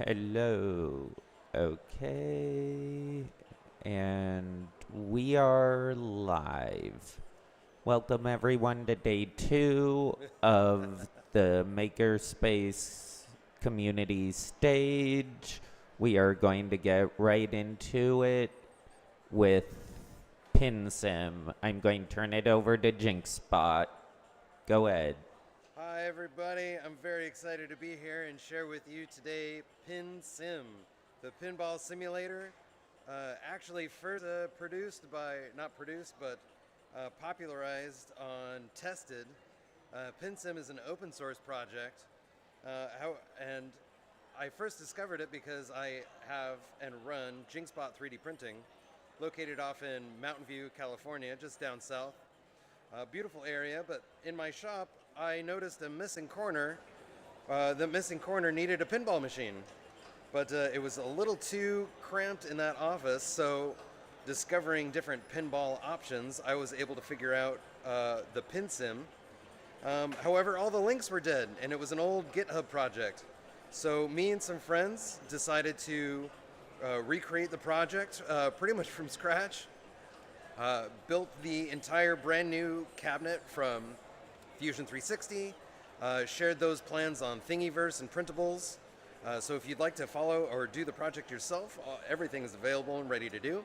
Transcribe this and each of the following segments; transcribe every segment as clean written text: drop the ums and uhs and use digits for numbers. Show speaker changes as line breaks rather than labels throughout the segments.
Hello. Okay. And we are live. Welcome everyone to day 2 of the Makerspace Community stage. We are going to get right into it with Pin Sim. I'm going to turn it over to Jinxbot. Go ahead.
Hi everybody, I'm very excited to be here and share with you today Pin Sim, the pinball simulator. Actually first not produced, but popularized on Tested. Pin Sim is an open source project, and I first discovered it because I have and run Jinxbot 3D printing, located off in Mountain View, California, just down south. Beautiful area, but in my shop, I noticed a missing corner. The missing corner needed a pinball machine, but it was a little too cramped in that office, so discovering different pinball options, I was able to figure out the Pin Sim. However, all the links were dead, and it was an old GitHub project. So me and some friends decided to recreate the project pretty much from scratch. Built the entire brand new cabinet from Fusion 360, shared those plans on Thingiverse and printables. So if you'd like to follow or do the project yourself, everything is available and ready to do.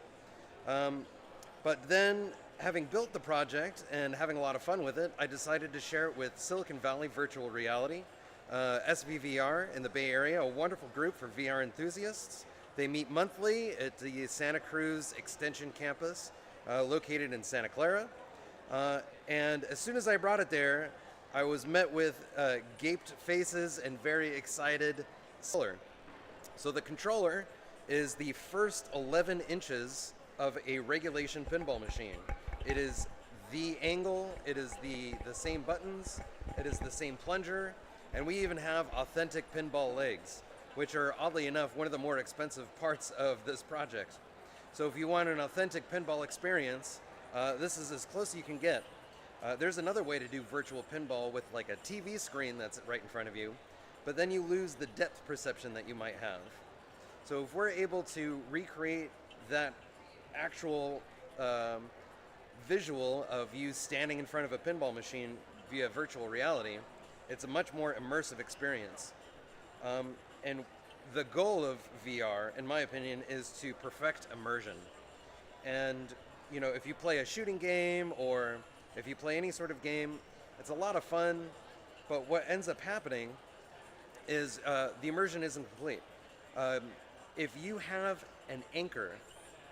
But then, having built the project and having a lot of fun with it, I decided to share it with Silicon Valley Virtual Reality, SVVR in the Bay Area, a wonderful group for VR enthusiasts. They meet monthly at the Santa Cruz Extension campus, located in Santa Clara. And as soon as I brought it there, I was met with gaped faces and very excited controller. So the controller is the first 11 inches of a regulation pinball machine. It is the angle, it is the same buttons, it is the same plunger, and we even have authentic pinball legs, which are oddly enough one of the more expensive parts of this project. So if you want an authentic pinball experience, this is as close as you can get. There's another way to do virtual pinball with like a TV screen that's right in front of you, but then you lose the depth perception that you might have. So if we're able to recreate that actual visual of you standing in front of a pinball machine via virtual reality, it's a much more immersive experience. And the goal of VR, in my opinion, is to perfect immersion. And you know, if you play a shooting game or if you play any sort of game, it's a lot of fun, but what ends up happening is the immersion isn't complete. If you have an anchor,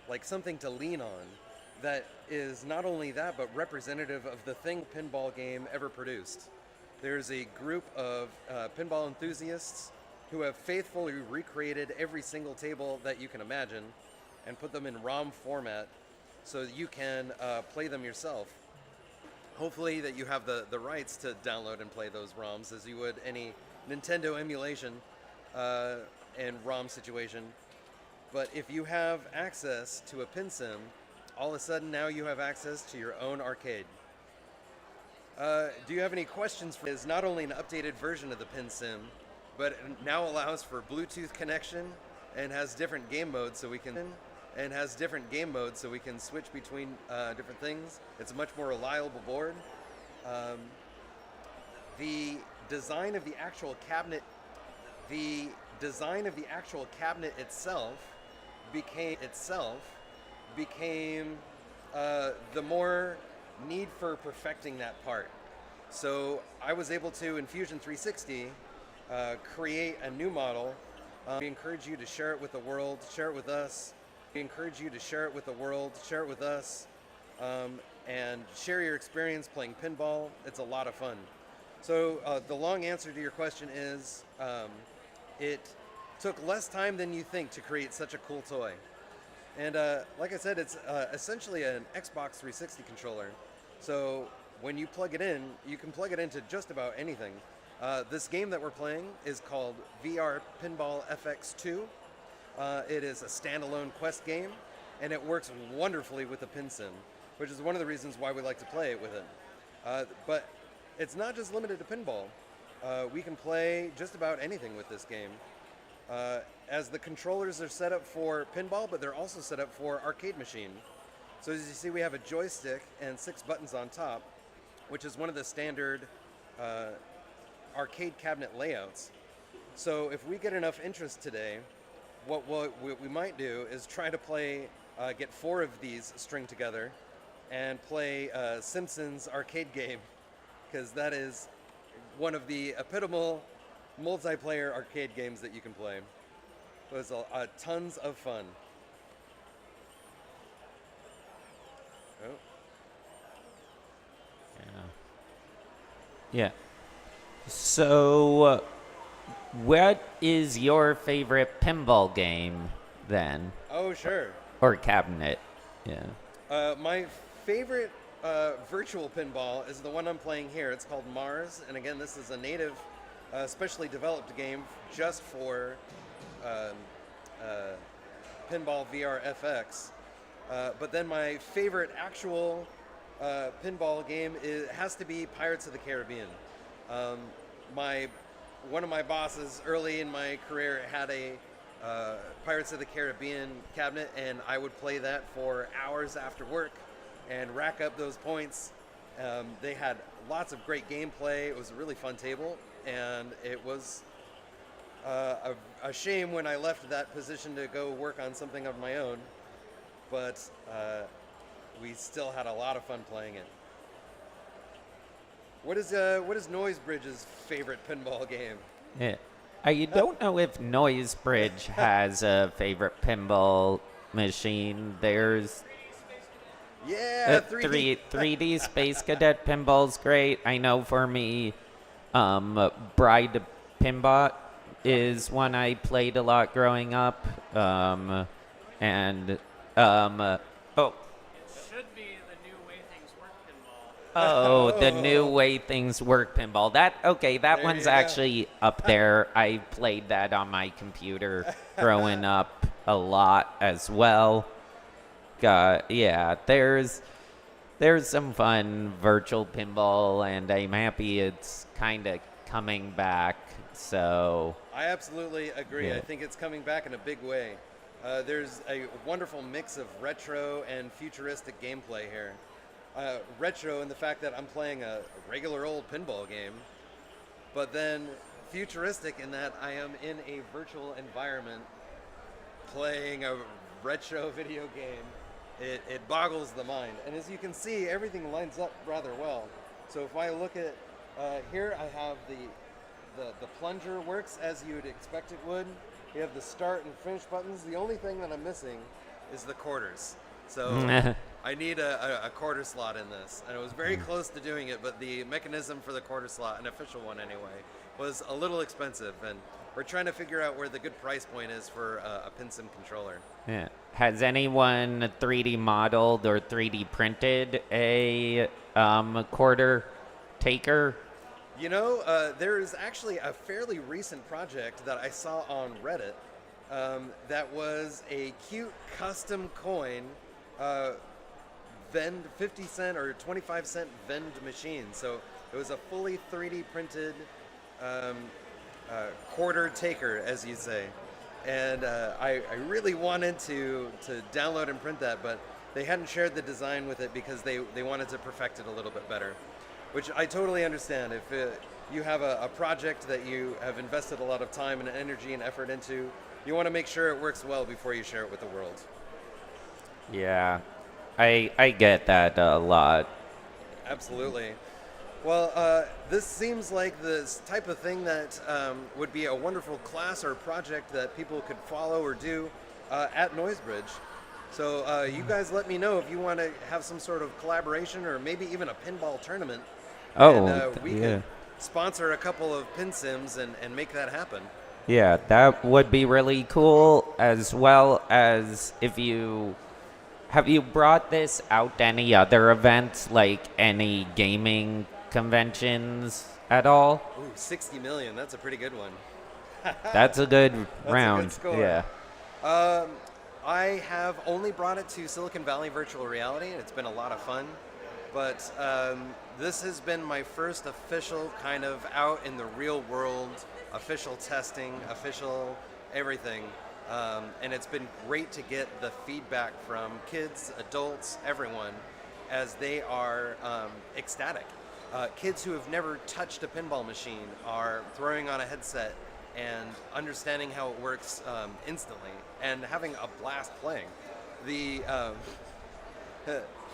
like something to lean on, that is not only that, but representative of the thing pinball game ever produced. There's a group of pinball enthusiasts who have faithfully recreated every single table that you can imagine and put them in ROM format so that you can play them yourself. Hopefully that you have the rights to download and play those ROMs as you would any Nintendo emulation and ROM situation. But if you have access to a Pin Sim, all of a sudden now you have access to your own arcade. Do you have any questions? Is not only an updated version of the Pin Sim, but it now allows for Bluetooth connection and has different game modes so we can switch between different things. It's a much more reliable board. The design of the actual cabinet itself became the more need for perfecting that part. So I was able to, in Fusion 360, create a new model. We encourage you to share it with the world, share it with us. We encourage you to share it with the world, share it with us, and share your experience playing pinball. It's a lot of fun. So the long answer to your question is, it took less time than you think to create such a cool toy. And like I said, it's essentially an Xbox 360 controller. So when you plug it in, you can plug it into just about anything. This game that we're playing is called VR Pinball FX2. It is a standalone quest game, and it works wonderfully with the Pin Sim, which is one of the reasons why we like to play it with it. But it's not just limited to pinball. We can play just about anything with this game. as the controllers are set up for pinball, but they're also set up for arcade machine. So as you see, we have a joystick and 6 buttons on top, which is one of the standard arcade cabinet layouts. So if we get enough interest today, what we might do is try to play, get 4 of these stringed together and play Simpsons arcade game, because that is one of the epitomal multiplayer arcade games that you can play. It was tons of fun. Oh.
Yeah. So, what is your favorite pinball game then?
Oh, sure.
Or cabinet? Yeah.
My favorite virtual pinball is the one I'm playing here. It's called Mars, and again, this is a native, specially developed game just for Pinball VR FX. But then my favorite actual pinball game has to be Pirates of the Caribbean. One of my bosses early in my career had a Pirates of the Caribbean cabinet, and I would play that for hours after work and rack up those points. They had lots of great gameplay. It was a really fun table, and it was a shame when I left that position to go work on something of my own, but we still had a lot of fun playing it. What is Noisebridge's favorite pinball game?
Yeah. I don't know if Noisebridge has a favorite pinball machine. There's
Yeah, 3D.
3D Space Cadet pinball's great. I know for me, Bride Pinbot is one I played a lot growing up. Oh,
Should be the new way things work pinball.
oh, the new way things work pinball. That
There
one's
you go.
actually up there. I played that on my computer growing up a lot as well. Yeah, there's some fun virtual pinball, and I'm happy it's kind of coming back. So
I absolutely agree.
Yeah.
I think it's coming back in a big way. There's a wonderful mix of retro and futuristic gameplay here. Retro in the fact that I'm playing a regular old pinball game, but then futuristic in that I am in a virtual environment playing a retro video game. It boggles the mind. And as you can see, everything lines up rather well. So if I look at here, I have the plunger works as you would expect it would. You have the start and finish buttons. The only thing that I'm missing is the quarters. So I need a quarter slot in this. And I was very close to doing it, but the mechanism for the quarter slot, an official one anyway, was a little expensive. And we're trying to figure out where the good price point is for a PinSim controller.
yeah. Has anyone 3D modeled or 3D printed a quarter taker?
You know, there is actually a fairly recent project that I saw on Reddit that was a cute custom coin vend 50 cent or 25 cent vend machine. So it was a fully 3D printed quarter taker, as you say. And I really wanted to download and print that, but they hadn't shared the design with it because they wanted to perfect it a little bit better, which I totally understand. If you have a project that you have invested a lot of time and energy and effort into, you want to make sure it works well before you share it with the world.
Yeah, I get that a lot.
Absolutely. Well, this seems like this type of thing that would be a wonderful class or project that people could follow or do at Noisebridge. So you guys let me know if you want to have some sort of collaboration or maybe even a pinball tournament.
Oh,
And we
yeah.
could sponsor a couple of pin sims and make that happen.
Yeah, that would be really cool, as well as have you brought this out to any other events, like any gaming conventions at all?
Ooh, 60 million, that's a pretty good one.
That's a good
a
round.
good score.
Yeah.
I have only brought it to Silicon Valley Virtual Reality, and it's been a lot of fun. But this has been my first official kind of out in the real world, official testing, official everything. And it's been great to get the feedback from kids, adults, everyone, as they are ecstatic. Kids who have never touched a pinball machine are throwing on a headset and understanding how it works instantly and having a blast playing. The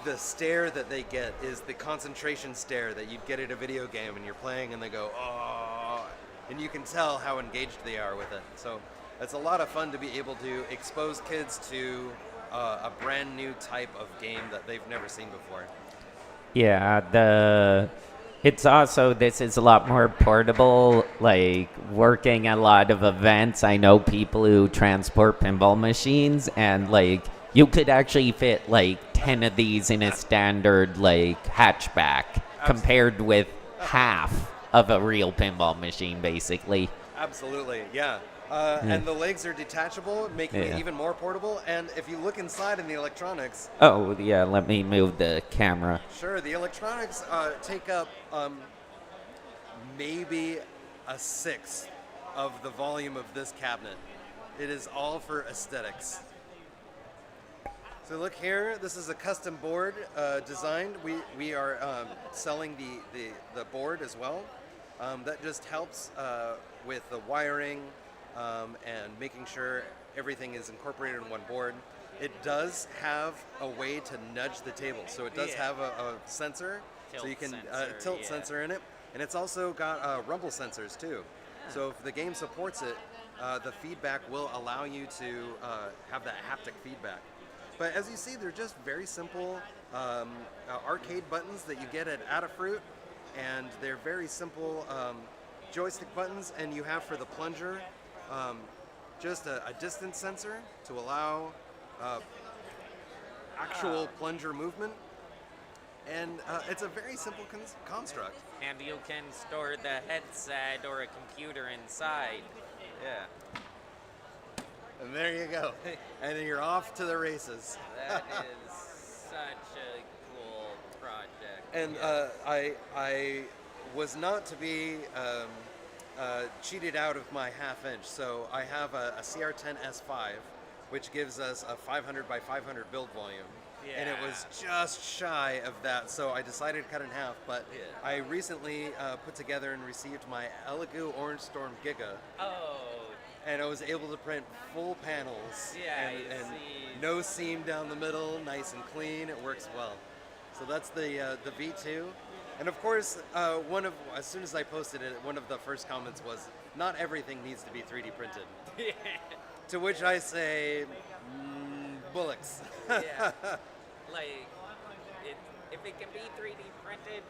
the stare that they get is the concentration stare that you'd get at a video game, and you're playing and they go, oh, and you can tell how engaged they are with it. So it's a lot of fun to be able to expose kids to a brand new type of game that they've never seen before.
Yeah, it's also, this is a lot more portable, like working at a lot of events. I know people who transport pinball machines, and like you could actually fit like 10 of these in a standard like hatchback compared with half of a real pinball machine, basically.
Absolutely, yeah. And the legs are detachable, making it even more portable. And if you look inside in the electronics,
Oh, yeah, let me move the camera.
sure, the electronics take up maybe a sixth of the volume of this cabinet. It is all for aesthetics. So look here, this is a custom board designed. We are selling the board as well. That just helps with the wiring and making sure everything is incorporated in one board. It does have a way to nudge the table, so it does have a sensor, so you can tilt sensor in it, and it's also got rumble sensors too. So if the game supports it, the feedback will allow you to have that haptic feedback. But as you see, they're just very simple arcade buttons that you get at Adafruit, and they're very simple joystick buttons, and you have for the plunger just a distance sensor to allow actual plunger movement, and it's a very simple construct.
And you can store the headset or a computer inside.
Yeah. And there you go. And then you're off to the races.
That is such a cool project.
And I was not to be cheated out of my half inch, so I have a CR10 S5, which gives us a 500 by 500 build volume. And it was just shy of that, so I decided to cut it in half. But I recently put together and received my Elegoo Orange Storm Giga.
Oh.
And I was able to print full panels and
see.
no seam down the middle, nice and clean. It works well. So that's the V2. And of course, as soon as I posted it, one of the first comments was, "Not everything needs to be 3D printed." To which I say, bullocks.
Yeah. Like, if it can be 3D printed,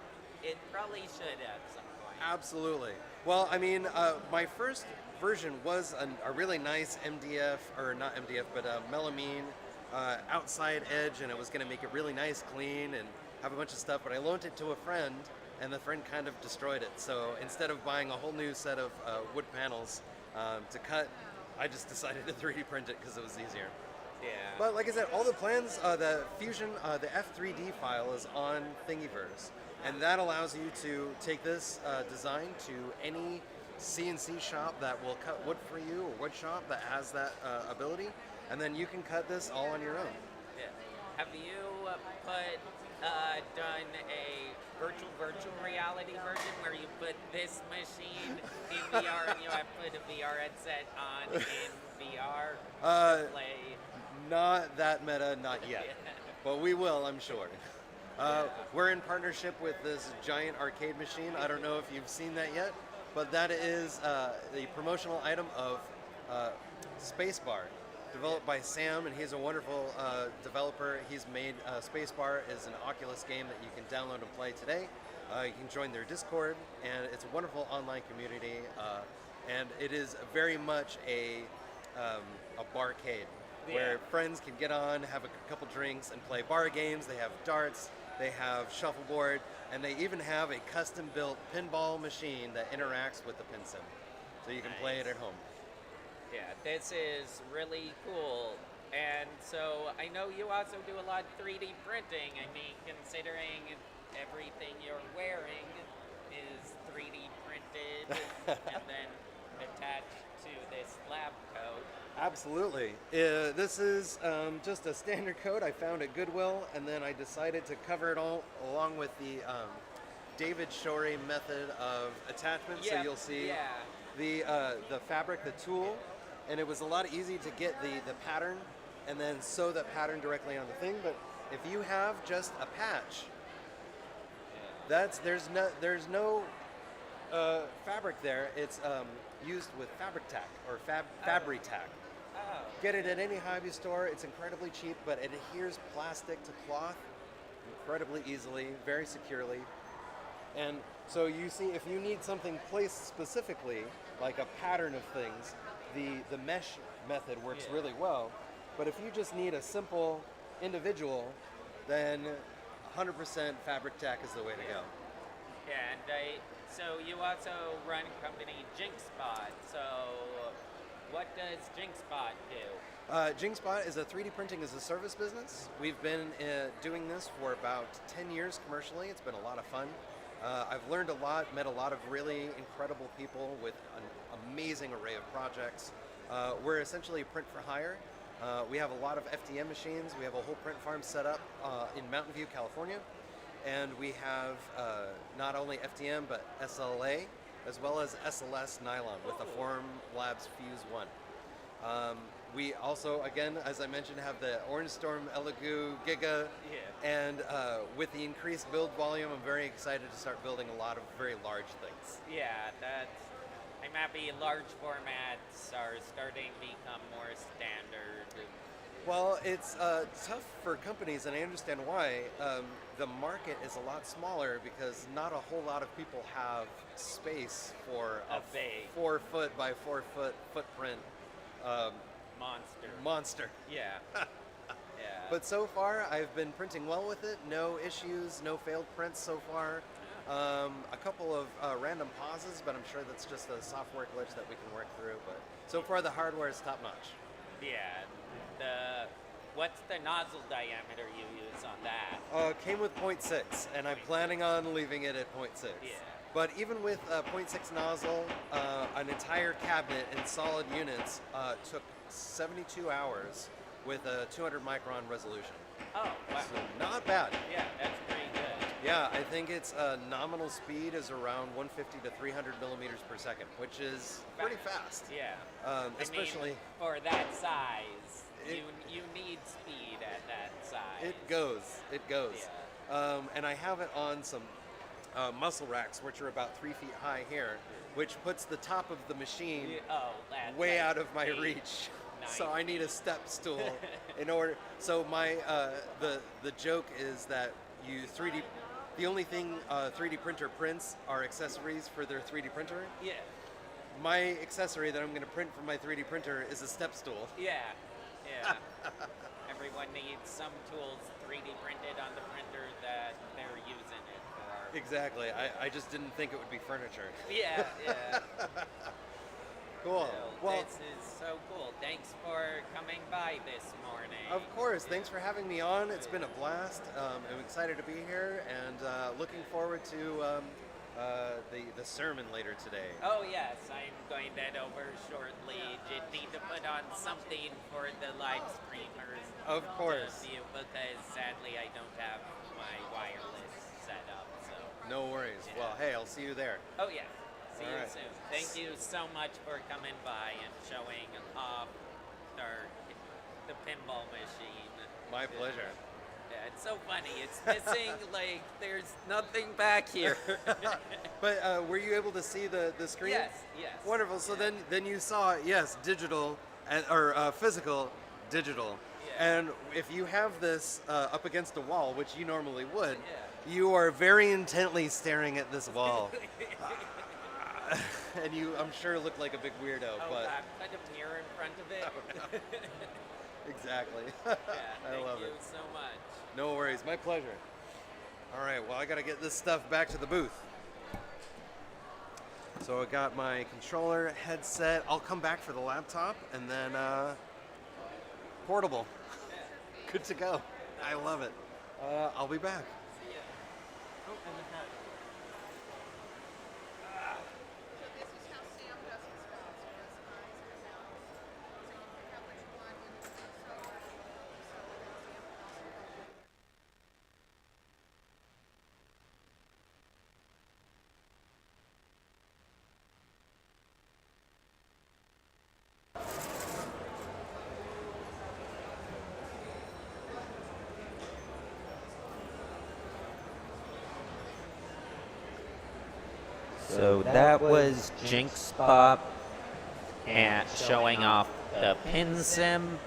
it probably should at some point.
Absolutely. Well, I mean, my first version was a really nice MDF, or not MDF, but melamine outside edge, and it was going to make it really nice, clean, and have a bunch of stuff. But I loaned it to a friend, and the friend kind of destroyed it. So instead of buying a whole new set of wood panels to cut, I just decided to 3D print it because it was easier.
Yeah.
But like I said, all the plans, the Fusion, the F3D file is on Thingiverse. And that allows you to take this design to any CNC shop that will cut wood for you, or wood shop that has that ability. And then you can cut this all on your own.
Yeah. Have you done a virtual reality version where you put this machine in VR and you have put a VR headset on in VR to play?
Not that meta, not yet. But we will, I'm sure. We're in partnership with this giant arcade machine. I don't know if you've seen that yet, but that is the promotional item of Spacebar, developed by Sam, and he's a wonderful developer. He's made Spacebar is an Oculus game that you can download and play today. You can join their Discord, and it's a wonderful online community, and it is very much a barcade, where friends can get on, have a couple drinks, and play bar games. They have darts, they have shuffleboard, and they even have a custom-built pinball machine that interacts with the pin sim, so you can play it at home.
Yeah, this is really cool. And so I know you also do a lot of 3D printing. I mean, considering everything you're wearing is 3D printed, and then attached to this lab coat.
Absolutely. This is just a standard coat I found at Goodwill, and then I decided to cover it all along with the David Shorey method of attachment. So you'll see the fabric, the tool, and it was a lot easy to get the pattern and then sew that pattern directly on the thing. But if you have just a patch, there's no fabric there. It's used with fabric tack or Fabri tack.
Oh.
Get it at any hobby store. It's incredibly cheap, but it adheres plastic to cloth incredibly easily, very securely. And so you see, if you need something placed specifically, like a pattern of things, the mesh method works really well. But if you just need a simple individual, then 100% fabric tack is the way to go.
Yeah, and so you also run company JinkSpot. So what does JinkSpot do?
JinkSpot is a 3D printing as a service business. We've been doing this for about 10 years commercially. It's been a lot of fun. I've learned a lot, met a lot of really incredible people with an amazing array of projects. We're essentially print for hire. We have a lot of FDM machines. We have a whole print farm set up in Mountain View, California. And we have not only FDM, but SLA, as well as SLS nylon with the Form Labs Fuse 1. We also, again, as I mentioned, have the Orange Storm Elegoo Giga. And with the increased build volume, I'm very excited to start building a lot of very large things.
Yeah, I'm happy large formats are starting to become more standard.
Well, it's tough for companies, and I understand why. The market is a lot smaller because not a whole lot of people have space for a 4 foot by 4 foot footprint monster.
Yeah. Yeah.
But so far, I've been printing well with it. No issues, no failed prints so far. A couple of random pauses, but I'm sure that's just a software glitch that we can work through. But so far, the hardware is top notch.
Yeah. What's the nozzle diameter you use on that?
Came with 0.6, and I'm planning on leaving it at 0.6.
Yeah.
But even with 0.6 nozzle, an entire cabinet in solid units took 72 hours with a 200 micron resolution.
Oh, wow.
So not bad.
Yeah, that's pretty good.
Yeah, I think its nominal speed is around 150 to 300 millimeters per second, which is pretty fast.
Yeah.
Especially
I mean, for that size, you need speed at that size.
It goes.
Yeah.
And I have it on some muscle racks, which are about 3 feet high here, which puts the top of the machine way out of my reach. Nice. So I need a step stool in order. So my the joke is that the only thing 3D printer prints are accessories for their 3D printer.
Yeah.
My accessory that I'm going to print from my 3D printer is a step stool.
Yeah. Everyone needs some tools 3D printed on the printer that they're using it for.
Exactly. I just didn't think it would be furniture.
Yeah.
Cool. Well,
this is so cool. Thanks for coming by this morning.
Of course. Thanks for having me on. It's been a blast. I'm excited to be here and looking forward to the sermon later today.
Oh yes, I'm going that over shortly. You need to put on something for the live streamers.
Of course.
To view, because sadly I don't have my wireless set up. So.
No worries.
Yeah.
Well, hey, I'll see you there.
Oh yeah. See
All
you
right.
soon. Thank you so much for coming by and showing off the pinball machine.
My pleasure.
Yeah, it's so funny. It's missing, like, there's nothing back here.
But were you able to see the screen?
Yes.
Wonderful. So then you saw, yes, digital, or physical, digital.
Yeah.
And if you have this up against a wall, which you normally would, you are very intently staring at this wall. And you, I'm sure, look like a big weirdo.
Oh,
but
put a mirror in front of it.
Oh, no. Exactly.
Yeah,
I love it.
Thank you so much.
No worries. My pleasure. All right. Well, I got to get this stuff back to the booth. So I got my controller, headset. I'll come back for the laptop, and then portable. Good to go. I love it. I'll be back.
See ya. Oh, and the hat.
So this is how Sam does his stuff.
So that was Jinx Pop and showing off the pin sim.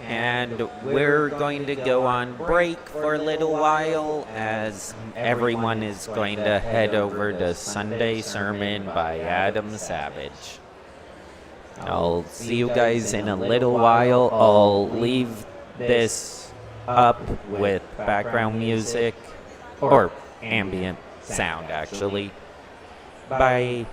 And we're going to go on break for a little while as everyone is going to head over to Sunday Sermon by Adam Savage. I'll see you guys in a little while. I'll leave this up with background music or ambient sound, actually. Bye.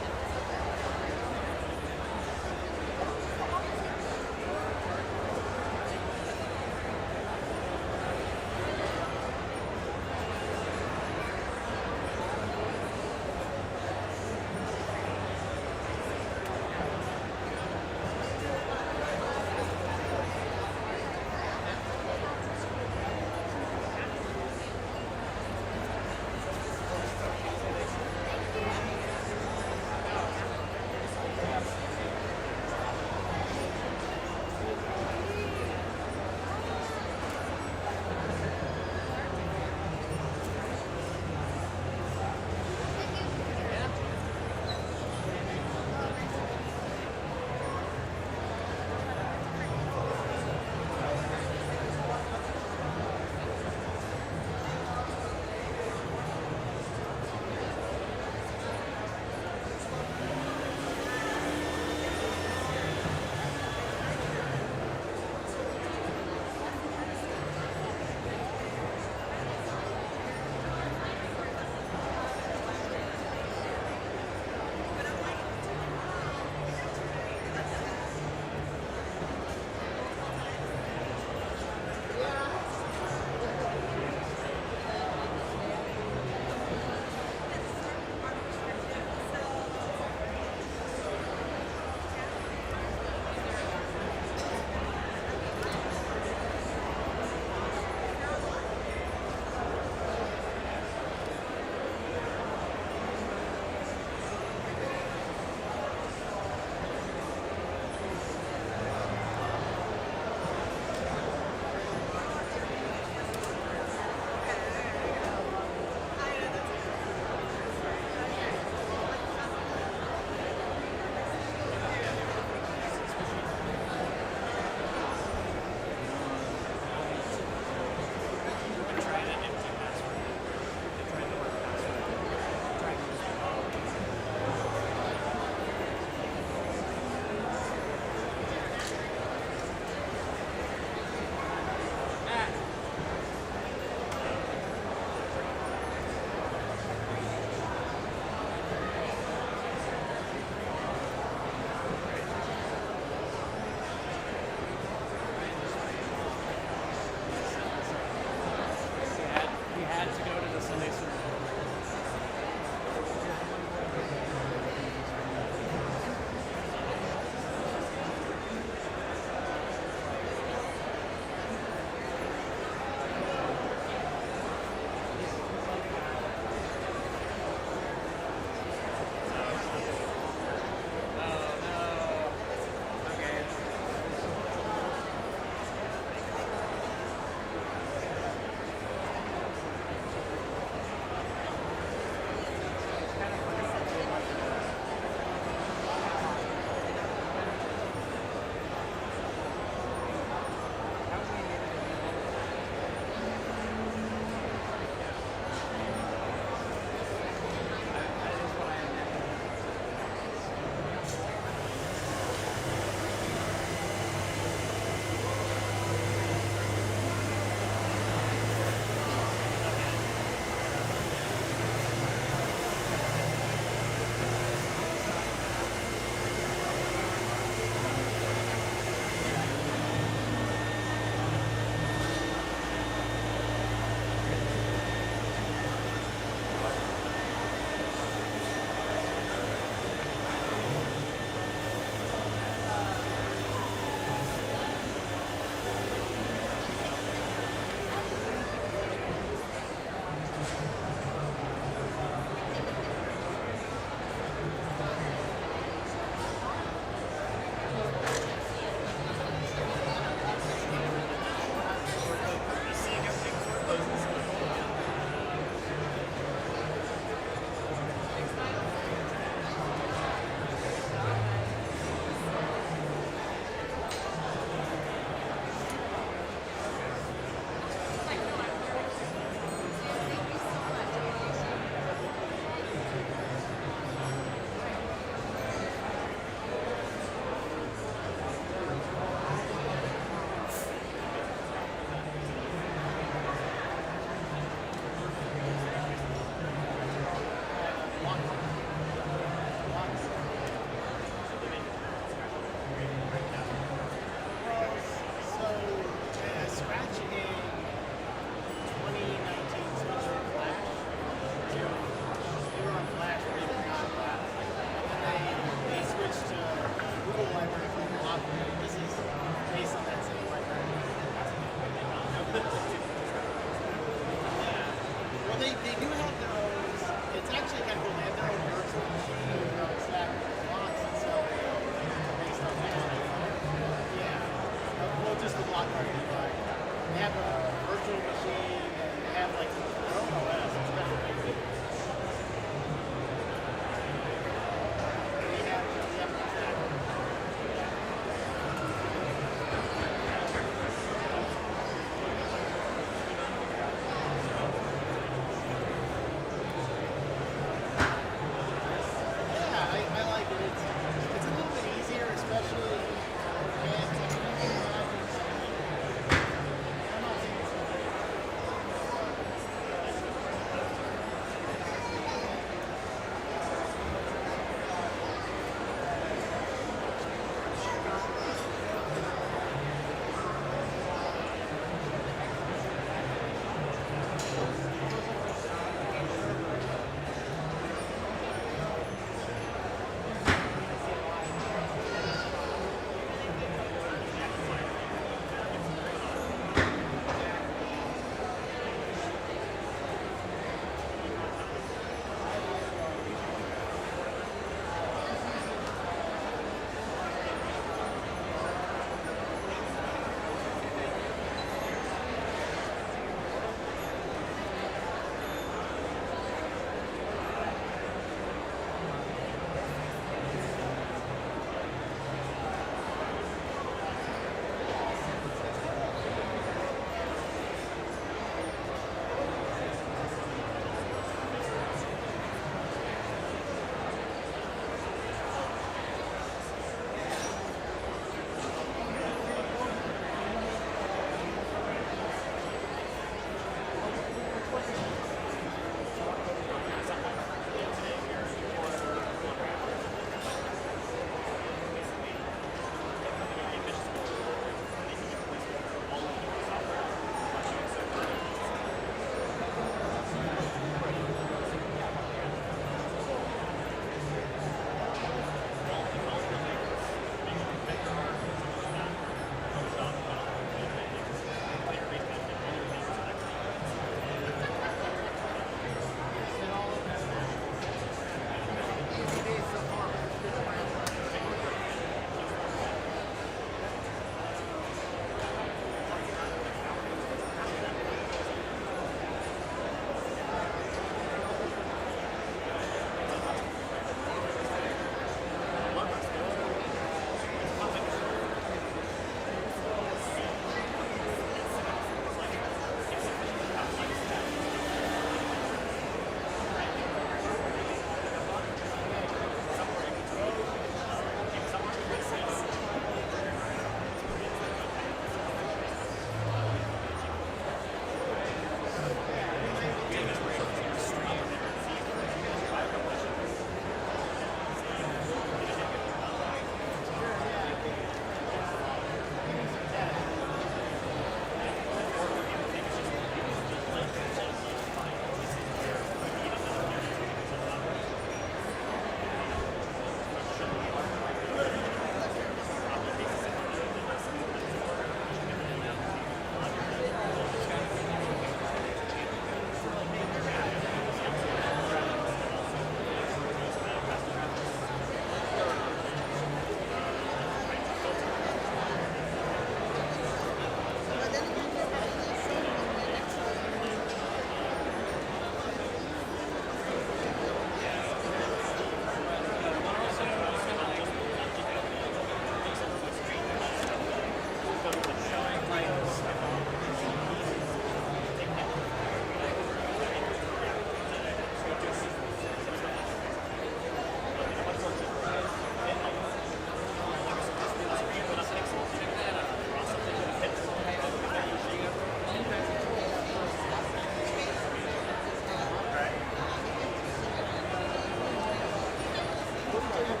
Back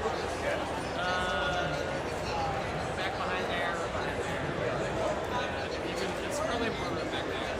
behind there, or behind there. It's probably more room back there.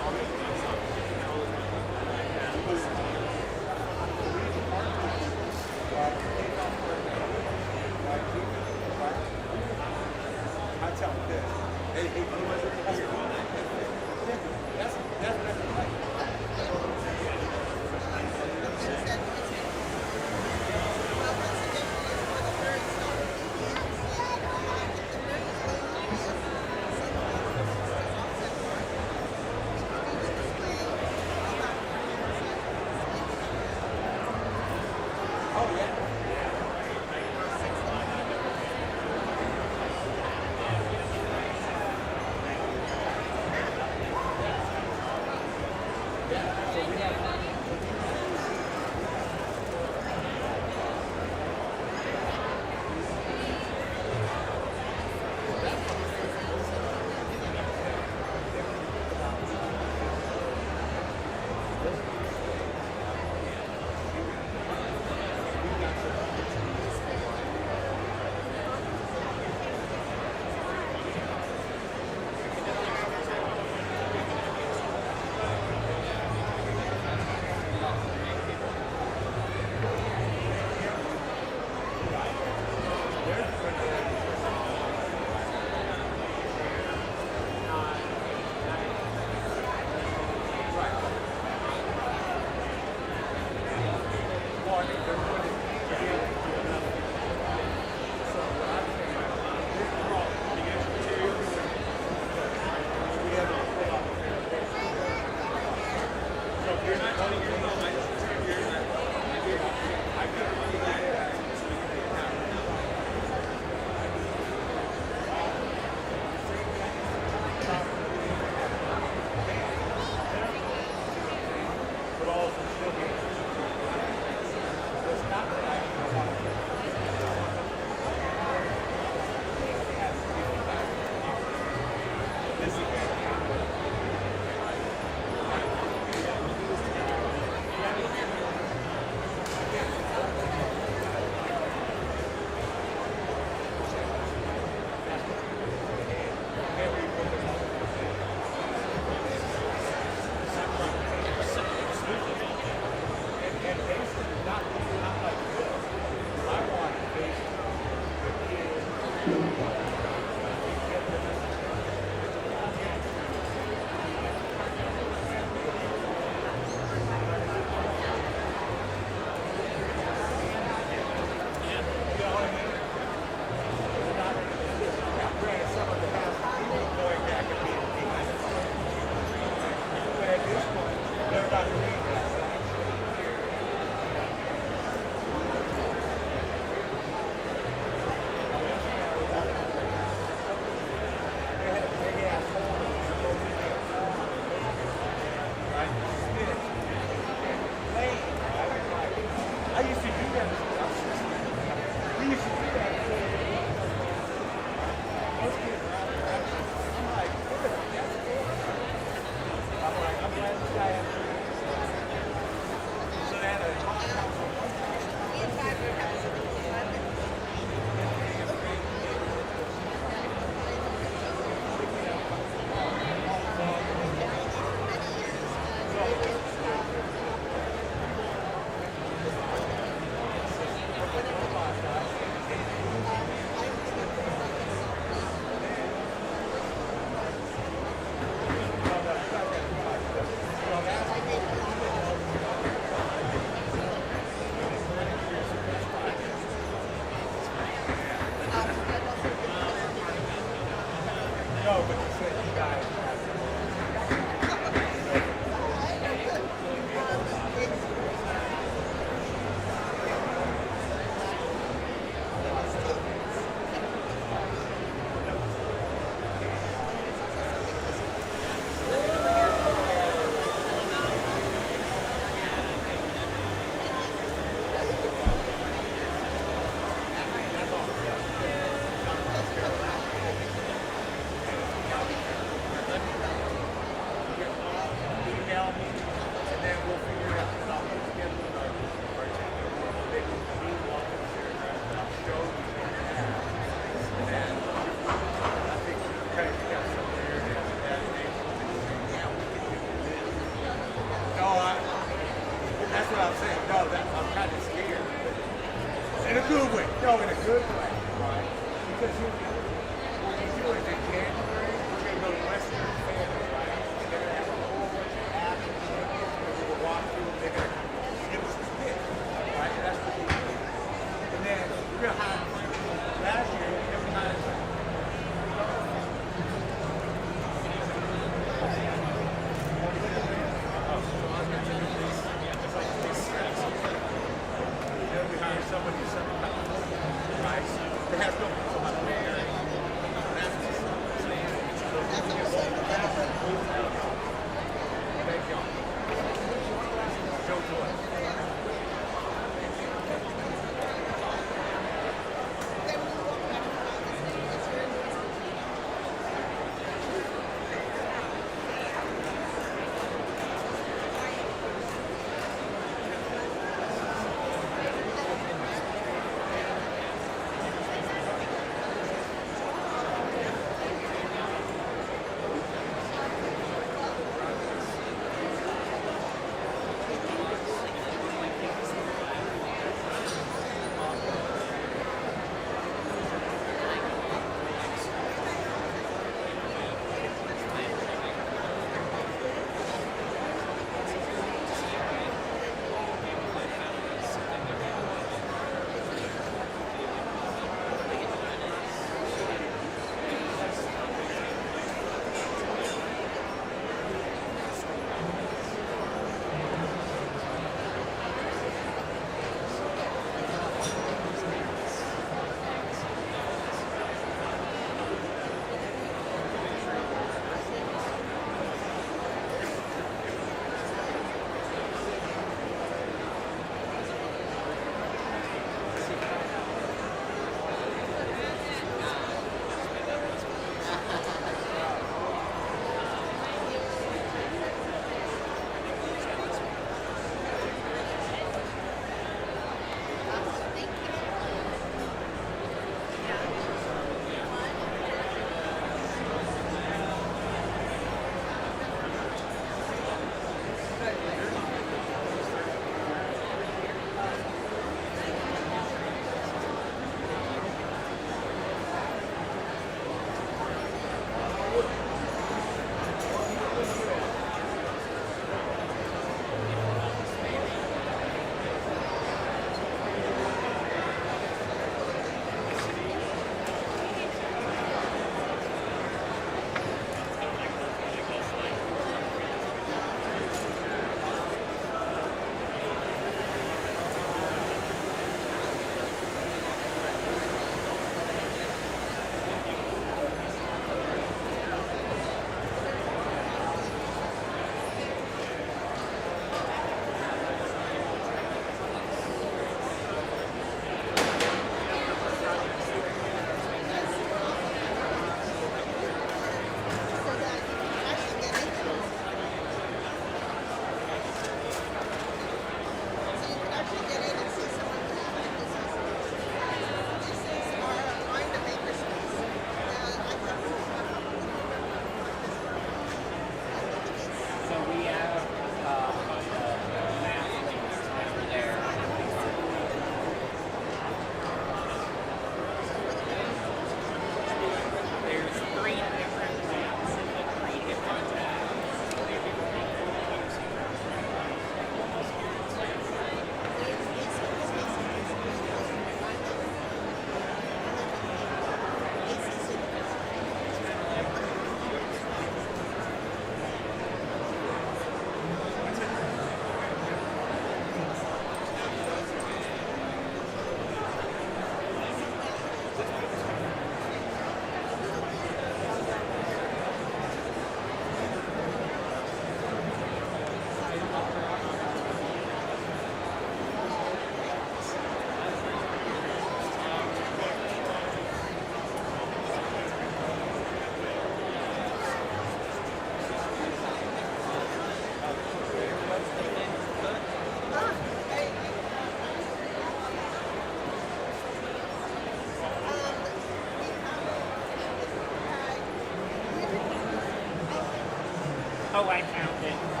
Oh, I found it.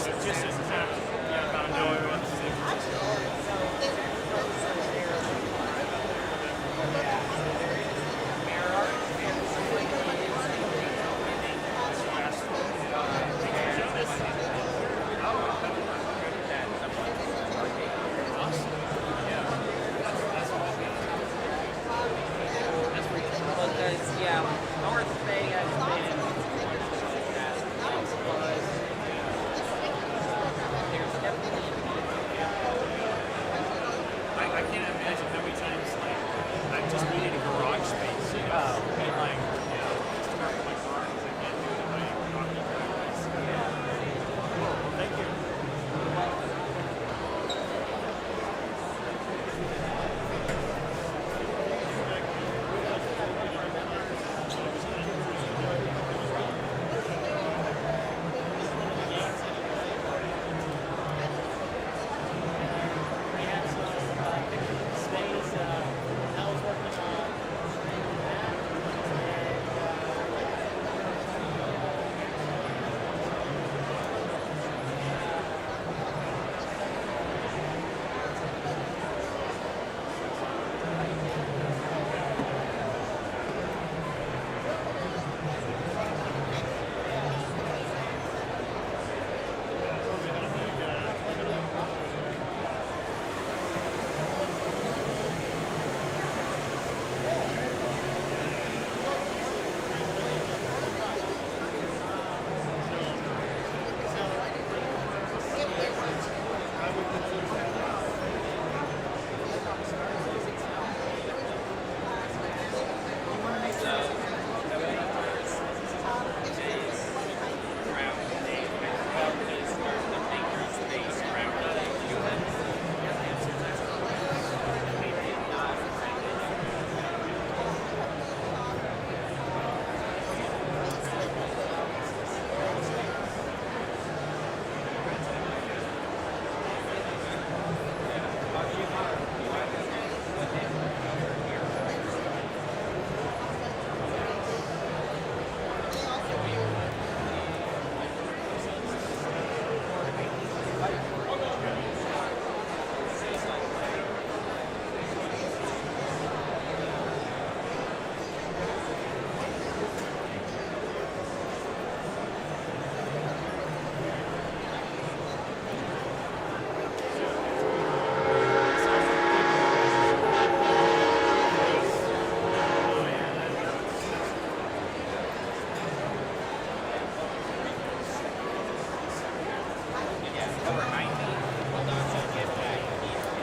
just about know everyone's
Because, yeah, North Bay has been there's definitely
I can't imagine how many times like I just needed a garage space, you know, and like just park my car because I can't do it in my coffee driveways. Cool. Well, thank you.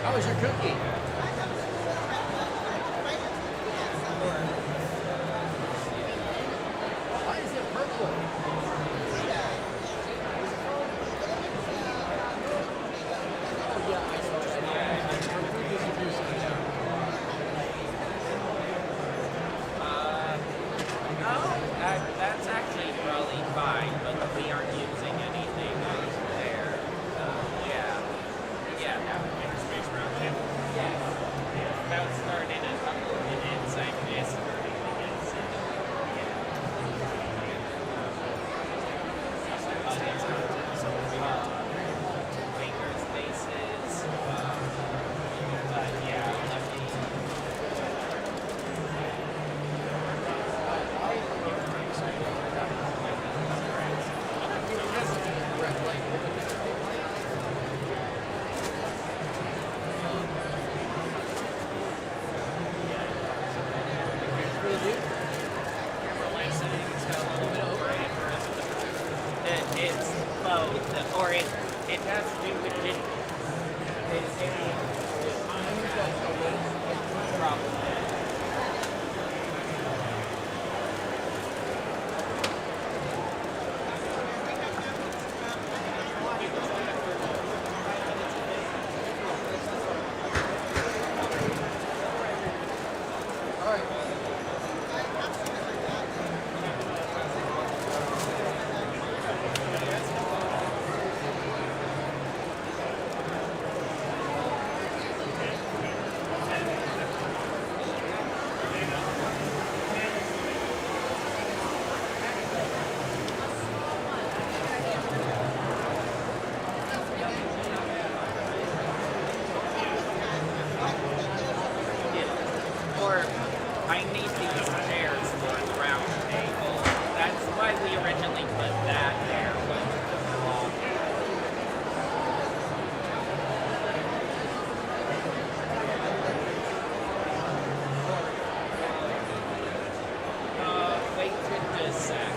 How was your cookie? Why is it purple? Oh yeah, I saw that. For food distribution, yeah.
No, that's actually probably fine, but we aren't using anything there. Yeah. Yeah.
Makerspace Roundtable.
Yes. About starting a couple of minutes, I missed everything else. Makerspaces. But yeah, let me. It's both, or it has to do with it. Problem. why we originally put that there. Was the block. Wait just a sec.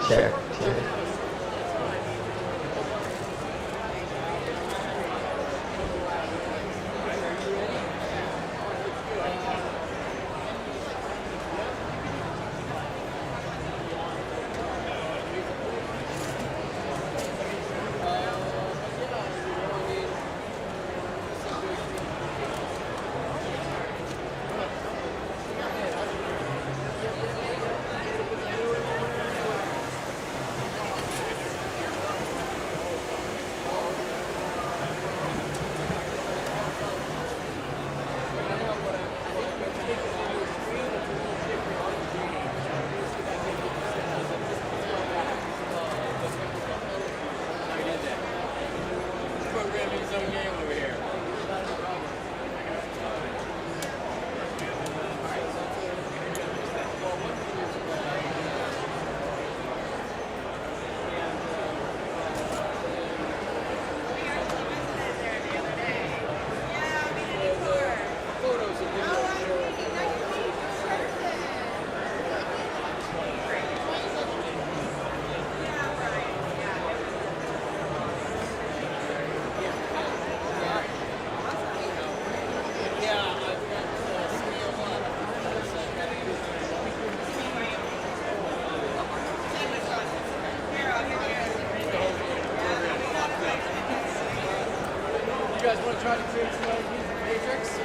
There.
Try to create some matrix.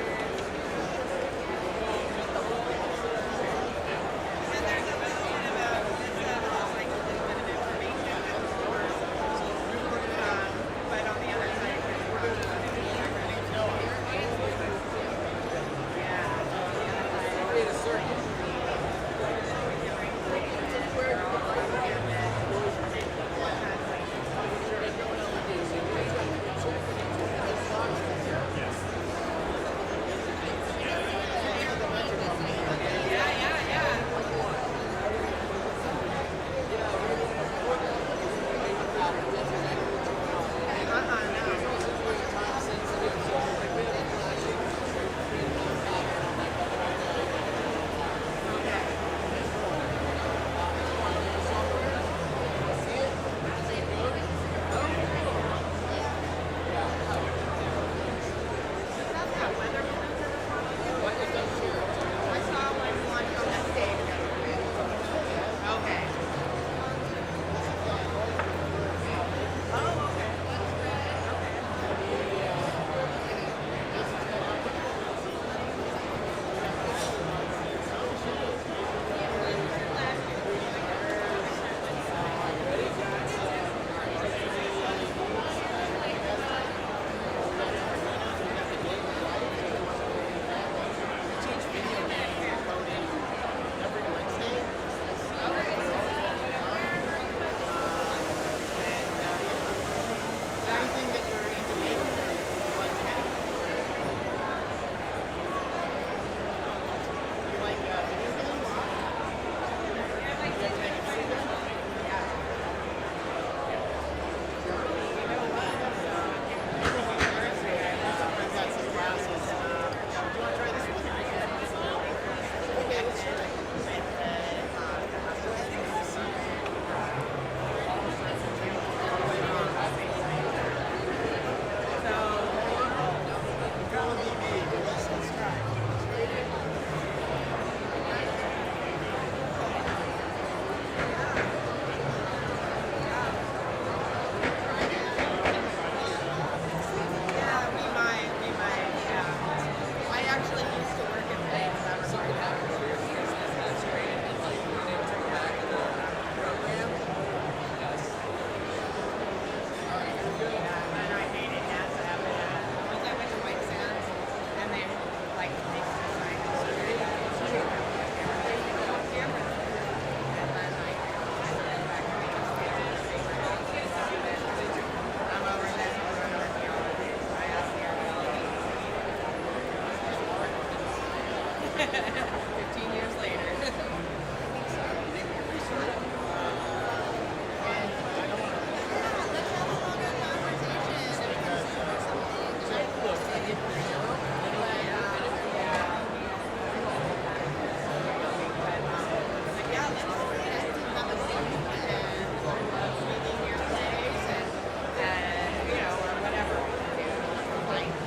15 years later.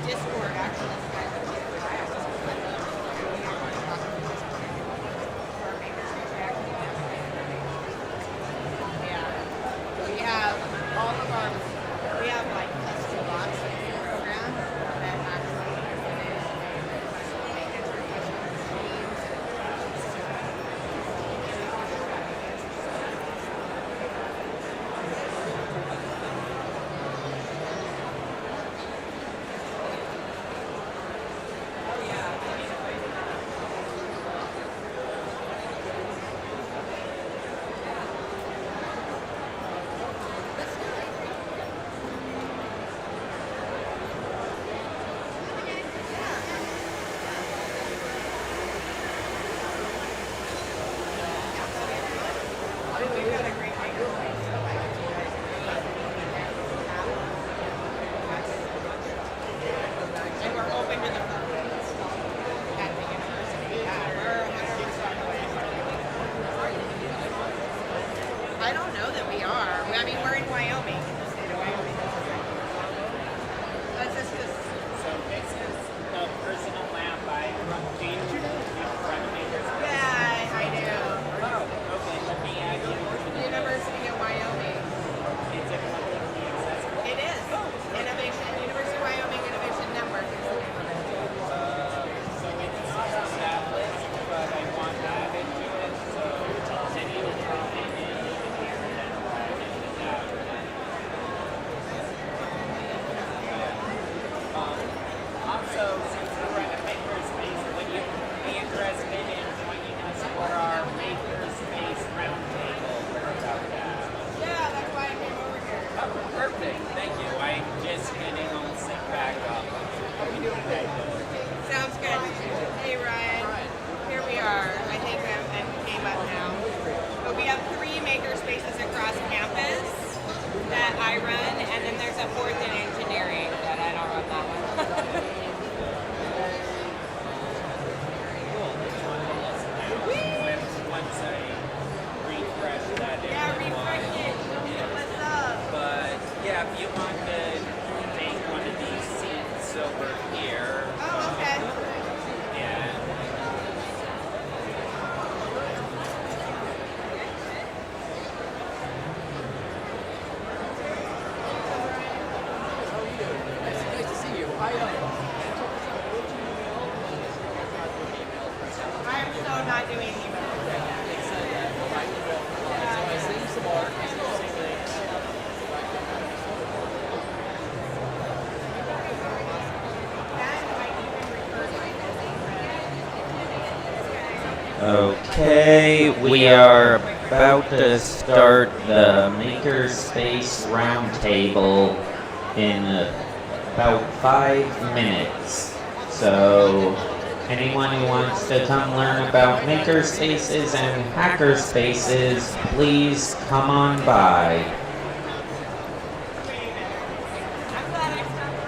Discord actually. We have all of our, we have like custom bots in the program that actually make information streams. We've got a great makerspace, so I hope you guys and we're open to the public at the university. We're 100%. I don't know that we are. I mean, we're in Wyoming, in the state of Wyoming. That's just
So this is the personal lab by James.
yeah, I do.
Oh, okay. Let me add you.
University of Wyoming.
Is it publicly accessible?
It is. Innovation, University of Wyoming Innovation Network is the name of it.
So it's not on that list, but I want to add it to it. So any of the also, since we're at a makerspace, would you be interested in joining us for our makerspace roundtable? About that.
Yeah, that's why I came over here.
Oh, perfect. Thank you. I'm just getting all set back up. How are you doing today?
Sounds good. Hey, Ryan. Here we are. I think I came up now. But we have 3 maker spaces across campus that I run, and then there's a 4th in engineering, but I don't run that one.
Once I refresh that.
Yeah, refresh it. What's up?
But yeah, if you want to take one of these seats over here.
Oh, okay.
Yeah.
Nice to see you.
I'm so not doing emails right now.
I sent you some more.
Okay, we are about to start the Makerspace Roundtable in about 5 minutes. So, anyone who wants to come learn about makerspaces and hackerspaces, please come on by.
I'm glad I stopped.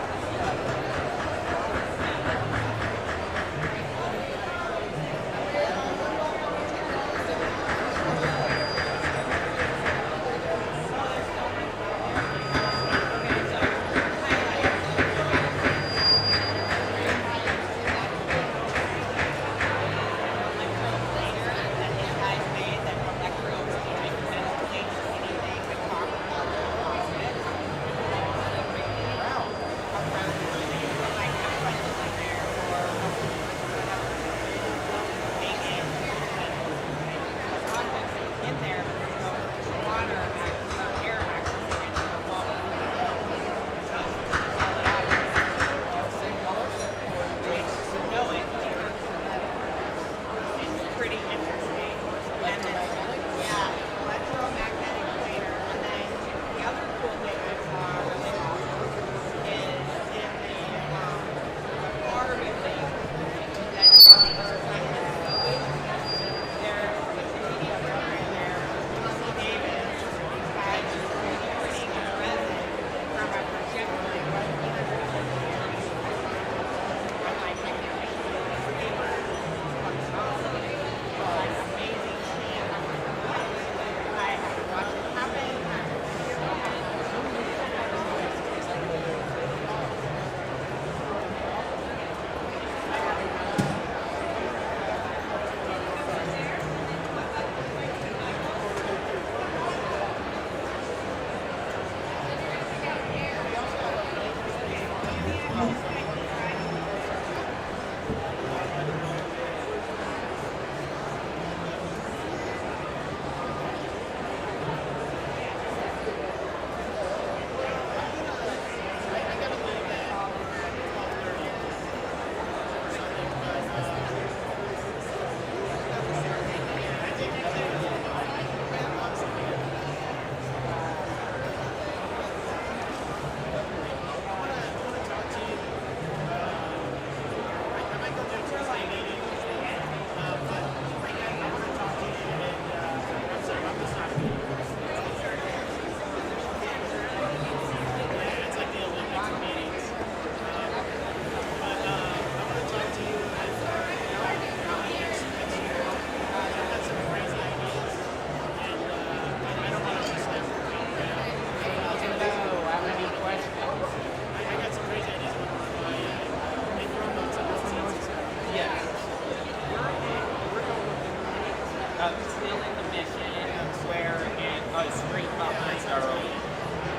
Still in the Mission Square and a street behind our own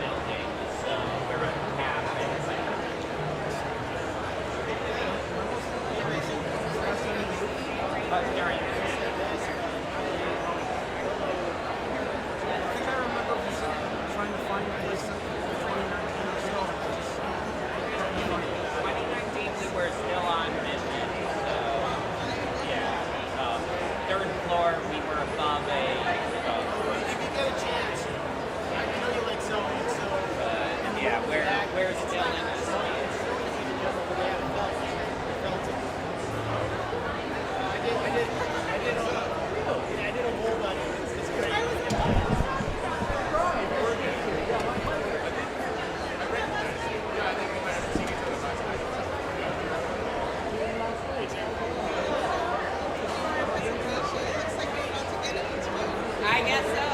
building. So we're at campus. During
I think I remember trying to find a place in 2019 or so.
2019 we were still on mission. So yeah. Third floor we were above a
If you get a chance, I know you like zoning, so
yeah, we're still in a space.
I did a hold on it. It's great.
I guess so.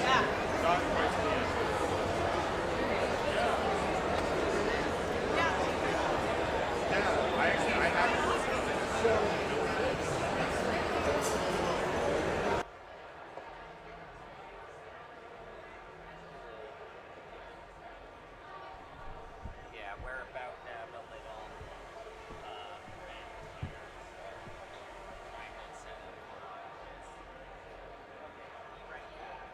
Yeah.
Yeah, we're about to have a little rant here. Trying to set up for office. Be right back.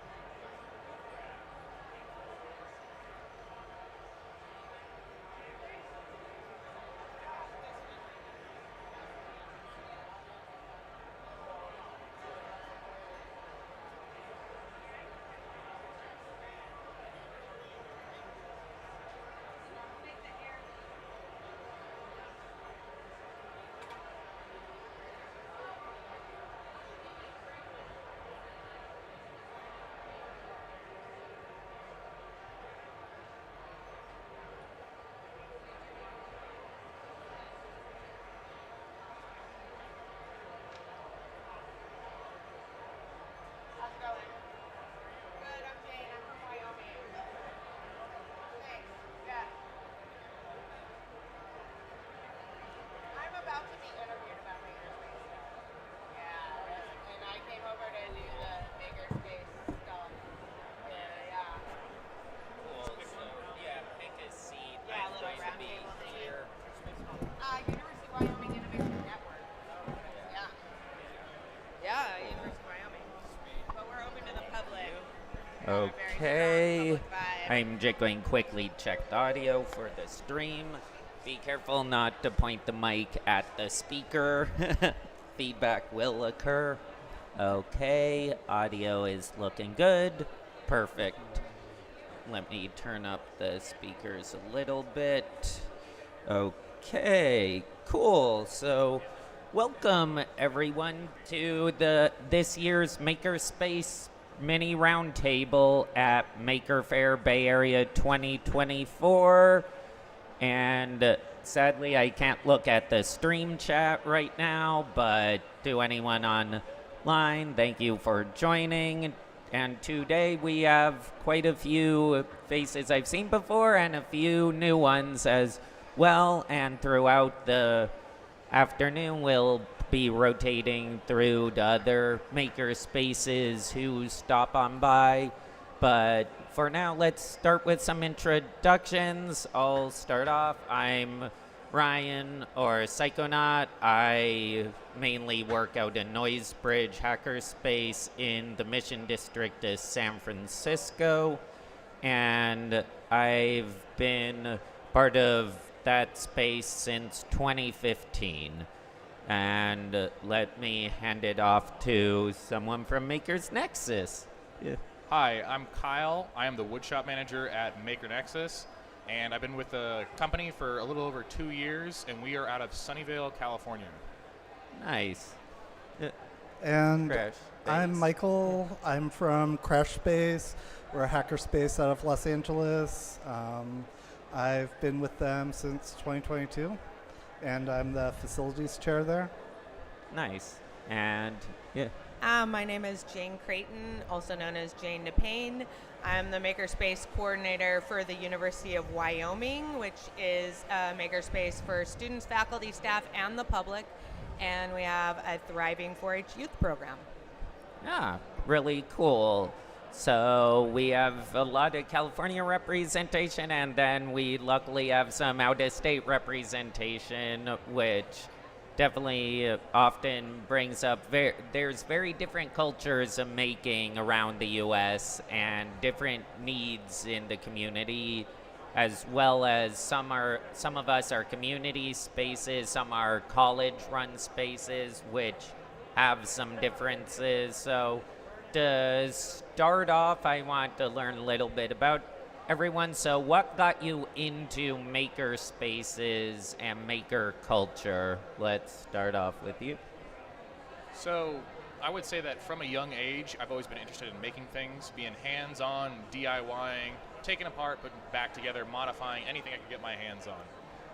How's it going? Good, I'm Jane. I'm from Wyoming. Thanks. Yeah. I'm about to be interviewed about Makerspace stuff. Yeah. And I came over to do the Makerspace stuff. Yeah.
Cool. So yeah, pick a seat.
Yeah,
I'm
a little
going to
round
be
table thing.
here.
University of Wyoming Innovation Network. Yeah. Yeah, University of Wyoming. But we're open to the public. We're very
Okay.
strong public vibe.
I'm just going to quickly check the audio for the stream. Be careful not to point the mic at the speaker. Feedback will occur. Okay, audio is looking good. Perfect. Let me turn up the speakers a little bit. Okay, cool. So, welcome everyone to this year's Makerspace mini roundtable at Maker Faire Bay Area 2024. And sadly, I can't look at the stream chat right now, but to anyone online, thank you for joining. And today we have quite a few faces I've seen before and a few new ones as well. And throughout the afternoon, we'll be rotating through the other maker spaces who stop on by. But for now, let's start with some introductions. I'll start off. I'm Ryan, or Psychonaut. I mainly work out in Noisebridge Hackerspace in the Mission District of San Francisco, and I've been part of that space since 2015. And let me hand it off to someone from Makers Nexus. Yeah.
Hi, I'm Kyle. I am the woodshop manager at Maker Nexus, and I've been with the company for a little over 2 years, and we are out of Sunnyvale, California.
Nice.
And
Crash.
I'm
Thanks.
Michael. I'm from Crashspace. We're a hackerspace out of Los Angeles. I've been with them since 2022, and I'm the facilities chair there.
Nice. And yeah.
My name is Jane Creighton, also known as Jane DePayne. I'm the Makerspace coordinator for the University of Wyoming, which is a makerspace for students, faculty, staff, and the public. And we have a thriving 4-H youth program.
Ah, really cool. So we have a lot of California representation, and then we luckily have some out-of-state representation, which definitely often brings up there's very different cultures of making around the U.S. and different needs in the community, as well as some of us are community spaces, some are college-run spaces, which have some differences. So to start off, I want to learn a little bit about everyone. So what got you into maker spaces and maker culture? Let's start off with you.
So I would say that from a young age, I've always been interested in making things, being hands-on, DIYing, taking apart, putting back together, modifying, anything I could get my hands on.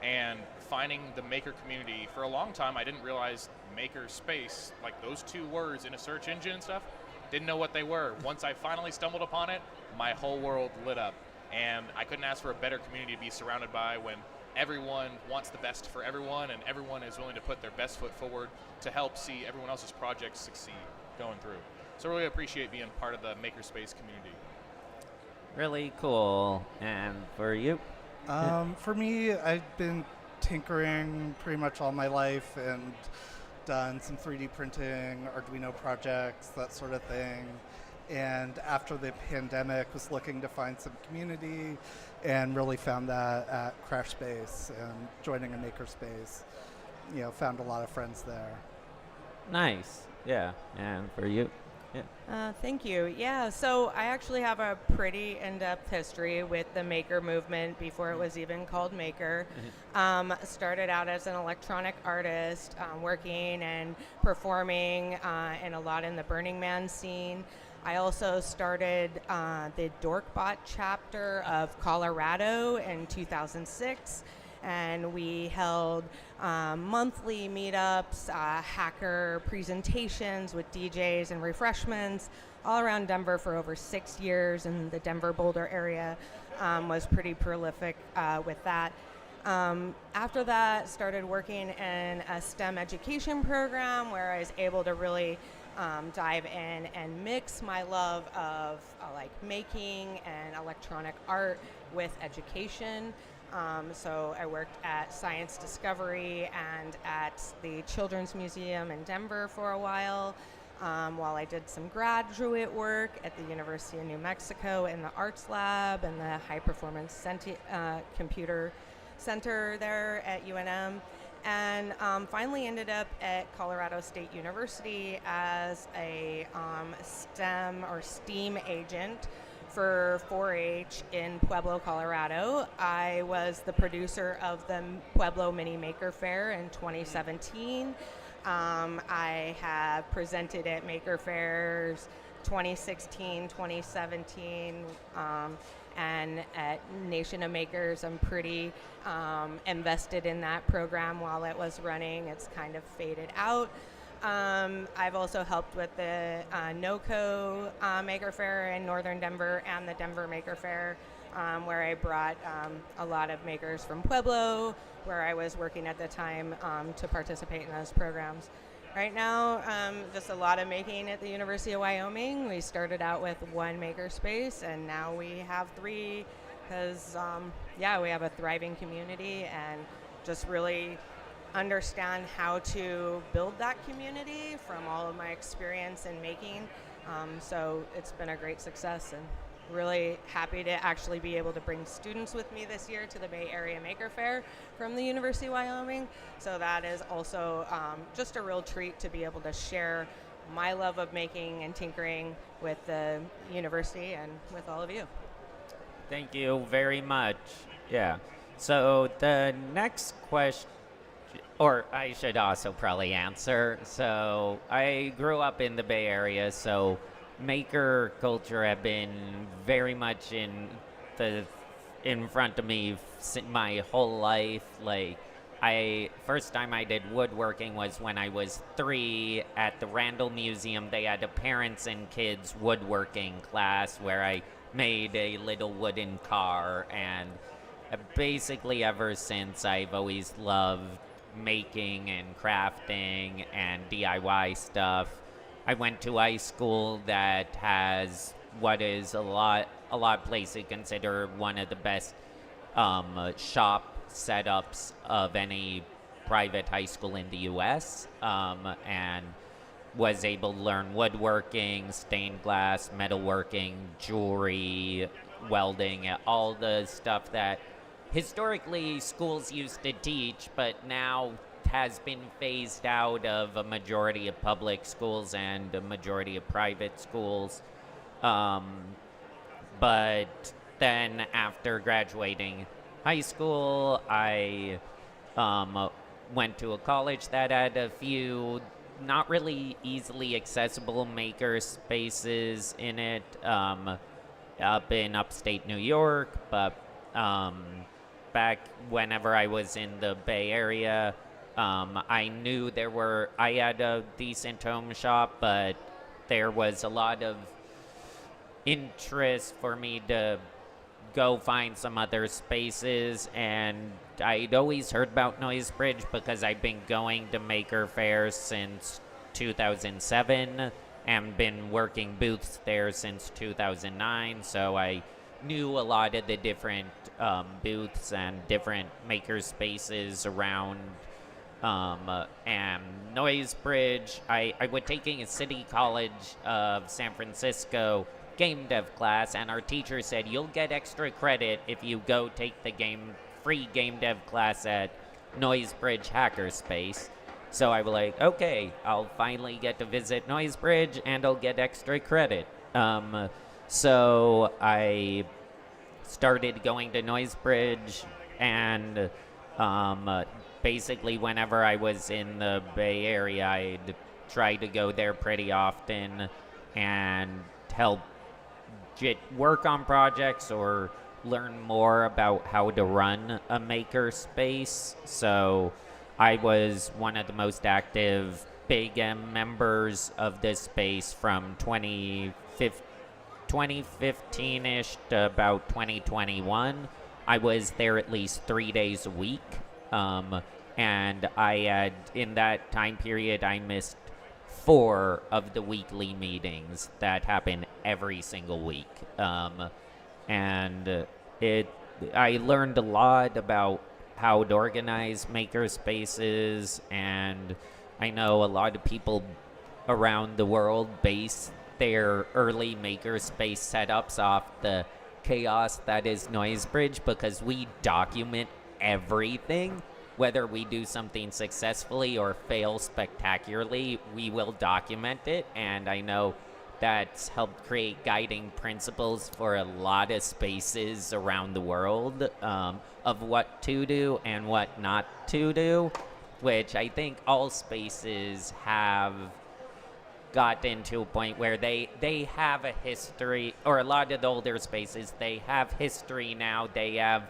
And finding the maker community, for a long time I didn't realize maker space, like those two words in a search engine and stuff, didn't know what they were. Once I finally stumbled upon it, my whole world lit up. And I couldn't ask for a better community to be surrounded by when everyone wants the best for everyone and everyone is willing to put their best foot forward to help see everyone else's projects succeed going through. So I really appreciate being part of the Makerspace community.
Really cool. And for you?
For me, I've been tinkering pretty much all my life and done some 3D printing, Arduino projects, that sort of thing. And after the pandemic, was looking to find some community and really found that at Crashspace and joining a makerspace. Found a lot of friends there.
Nice. Yeah. And for you? Yeah.
Thank you. Yeah, so I actually have a pretty in-depth history with the maker movement before it was even called Maker. Started out as an electronic artist, working and performing and a lot in the Burning Man scene. I also started the Dorkbot chapter of Colorado in 2006. And we held monthly meetups, hacker presentations with DJs and refreshments all around Denver for over 6 years, and the Denver Boulder area was pretty prolific with that. After that, started working in a STEM education program where I was able to really dive in and mix my love of like making and electronic art with education. So I worked at Science Discovery and at the Children's Museum in Denver for a while I did some graduate work at the University of New Mexico in the Arts Lab and the High Performance Computer Center there at UNM. And finally ended up at Colorado State University as a STEM or STEAM agent for 4-H in Pueblo, Colorado. I was the producer of the Pueblo Mini Maker Faire in 2017. I have presented at Maker Fairs 2016, 2017, and at Nation of Makers. I'm pretty invested in that program while it was running. It's kind of faded out. I've also helped with the NOCO Maker Faire in Northern Denver and the Denver Maker Faire, where I brought a lot of makers from Pueblo, where I was working at the time, to participate in those programs. Right now, just a lot of making at the University of Wyoming. We started out with one makerspace, and now we have 3 because, we have a thriving community, and just really understand how to build that community from all of my experience in making. So it's been a great success, and really happy to actually be able to bring students with me this year to the Bay Area Maker Faire from the University of Wyoming. So that is also just a real treat to be able to share my love of making and tinkering with the university and with all of you.
Thank you very much. Yeah. So the next question, or I should also probably answer. So I grew up in the Bay Area, so maker culture had been very much in front of me my whole life. Like, first time I did woodworking was when I was 3 at the Randall Museum. They had a parents and kids woodworking class where I made a little wooden car, and basically ever since I've always loved making and crafting and DIY stuff. I went to high school that has what is a lot of places consider one of the best shop setups of any private high school in the U.S. And was able to learn woodworking, stained glass, metalworking, jewelry, welding, all the stuff that historically schools used to teach, but now has been phased out of a majority of public schools and a majority of private schools. But then after graduating high school, I went to a college that had a few not really easily accessible maker spaces in it, up in upstate New York, but back whenever I was in the Bay Area, I knew I had a decent home shop, but there was a lot of interest for me to go find some other spaces, and I'd always heard about Noisebridge because I've been going to Maker Faire since 2007 and been working booths there since 2009, so I knew a lot of the different booths and different maker spaces around. And Noisebridge, I was taking a City College of San Francisco game dev class, and our teacher said, you'll get extra credit if you go take the free game dev class at Noisebridge Hackerspace. So I was like, okay, I'll finally get to visit Noisebridge and I'll get extra credit. So I started going to Noisebridge, and basically whenever I was in the Bay Area, I'd try to go there pretty often and help work on projects or learn more about how to run a maker space. So I was one of the most active Big M members of this space from 2015-ish to about 2021. I was there at least 3 days a week. And in that time period, I missed 4 of the weekly meetings that happen every single week. And I learned a lot about how to organize maker spaces, and I know a lot of people around the world base their early makerspace setups off the chaos that is Noisebridge, because we document everything. Whether we do something successfully or fail spectacularly, we will document it, and I know that's helped create guiding principles for a lot of spaces around the world, of what to do and what not to do, which I think all spaces have gotten to a point where they have a history, or a lot of the older spaces, they have history now, they have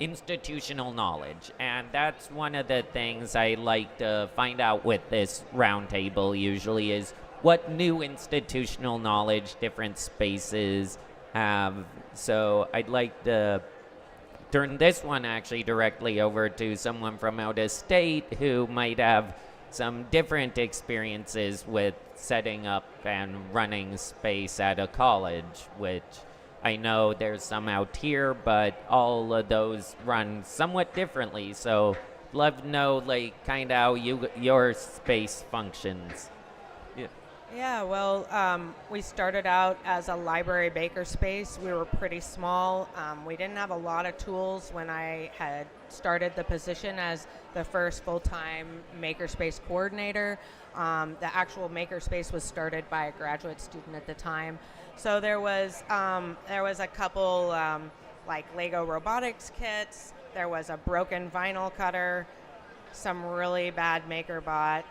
institutional knowledge, and that's one of the things I like to find out with this roundtable usually is what new institutional knowledge different spaces have. So I'd like to turn this one actually directly over to someone from out of state who might have some different experiences with setting up and running space at a college, which I know there's some out here, but all of those run somewhat differently. So love to know like kind of how your space functions. Yeah.
Yeah, well, we started out as a library makerspace. We were pretty small. We didn't have a lot of tools when I had started the position as the first full-time makerspace coordinator. The actual makerspace was started by a graduate student at the time. So there was a couple like Lego robotics kits. There was a broken vinyl cutter, some really bad MakerBot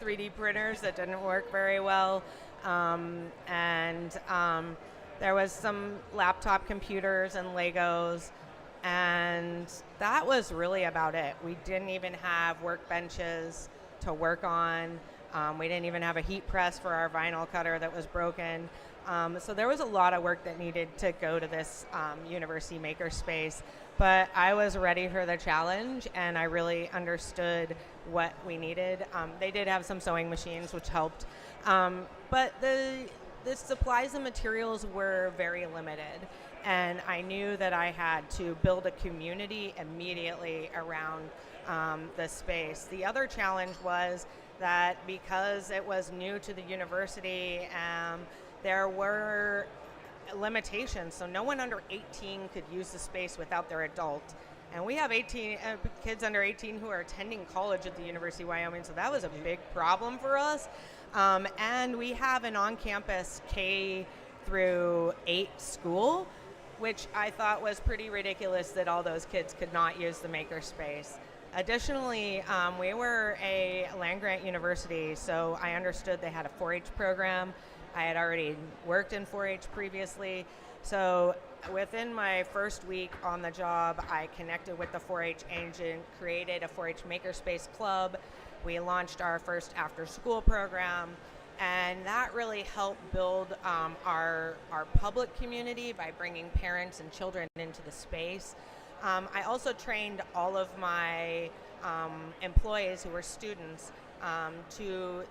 3D printers that didn't work very well, and there was some laptop computers and Legos, and that was really about it. We didn't even have workbenches to work on. We didn't even have a heat press for our vinyl cutter that was broken. So there was a lot of work that needed to go to this university makerspace. But I was ready for the challenge, and I really understood what we needed. They did have some sewing machines, which helped. But the supplies and materials were very limited. And I knew that I had to build a community immediately around the space. The other challenge was that because it was new to the university, there were limitations, so no one under 18 could use the space without their adult. And we have kids under 18 who are attending college at the University of Wyoming, so that was a big problem for us. And we have an on-campus K through 8 school, which I thought was pretty ridiculous that all those kids could not use the makerspace. Additionally, we were a land-grant university, so I understood they had a 4-H program. I had already worked in 4-H previously, so within my first week on the job, I connected with the 4-H agent, created a 4-H makerspace club. We launched our first after-school program, and that really helped build our public community by bringing parents and children into the space. I also trained all of my employees who were students.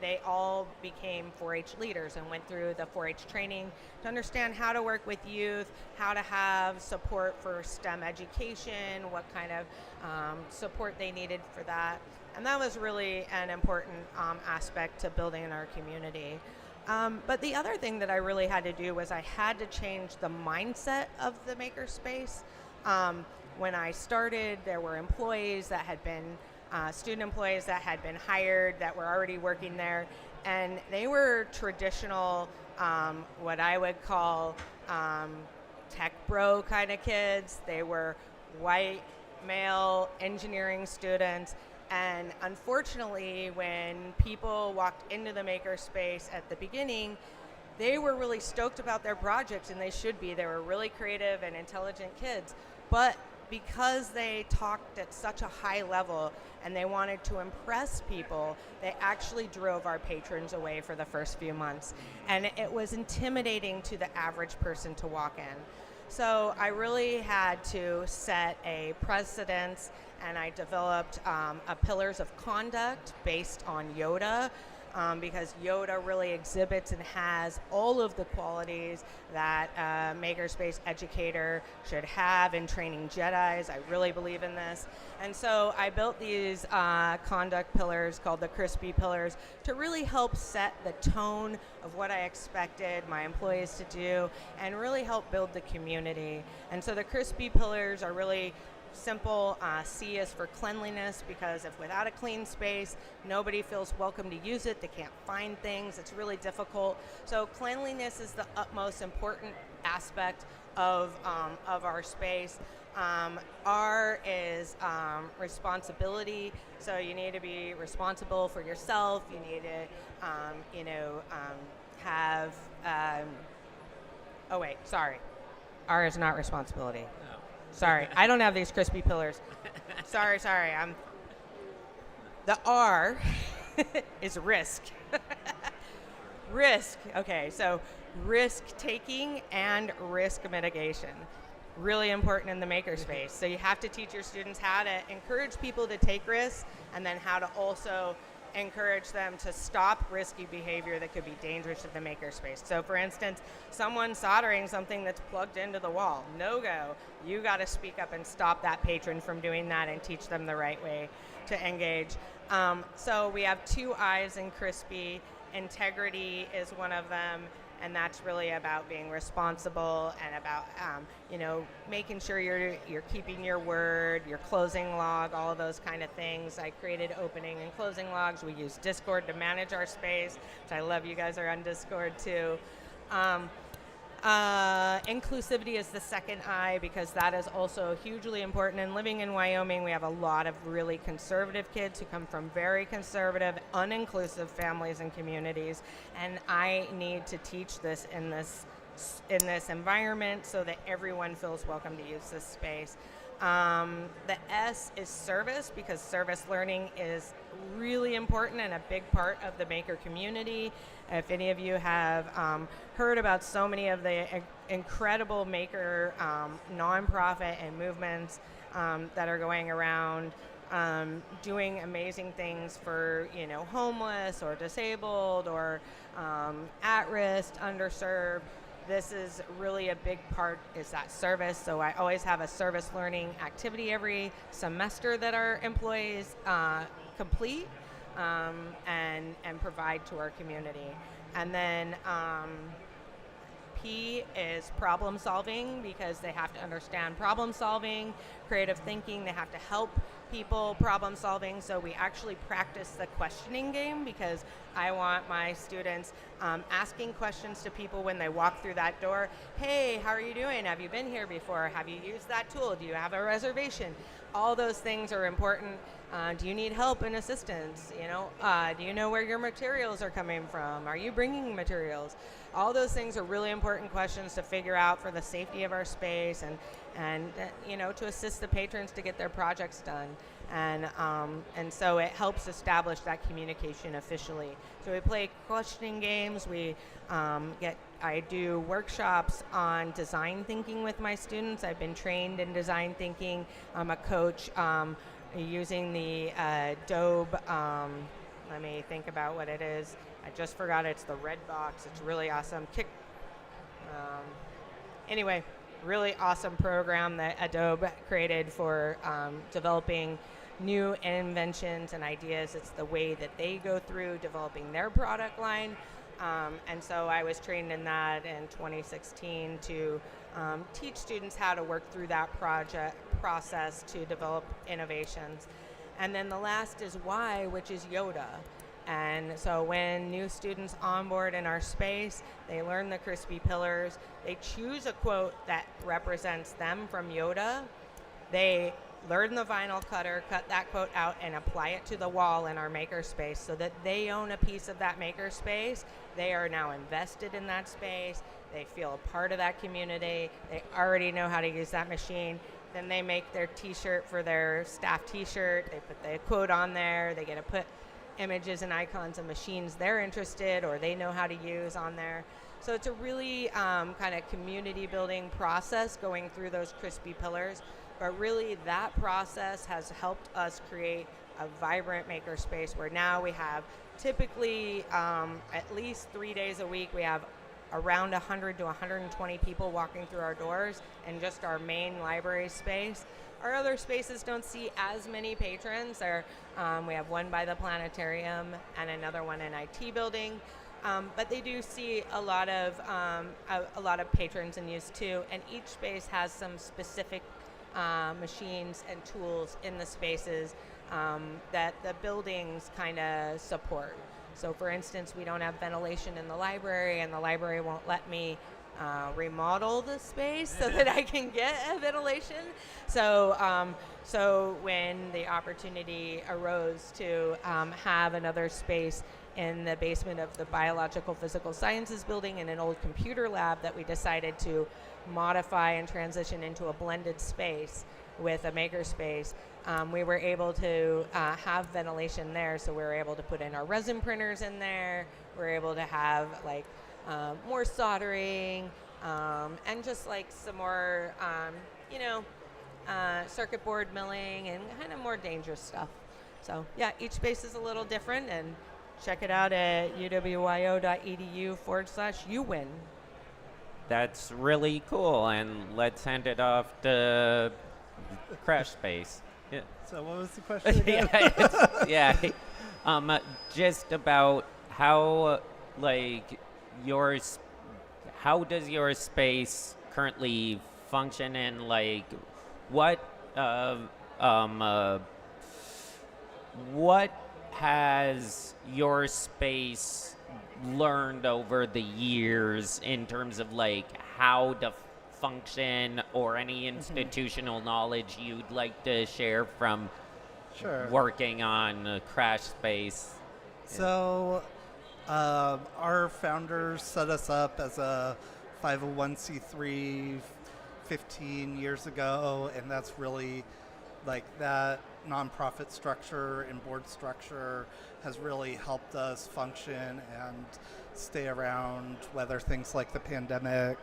They all became 4-H leaders and went through the 4-H training to understand how to work with youth, how to have support for STEM education, what kind of support they needed for that. And that was really an important aspect to building in our community. But the other thing that I really had to do was I had to change the mindset of the makerspace. When I started, there were employees that had been student employees that had been hired that were already working there, and they were traditional, what I would call tech bro kind of kids. They were white, male engineering students, and unfortunately, when people walked into the makerspace at the beginning, they were really stoked about their projects, and they should be. They were really creative and intelligent kids, but because they talked at such a high level and they wanted to impress people, they actually drove our patrons away for the first few months. And it was intimidating to the average person to walk in. So I really had to set a precedence, and I developed a pillars of conduct based on Yoda. Because Yoda really exhibits and has all of the qualities that a makerspace educator should have in training Jedis. I really believe in this. And so I built these conduct pillars called the Crispy Pillars to really help set the tone of what I expected my employees to do and really help build the community. And so the Crispy Pillars are really simple. C is for cleanliness, because if without a clean space, nobody feels welcome to use it. They can't find things. It's really difficult. So cleanliness is the utmost important aspect of our space. R is responsibility. So you need to be responsible for yourself. You need to, have. Oh wait, sorry. R is not responsibility. Sorry, I don't have these crispy pillars. Sorry. The R is risk. Risk. Okay, so risk taking and risk mitigation. Really important in the makerspace. So you have to teach your students how to encourage people to take risks, and then how to also encourage them to stop risky behavior that could be dangerous to the makerspace. So for instance, someone soldering something that's plugged into the wall, no go. You got to speak up and stop that patron from doing that and teach them the right way to engage. So we have 2 I's in Crispy. Integrity is one of them, and that's really about being responsible and about making sure you're keeping your word, your closing log, all of those kind of things. I created opening and closing logs. We use Discord to manage our space, which I love. You guys are on Discord too. Inclusivity is the second I, because that is also hugely important. And living in Wyoming, we have a lot of really conservative kids who come from very conservative, uninclusive families and communities. And I need to teach this in this environment so that everyone feels welcome to use this space. The S is service, because service learning is really important and a big part of the maker community. If any of you have heard about so many of the incredible maker nonprofit and movements that are going around doing amazing things for homeless or disabled or at risk, underserved, this is really a big part, is that service. So I always have a service learning activity every semester that our employees complete and provide to our community. And then P is problem solving, because they have to understand problem solving, creative thinking. They have to help people problem solving. So we actually practice the questioning game, because I want my students asking questions to people when they walk through that door. Hey, how are you doing? Have you been here before? Have you used that tool? Do you have a reservation? All those things are important. Do you need help and assistance? Do you know where your materials are coming from? Are you bringing materials? All those things are really important questions to figure out for the safety of our space and to assist the patrons to get their projects done. And so it helps establish that communication officially. So we play questioning games. I do workshops on design thinking with my students. I've been trained in design thinking. I'm a coach using the Adobe. Let me think about what it is. I just forgot. It's the red box. It's really awesome. Anyway, really awesome program that Adobe created for developing new inventions and ideas. It's the way that they go through developing their product line. And so I was trained in that in 2016 to teach students how to work through that process to develop innovations. And then the last is Y, which is Yoda. And so when new students onboard in our space, they learn the crispy pillars. They choose a quote that represents them from Yoda. They learn the vinyl cutter, cut that quote out, and apply it to the wall in our makerspace so that they own a piece of that makerspace. They are now invested in that space. They feel a part of that community. They already know how to use that machine. Then they make their t-shirt for their staff t-shirt. They put the quote on there. They get to put images and icons of machines they're interested or they know how to use on there. So it's a really kind of community building process going through those crispy pillars. But really that process has helped us create a vibrant makerspace where now we have typically at least 3 days a week, we have around 100 to 120 people walking through our doors in just our main library space. Our other spaces don't see as many patrons. We have one by the planetarium and another one in IT building. But they do see a lot of patrons in use too, and each space has some specific machines and tools in the spaces that the buildings kind of support. So for instance, we don't have ventilation in the library, and the library won't let me remodel the space so that I can get a ventilation. So when the opportunity arose to have another space in the basement of the Biological Physical Sciences building in an old computer lab that we decided to modify and transition into a blended space with a makerspace, we were able to have ventilation there, so we were able to put in our resin printers in there. We were able to have like more soldering and just like some more, circuit board milling and kind of more dangerous stuff. So yeah, each space is a little different, and check it out at uwyo.edu/uwin.
That's really cool. And let's hand it off to Crash Space. Yeah.
So what was the question again?
Yeah. Just about how, like, how does your space currently function, and like, what, what has your space learned over the years in terms of like how to function, or any institutional knowledge you'd like to share from
Sure.
working on Crash Space?
So, our founders set us up as a 501c3 15 years ago, and that's really like that nonprofit structure and board structure has really helped us function and stay around, weather things like the pandemic.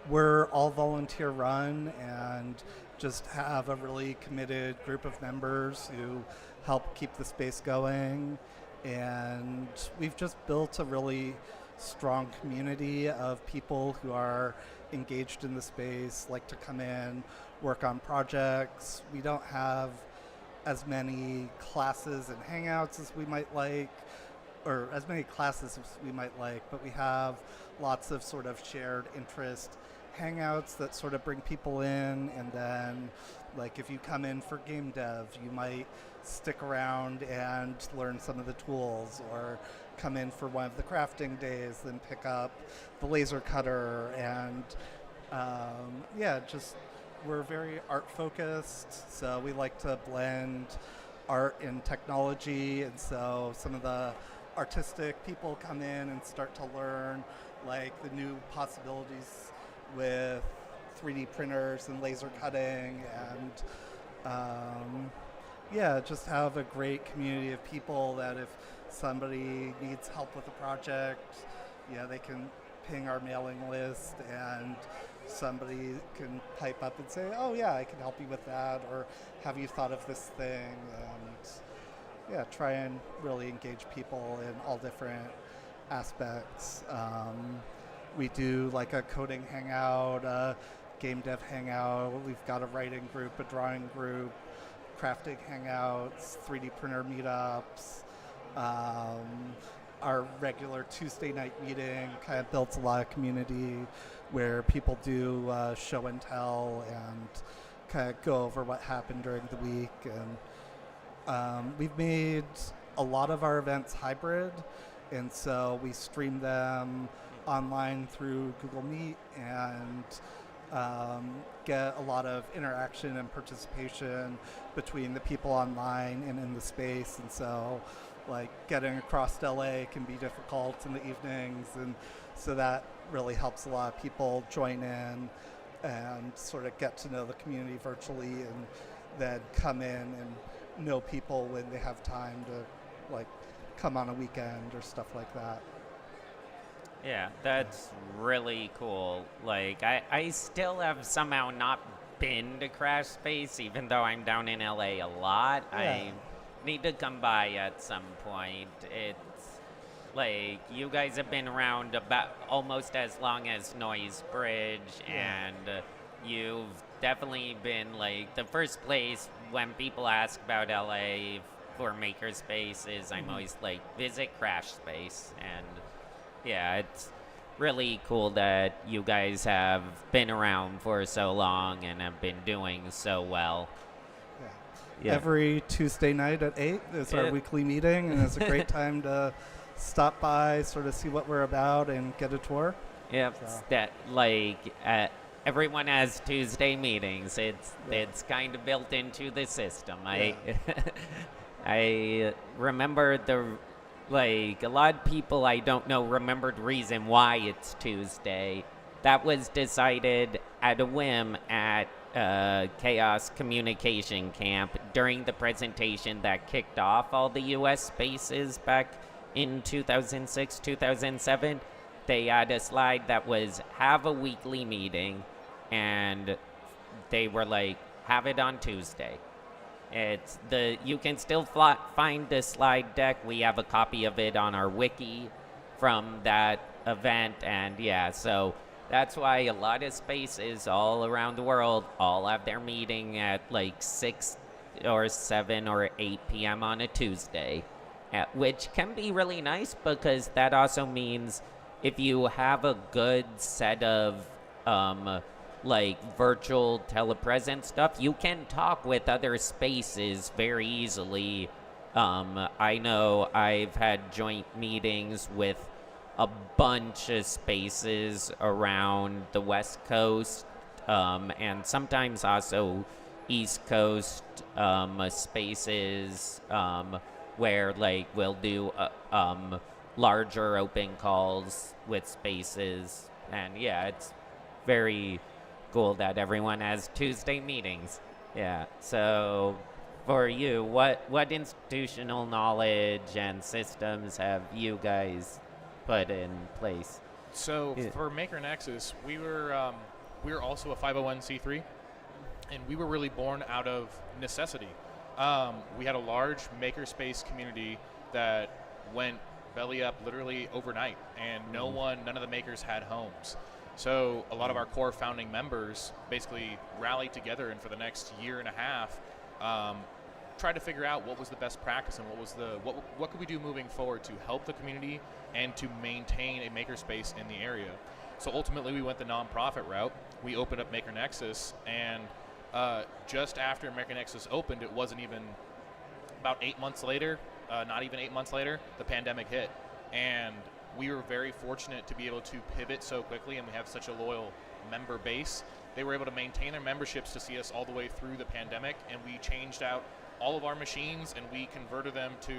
We're all volunteer run and just have a really committed group of members who help keep the space going. And we've just built a really strong community of people who are engaged in the space, like to come in, work on projects. We don't have as many classes and hangouts as we might like, or as many classes as we might like, but we have lots of sort of shared interest hangouts that sort of bring people in. And then, like, if you come in for game dev, you might stick around and learn some of the tools, or come in for one of the crafting days, then pick up the laser cutter. And just we're very art focused, so we like to blend art and technology. And so some of the artistic people come in and start to learn like the new possibilities with 3D printers and laser cutting, and just have a great community of people that if somebody needs help with a project, they can ping our mailing list, and somebody can pipe up and say, oh yeah, I can help you with that, or have you thought of this thing? And try and really engage people in all different aspects. We do like a coding hangout, a game dev hangout. We've got a writing group, a drawing group, crafting hangouts, 3D printer meetups. Our regular Tuesday night meeting kind of builds a lot of community where people do show and tell and kind of go over what happened during the week. And we've made a lot of our events hybrid, and so we stream them online through Google Meet, and get a lot of interaction and participation between the people online and in the space. And so like getting across LA can be difficult in the evenings, and so that really helps a lot of people join in and sort of get to know the community virtually, and then come in and know people when they have time to like come on a weekend or stuff like that.
Yeah, that's really cool. Like, I still have somehow not been to Crash Space, even though I'm down in LA a lot.
Yeah.
I need to come by at some point. It's like, you guys have been around about almost as long as Noise Bridge,
Yeah.
and you've definitely been like the first place when people ask about LA for Makerspace is I'm always like, visit Crash Space. And yeah, it's really cool that you guys have been around for so long and have been doing so well. Yeah.
Every Tuesday night at 8 is our
Yeah.
weekly meeting, and it's a great time to stop by, sort of see what we're about, and get a tour.
Yep,
So.
that like everyone has Tuesday meetings. It's kind of built into the system. I remember a lot of people I don't know remembered reason why it's Tuesday. That was decided at a whim at Chaos Communication Camp during the presentation that kicked off all the U.S. spaces back in 2006, 2007. They had a slide that was have a weekly meeting, and they were like, have it on Tuesday. It's you can still find the slide deck. We have a copy of it on our wiki from that event, and yeah, so that's why a lot of spaces all around the world all have their meeting at like 6 or 7 or 8 p.m. on a Tuesday, which can be really nice because that also means if you have a good set of like virtual telepresence stuff, you can talk with other spaces very easily. I know I've had joint meetings with a bunch of spaces around the West Coast, and sometimes also East Coast spaces, where like we'll do larger open calls with spaces, and yeah, it's very cool that everyone has Tuesday meetings. Yeah. So for you, what institutional knowledge and systems have you guys put in place?
So
Yeah.
for Maker Nexus, we were also a 501c3, and we were really born out of necessity. We had a large makerspace community that went belly up literally overnight, and none of the makers had homes. So a lot of our core founding members basically rallied together, and for the next year and a half, tried to figure out what was the best practice and what could we do moving forward to help the community and to maintain a makerspace in the area. So ultimately, we went the nonprofit route. We opened up Maker Nexus, and just after Maker Nexus opened, it wasn't even about 8 months later, not even 8 months later, the pandemic hit, and we were very fortunate to be able to pivot so quickly, and we have such a loyal member base. They were able to maintain their memberships to see us all the way through the pandemic, and we changed out all of our machines and we converted them to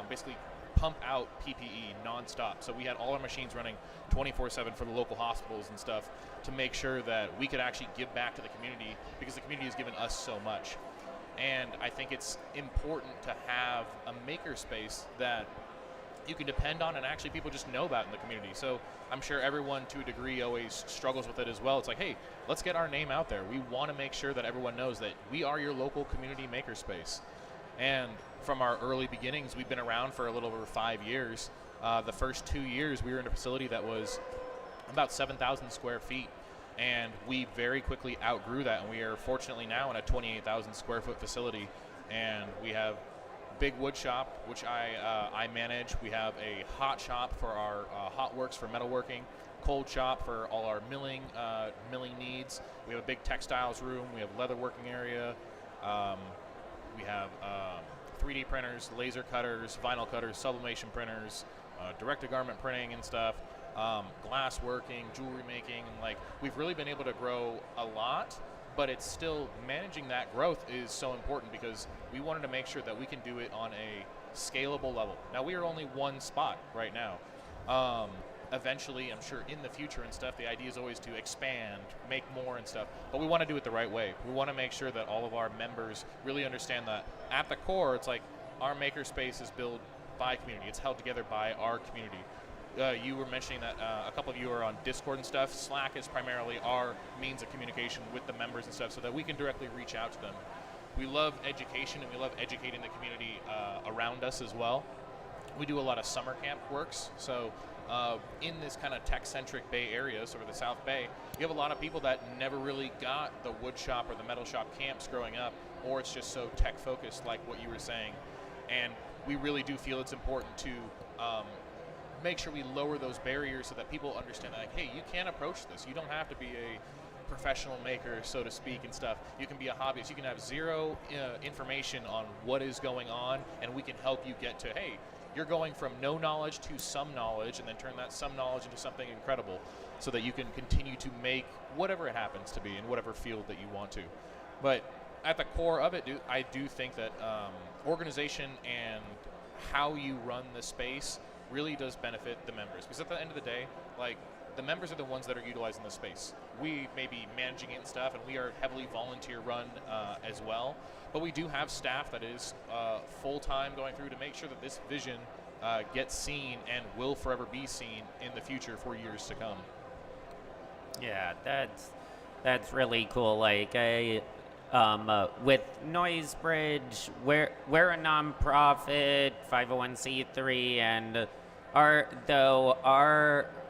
basically pump out PPE nonstop. So we had all our machines running 24/7 for the local hospitals and stuff to make sure that we could actually give back to the community, because the community has given us so much. And I think it's important to have a makerspace that you can depend on and actually people just know about in the community. So I'm sure everyone to a degree always struggles with it as well. It's like, hey, let's get our name out there. We want to make sure that everyone knows that we are your local community makerspace. And from our early beginnings, we've been around for a little over 5 years. The first 2 years, we were in a facility that was about 7,000 square feet. And we very quickly outgrew that. And we are fortunately now in a 28,000 square foot facility. And we have big wood shop, which I manage. We have a hot shop for our hot works for metalworking, cold shop for all our milling needs. We have a big textiles room. We have leather working area. We have 3D printers, laser cutters, vinyl cutters, sublimation printers, direct-to-garment printing and stuff, glass working, jewelry making, and like we've really been able to grow a lot. But it's still, managing that growth is so important because we wanted to make sure that we can do it on a scalable level. Now, we are only one spot right now. Eventually, I'm sure in the future and stuff, the idea is always to expand, make more and stuff. But we want to do it the right way. We want to make sure that all of our members really understand that at the core, it's like our makerspace is built by community. It's held together by our community. You were mentioning that a couple of you are on Discord and stuff. Slack is primarily our means of communication with the members and stuff so that we can directly reach out to them. We love education and we love educating the community around us as well. We do a lot of summer camp works. So in this kind of tech-centric Bay Area, sort of the South Bay, you have a lot of people that never really got the wood shop or the metal shop camps growing up, or it's just so tech-focused like what you were saying. And we really do feel it's important to make sure we lower those barriers so that people understand that, like, hey, you can approach this. You don't have to be a professional maker, so to speak, and stuff. You can be a hobbyist. You can have zero information on what is going on, and we can help you get to, hey, you're going from no knowledge to some knowledge, and then turn that some knowledge into something incredible so that you can continue to make whatever it happens to be in whatever field that you want to. But at the core of it, I do think that organization and how you run the space really does benefit the members, because at the end of the day, like, the members are the ones that are utilizing the space. We may be managing it and stuff, and we are heavily volunteer run as well, but we do have staff that is full-time going through to make sure that this vision gets seen and will forever be seen in the future for years to come.
Yeah, that's really cool. Like, with Noisebridge, we're a nonprofit 501c3, and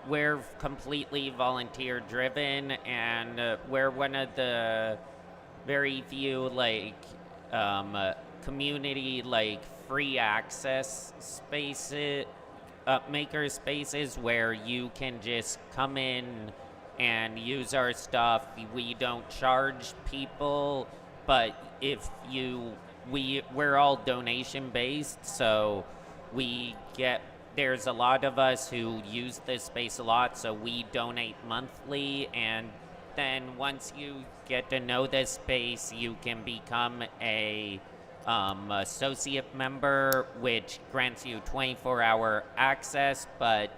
we're completely volunteer driven, and we're one of the very few community free access spaces, maker spaces where you can just come in and use our stuff. We don't charge people, but we're all donation based, so there's a lot of us who use this space a lot, so we donate monthly, and then once you get to know this space, you can become a associate member, which grants you 24-hour access. But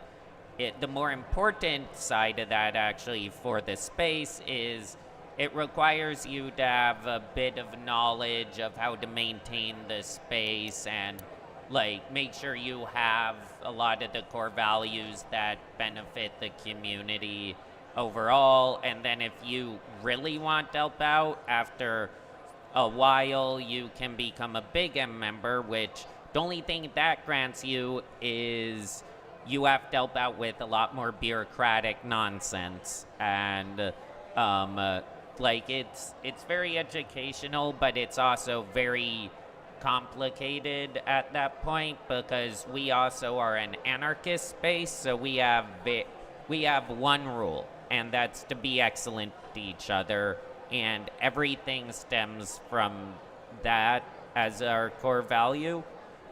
the more important side of that, actually, for the space is it requires you to have a bit of knowledge of how to maintain the space and make sure you have a lot of the core values that benefit the community overall. And then if you really want to help out, after a while you can become a Big M member, which the only thing that grants you is you have to help out with a lot more bureaucratic nonsense. And it's very educational, but it's also very complicated at that point, because we also are an anarchist space, so we have one rule, and that's to be excellent to each other, and everything stems from that as our core value.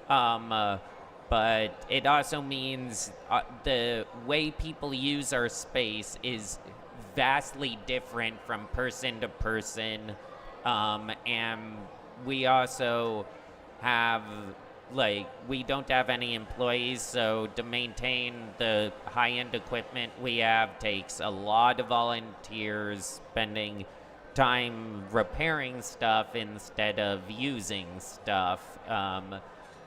But it also means the way people use our space is vastly different from person to person, and we also have we don't have any employees, so to maintain the high-end equipment we have takes a lot of volunteers spending time repairing stuff instead of using stuff,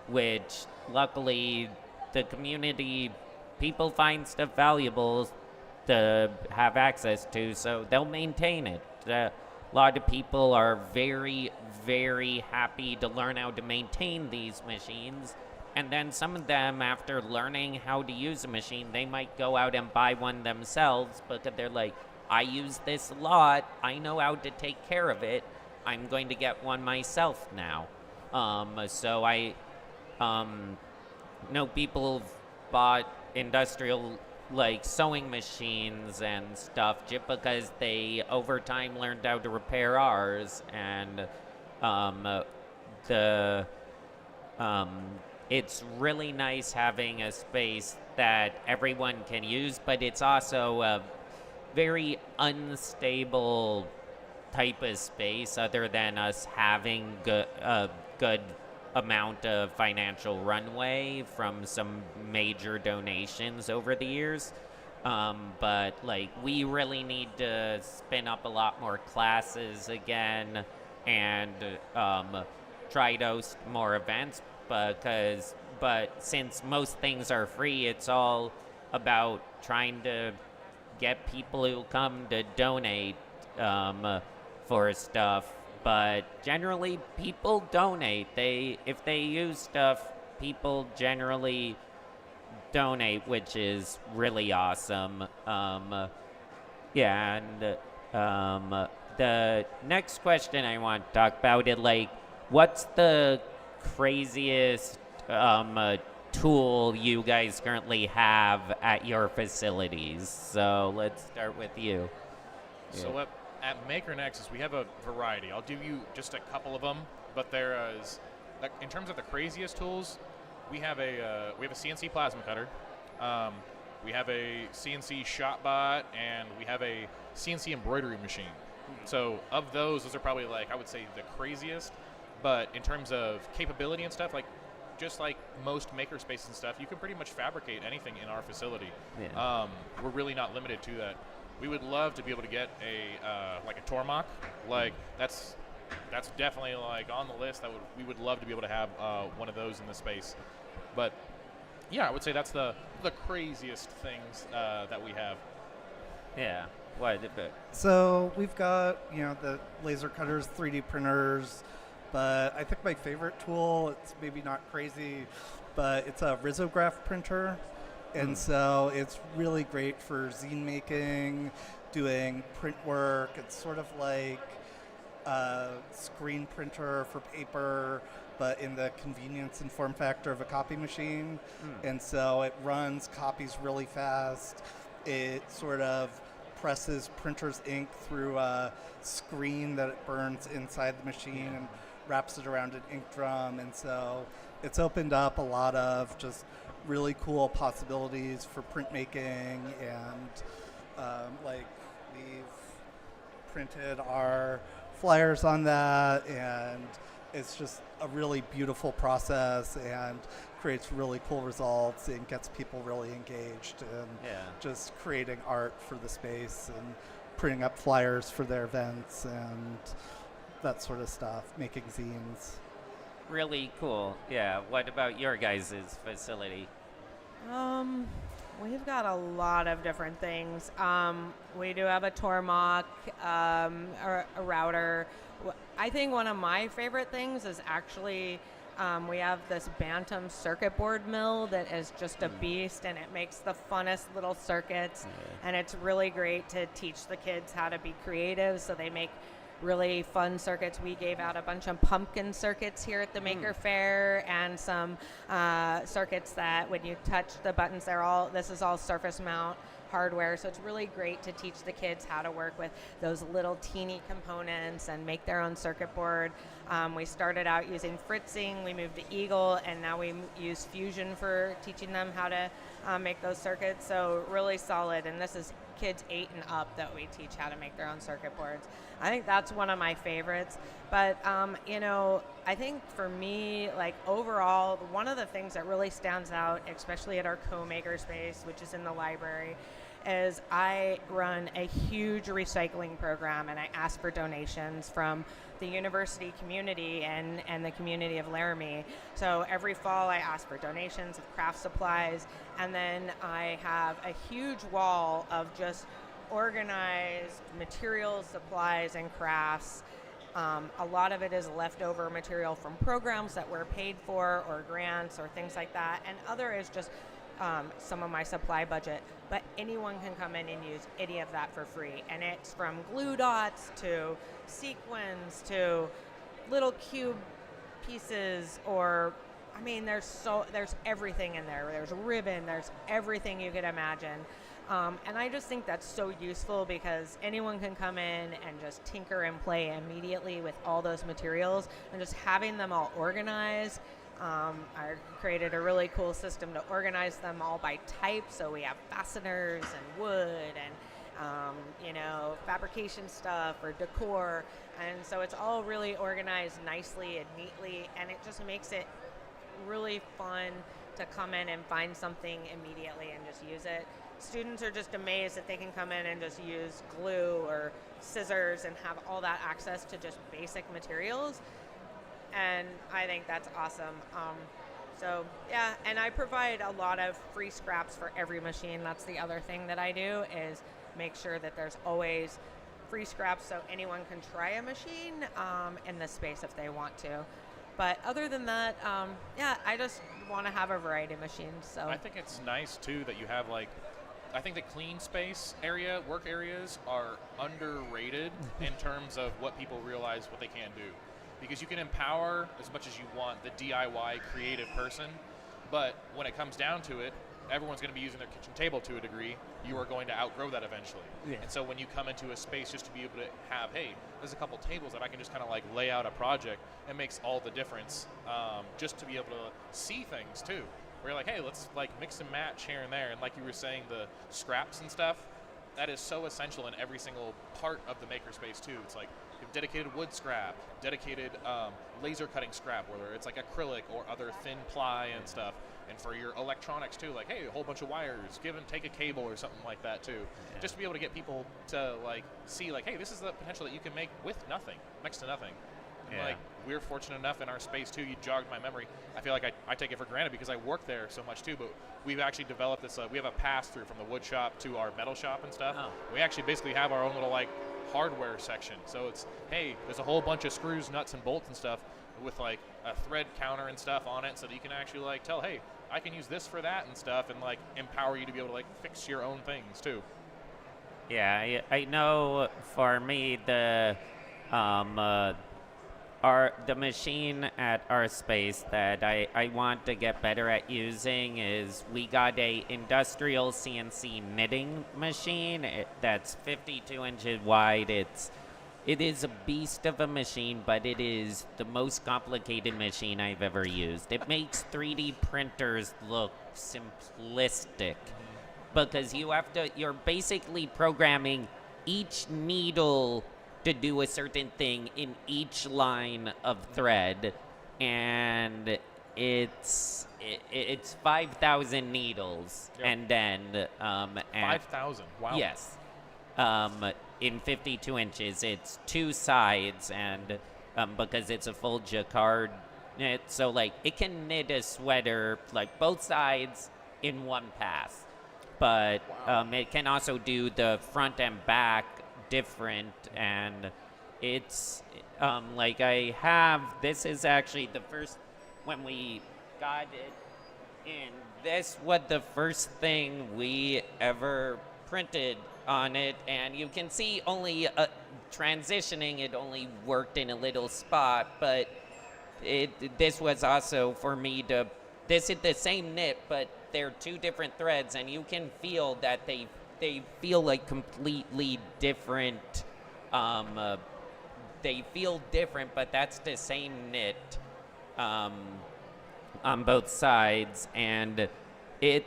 which luckily the community people find stuff valuable to have access to, so they'll maintain it. A lot of people are very, very happy to learn how to maintain these machines, and then some of them, after learning how to use a machine, they might go out and buy one themselves because they're like, I use this a lot, I know how to take care of it, I'm going to get one myself now. So I know people have bought industrial sewing machines and stuff just because they over time learned how to repair ours. And it's really nice having a space that everyone can use, but it's also a very unstable type of space, other than us having a good amount of financial runway from some major donations over the years. But we really need to spin up a lot more classes again, and try to host more events, but since most things are free, it's all about trying to get people who come to donate for stuff. But generally, people donate. If they use stuff, people generally donate, which is really awesome. The next question I want to talk about is what's the craziest tool you guys currently have at your facilities? So let's start with you.
So at Maker Nexus, we have a variety. I'll give you just a couple of them, but there is, in terms of the craziest tools, we have a CNC plasma cutter, we have a CNC shot bot, and we have a CNC embroidery machine. So of those are probably I would say the craziest. But in terms of capability and stuff, just like most makerspaces and stuff, you can pretty much fabricate anything in our facility.
Yeah.
We're really not limited to that. We would love to be able to get a Tormach. That's definitely on the list. We would love to be able to have one of those in the space. But yeah, I would say that's the craziest things that we have.
Yeah. What? But
So we've got, the laser cutters, 3D printers, but I think my favorite tool, it's maybe not crazy, but it's a risograph printer. And so it's really great for zine making, doing print work. It's sort of like a screen printer for paper, but in the convenience and form factor of a copy machine. And so it runs copies really fast. It sort of presses printer's ink through a screen that it burns inside the machine and wraps it around an ink drum. And so it's opened up a lot of just really cool possibilities for printmaking, and like we've printed our flyers on that, and it's just a really beautiful process and creates really cool results and gets people really engaged in just creating art for the space and printing up flyers for their events and that sort of stuff, making zines.
really cool. Yeah. What about your guys' facility?
We've got a lot of different things. We do have a Tormach, or a router. I think one of my favorite things is actually we have this Bantam circuit board mill that is just a beast, and it makes the funnest little circuits. And it's really great to teach the kids how to be creative, so they make really fun circuits. We gave out a bunch of pumpkin circuits here at the Maker Faire, and some circuits that when you touch the buttons, this is all surface mount hardware, so it's really great to teach the kids how to work with those little teeny components and make their own circuit board. We started out using fritzing, we moved to Eagle, and now we use Fusion for teaching them how to make those circuits, so really solid. And this is kids 8 and up that we teach how to make their own circuit boards. I think that's one of my favorites. But, I think for me, like overall, one of the things that really stands out, especially at our co-makerspace, which is in the library, is I run a huge recycling program, and I ask for donations from the university community and the community of Laramie. So every fall I ask for donations of craft supplies, and then I have a huge wall of just organized materials, supplies, and crafts. A lot of it is leftover material from programs that we're paid for, or grants, or things like that, and other is just some of my supply budget. But anyone can come in and use any of that for free, and it's from glue dots to sequins to little cube pieces, or there's everything in there. There's ribbon, there's everything you could imagine. And I just think that's so useful, because anyone can come in and just tinker and play immediately with all those materials, and just having them all organized. I created a really cool system to organize them all by type, so we have fasteners and wood and fabrication stuff or decor, and so it's all really organized nicely and neatly, and it just makes it really fun to come in and find something immediately and just use it. Students are just amazed that they can come in and just use glue or scissors and have all that access to just basic materials, and I think that's awesome. And I provide a lot of free scraps for every machine. That's the other thing that I do, is make sure that there's always free scraps so anyone can try a machine in the space if they want to. But other than that, I just want to have a variety of machines. So
I think it's nice too that you have I think the clean space work areas are underrated in terms of what people realize what they can do. Because you can empower as much as you want the DIY creative person, but when it comes down to it, everyone's going to be using their kitchen table to a degree. You are going to outgrow that eventually. Yeah. And so when you come into a space just to be able to have, hey, there's a couple tables that I can just kind of lay out a project, it makes all the difference. Just to be able to see things too. Where you're like, hey, let's mix and match here and there. And like you were saying, the scraps and stuff, that is so essential in every single part of the makerspace too. It's like dedicated wood scrap, dedicated laser cutting scrap, whether it's acrylic or other thin ply and stuff. And for your electronics too, hey, a whole bunch of wires, take a cable or something like that too. Yeah. Just to be able to get people to see hey, this is the potential that you can make with nothing, next to nothing. And we're fortunate enough in our space too. You jogged my memory. I feel like I take it for granted because I work there so much too. But we've actually developed this. We have a pass through from the wood shop to our metal shop and stuff.
Oh.
We actually basically have our own little like hardware section. So it's, hey, there's a whole bunch of screws, nuts, and bolts and stuff with like a thread counter and stuff on it, so that you can actually like tell, hey, I can use this for that and stuff, and like empower you to be able to like fix your own things too.
Yeah, I know for me the machine at our space that I want to get better at using is we got a industrial CNC knitting machine that's 52 inches wide. It is a beast of a machine, but it is the most complicated machine I've ever used. It makes 3D printers look simplistic because you're basically programming each needle to do a certain thing in each line of thread, and it's 5,000 needles,
Yep.
and then
5,000. Wow.
yes, in 52 inches, it's two sides, and because it's a full jacquard knit, so like it can knit a sweater like both sides in one pass, but it can also do the front and back different, and it's like this is actually the first when we got it in. This was the first thing we ever printed on it, and you can see only transitioning it only worked in a little spot, but this was also for me to, this is the same knit, but they're two different threads, and you can feel that they feel like completely different. They feel different, but that's the same knit on both sides, and it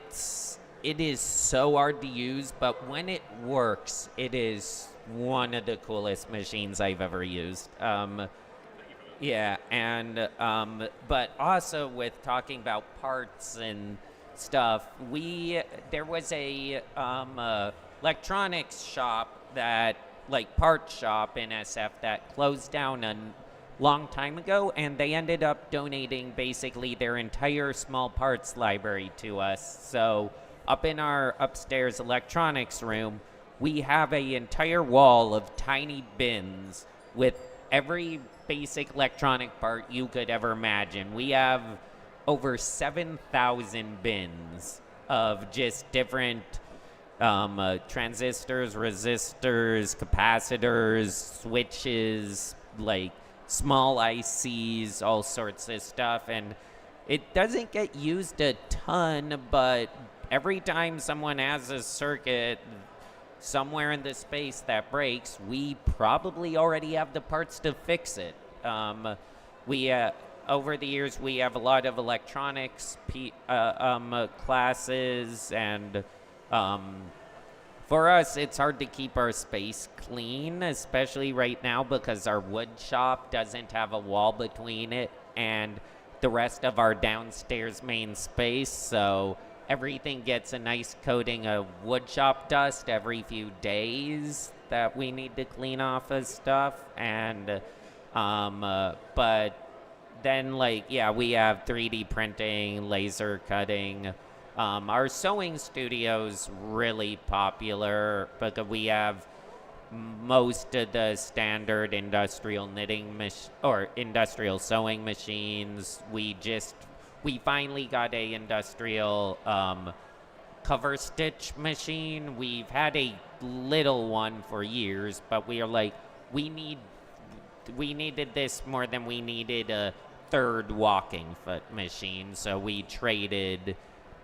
is so hard to use, but when it works, it is one of the coolest machines I've ever used. Yeah, and but also with talking about parts and stuff, there was a electronics shop that, like part shop in SF, that closed down a long time ago, and they ended up donating basically their entire small parts library to us. So up in our upstairs electronics room, we have an entire wall of tiny bins with every basic electronic part you could ever imagine. We have over 7,000 bins of just different transistors, resistors, capacitors, switches, like small ICs, all sorts of stuff. And it doesn't get used a ton, but every time someone has a circuit somewhere in the space that breaks, we probably already have the parts to fix it. Over the years, we have a lot of electronics classes, and for us, it's hard to keep our space clean, especially right now because our wood shop doesn't have a wall between it and the rest of our downstairs main space, so everything gets a nice coating of wood shop dust every few days that we need to clean off of stuff. And but then, like, yeah, we have 3D printing, laser cutting. Our sewing studio's really popular because we have most of the standard industrial knitting or industrial sewing machines. We finally got a industrial cover stitch machine. We've had a little one for years, but we are like, we needed this more than we needed a third walking foot machine, so we traded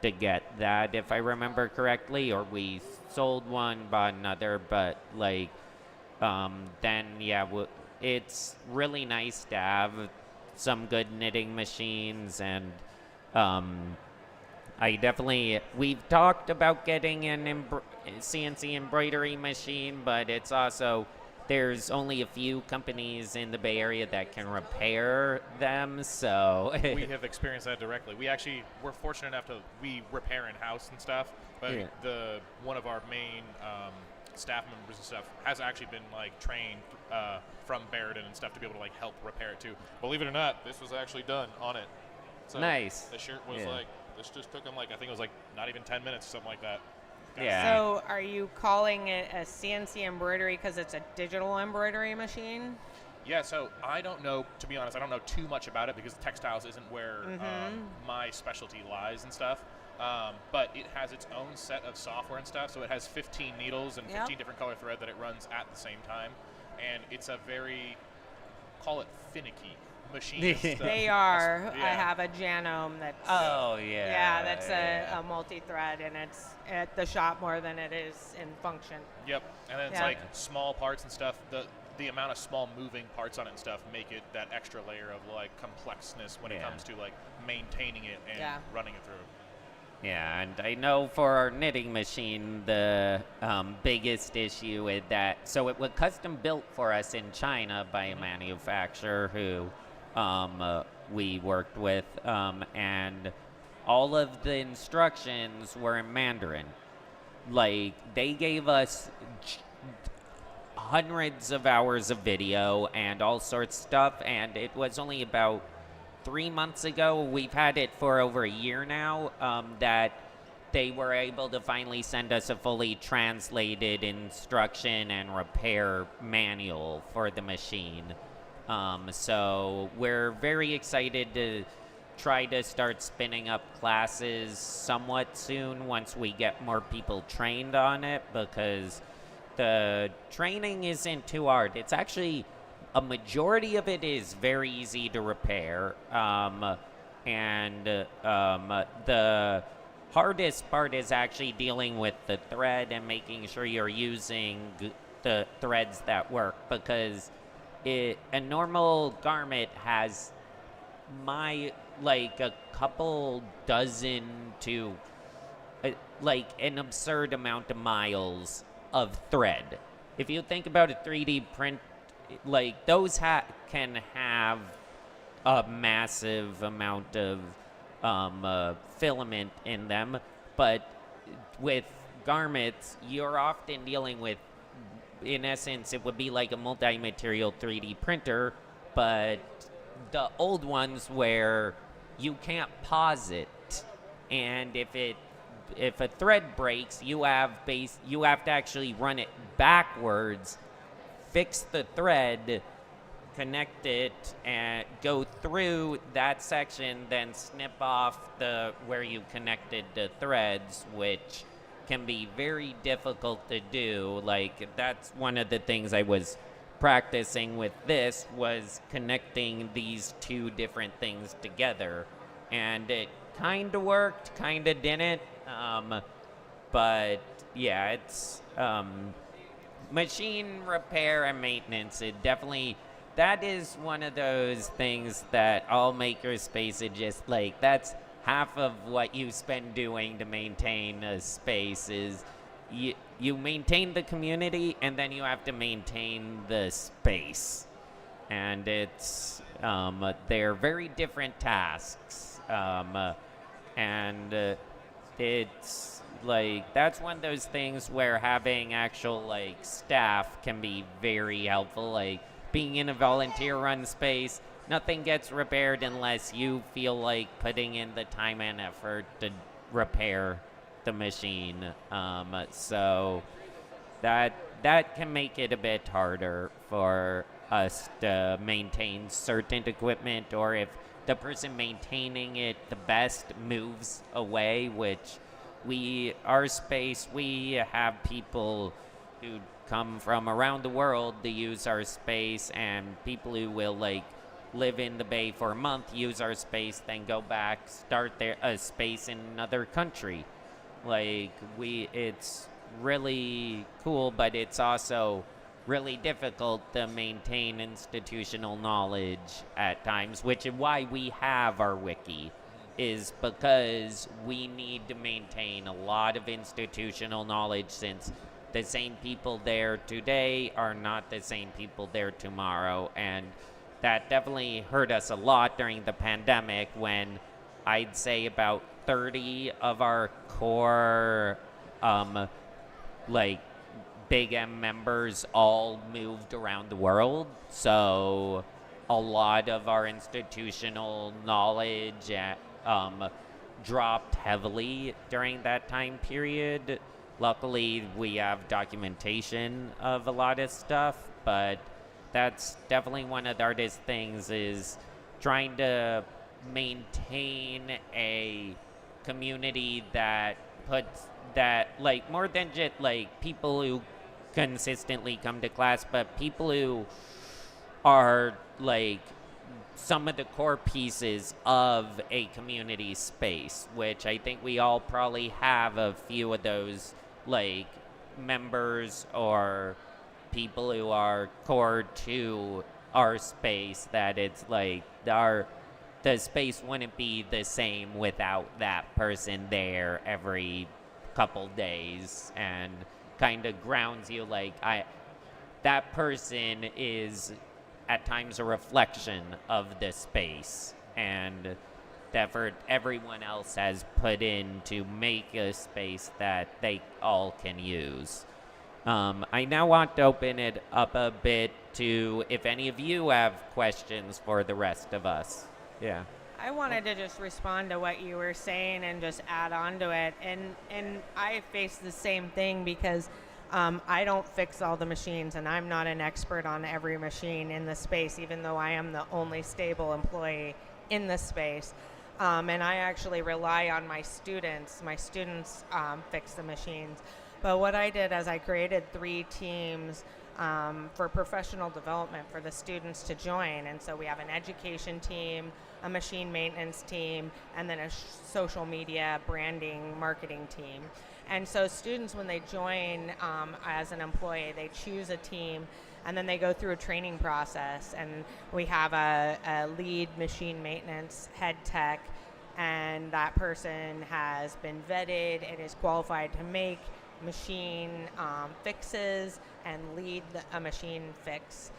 to get that, if I remember correctly, or we sold one, bought another, but like then yeah, it's really nice to have some good knitting machines. And we've talked about getting an CNC embroidery machine, but it's also, there's only a few companies in the Bay Area that can repair them, so
We have experienced that directly. We're fortunate enough we repair in-house and stuff, but
Yeah.
one of our main staff members and stuff has actually been like trained from Barrett and stuff to be able to like help repair it too. Believe it or not, this was actually done on it. So
Nice.
The shirt was
Yeah.
like, this just took them like, I think it was like not even 10 minutes or something like that.
Yeah.
So are you calling it a CNC embroidery because it's a digital embroidery machine?
Yeah, so I don't know, to be honest, I don't know too much about it because textiles isn't where my specialty lies and stuff. But it has its own set of software and stuff. So it has 15 needles and 15 different color thread that it runs at the same time. And it's a very, call it finicky machine. and stuff.
They are.
Yeah.
I have a Janome that's
Oh yeah.
yeah, that's a multi-thread, and it's at the shop more than it is in function.
Yep, and then it's
Yeah.
like small parts and stuff. The amount of small moving parts on it and stuff make it that extra layer of like complexness when it
Yeah.
comes to like maintaining it and
Yeah.
running it through.
Yeah, and I know for our knitting machine, the biggest issue with that, so it was custom built for us in China by a manufacturer who we worked with, and all of the instructions were in Mandarin. Like, they gave us hundreds of hours of video and all sorts of stuff, and it was only about 3 months ago, we've had it for over a year now, that they were able to finally send us a fully translated instruction and repair manual for the machine. So we're very excited to try to start spinning up classes somewhat soon once we get more people trained on it, because the training isn't too hard. It's actually, a majority of it is very easy to repair, and the hardest part is actually dealing with the thread and making sure you're using the threads that work, because a normal garment has like a couple dozen to like an absurd amount of miles of thread. If you think about a 3D print, like those can have a massive amount of filament in them, but with garments, you're often dealing with, in essence, it would be like a multi-material 3D printer, but the old ones where you can't pause it, and if a thread breaks, you have to actually run it backwards, fix the thread, connect it, and go through that section, then snip off where you connected the threads, which can be very difficult to do. Like, that's one of the things I was practicing with this, was connecting these two different things together, and it kind of worked, kind of didn't, but yeah, it's machine repair and maintenance. It definitely, that is one of those things that all Makerspace are just like, that's half of what you spend doing to maintain a space is you maintain the community, and then you have to maintain the space, and it's they're very different tasks, and it's like, that's one of those things where having actual like staff can be very helpful. Like, being in a volunteer run space, nothing gets repaired unless you feel like putting in the time and effort to repair the machine. So that can make it a bit harder for us to maintain certain equipment, or if the person maintaining it the best moves away, which our space, we have people who come from around the world to use our space, and people who will like live in the Bay for a month, use our space, then go back, start a space in another country. Like, it's really cool, but it's also really difficult to maintain institutional knowledge at times, which is why we have our wiki, is because we need to maintain a lot of institutional knowledge, since the same people there today are not the same people there tomorrow. And that definitely hurt us a lot during the pandemic, when I'd say about 30 of our core like Big M members all moved around the world, so a lot of our institutional knowledge dropped heavily during that time period. Luckily, we have documentation of a lot of stuff, but that's definitely one of the hardest things is trying to maintain a community that puts that, like, more than just like people who consistently come to class, but people who are like some of the core pieces of a community space, which I think we all probably have a few of those, like members or people who are core to our space, that it's like the space wouldn't be the same without that person there every couple days, and kind of grounds you, like that person is at times a reflection of the space and the effort everyone else has put in to make a space that they all can use. I now want to open it up a bit to if any of you have questions for the rest of us. Yeah.
I wanted to just respond to what you were saying and just add on to it. And I face the same thing because I don't fix all the machines, and I'm not an expert on every machine in the space, even though I am the only stable employee in the space. And I actually rely on my students. My students fix the machines. But what I did is I created 3 teams for professional development for the students to join. And so we have an education team, a machine maintenance team, and then a social media branding marketing team. And so students, when they join as an employee, they choose a team, and then they go through a training process. And we have a lead machine maintenance head tech, and that person has been vetted and is qualified to make machine fixes and lead a machine fix,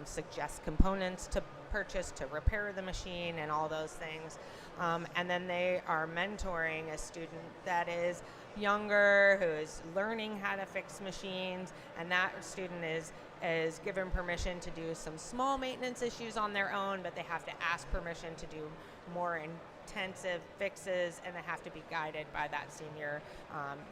suggest components to purchase to repair the machine and all those things. And then they are mentoring a student that is younger, who is learning how to fix machines, and that student is given permission to do some small maintenance issues on their own, but they have to ask permission to do more intensive fixes, and they have to be guided by that senior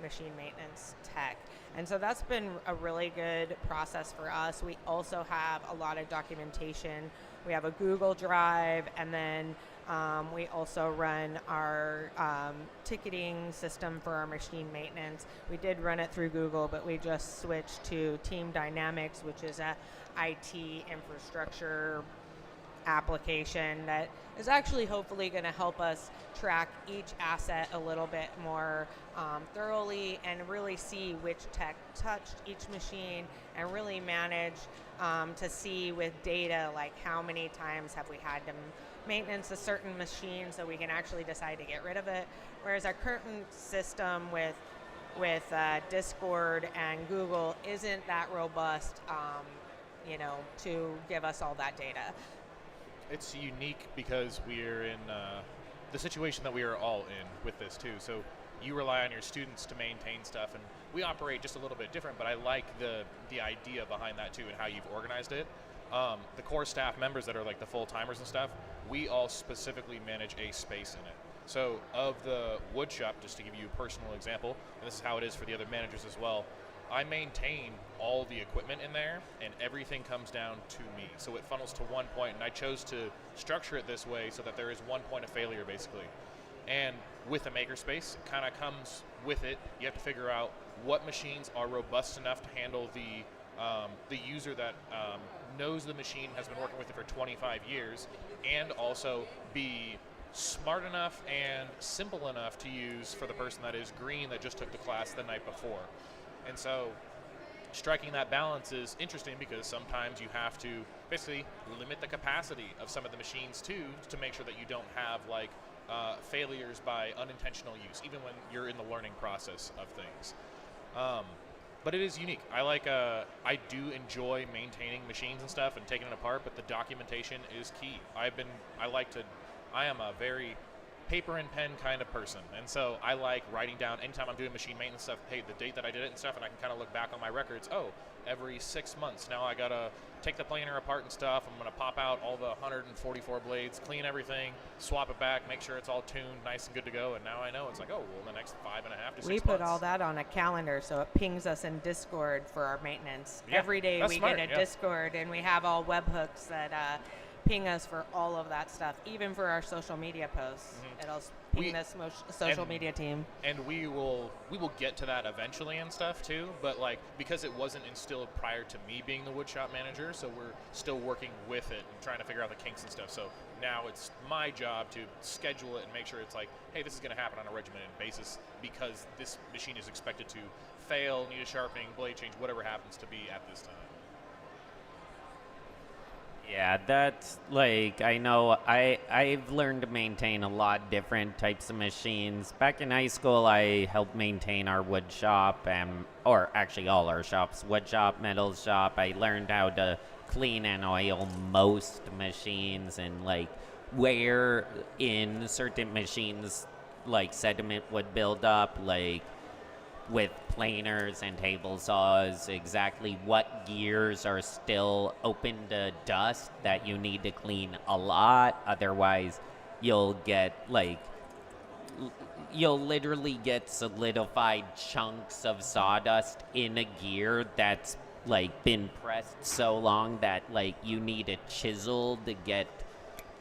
machine maintenance tech. And so that's been a really good process for us. We also have a lot of documentation. We have a Google Drive, and then we also run our ticketing system for our machine maintenance. We did run it through Google, but we just switched to Team Dynamics, which is a IT infrastructure application that is actually hopefully going to help us track each asset a little bit more thoroughly and really see which tech touched each machine, and really manage to see with data like how many times have we had to maintenance a certain machine, so we can actually decide to get rid of it. Whereas our current system with Discord and Google isn't that robust, to give us all that data.
It's unique because we're in the situation that we are all in with this too. So you rely on your students to maintain stuff, and we operate just a little bit different, but I like the idea behind that too and how you've organized it. The core staff members that are like the full-timers and stuff, we all specifically manage a space in it. So of the wood shop, just to give you a personal example, and this is how it is for the other managers as well, I maintain all the equipment in there, and everything comes down to me. So it funnels to one point, and I chose to structure it this way so that there is one point of failure, basically. And with a makerspace, it kind of comes with it. You have to figure out what machines are robust enough to handle the user that knows the machine, has been working with it for 25 years, and also be smart enough and simple enough to use for the person that is green that just took the class the night before. And so striking that balance is interesting because sometimes you have to basically limit the capacity of some of the machines too, to make sure that you don't have like failures by unintentional use, even when you're in the learning process of things. But it is unique. I do enjoy maintaining machines and stuff and taking it apart, but the documentation is key. I am a very paper and pen kind of person. And so I like writing down anytime I'm doing machine maintenance stuff, hey, the date that I did it and stuff, and I can kind of look back on my records. Oh, every 6 months. Now I got to take the planer apart and stuff. I'm going to pop out all the 144 blades, clean everything, swap it back, make sure it's all tuned, nice and good to go. And now I know it's like, oh, well, the next 5.5 to 6 months.
We put all that on a calendar so it pings us in Discord for our maintenance.
Yeah,
Every day
that's
we
smart,
get a
yeah.
Discord, and we have all webhooks that ping us for all of that stuff, even for our social media posts. It'll ping this social media team.
And we will get to that eventually and stuff too, but like because it wasn't instilled prior to me being the woodshop manager, so we're still working with it and trying to figure out the kinks and stuff. So now it's my job to schedule it and make sure it's like, hey, this is going to happen on a regimented basis because this machine is expected to fail, need a sharpening, blade change, whatever happens to be at this time.
Yeah, that's like, I know I've learned to maintain a lot different types of machines. Back in high school, I helped maintain our wood shop, or actually all our shops, wood shop, metal shop. I learned how to clean and oil most machines and like where in certain machines like sediment would build up, like with planers and table saws, exactly what gears are still open to dust that you need to clean a lot. Otherwise, you'll get like, you'll literally get solidified chunks of sawdust in a gear that's like been pressed so long that like you need a chisel to get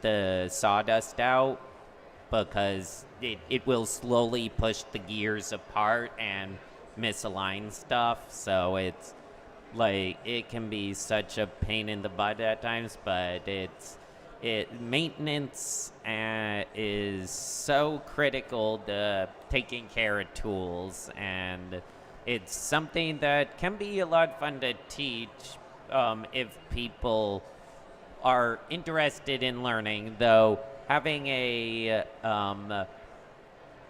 the sawdust out, because it will slowly push the gears apart and misalign stuff. So it's like, it can be such a pain in the butt at times, but maintenance is so critical to taking care of tools, and it's something that can be a lot of fun to teach if people are interested in learning, though having a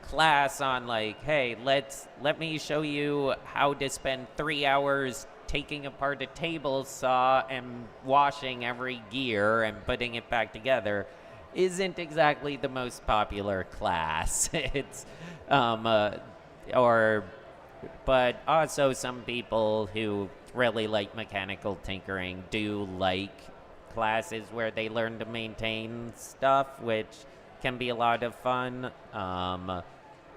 class on like, hey, let me show you how to spend 3 hours taking apart a table saw and washing every gear and putting it back together isn't exactly the most popular class. It's but also some people who really like mechanical tinkering do like classes where they learn to maintain stuff, which can be a lot of fun.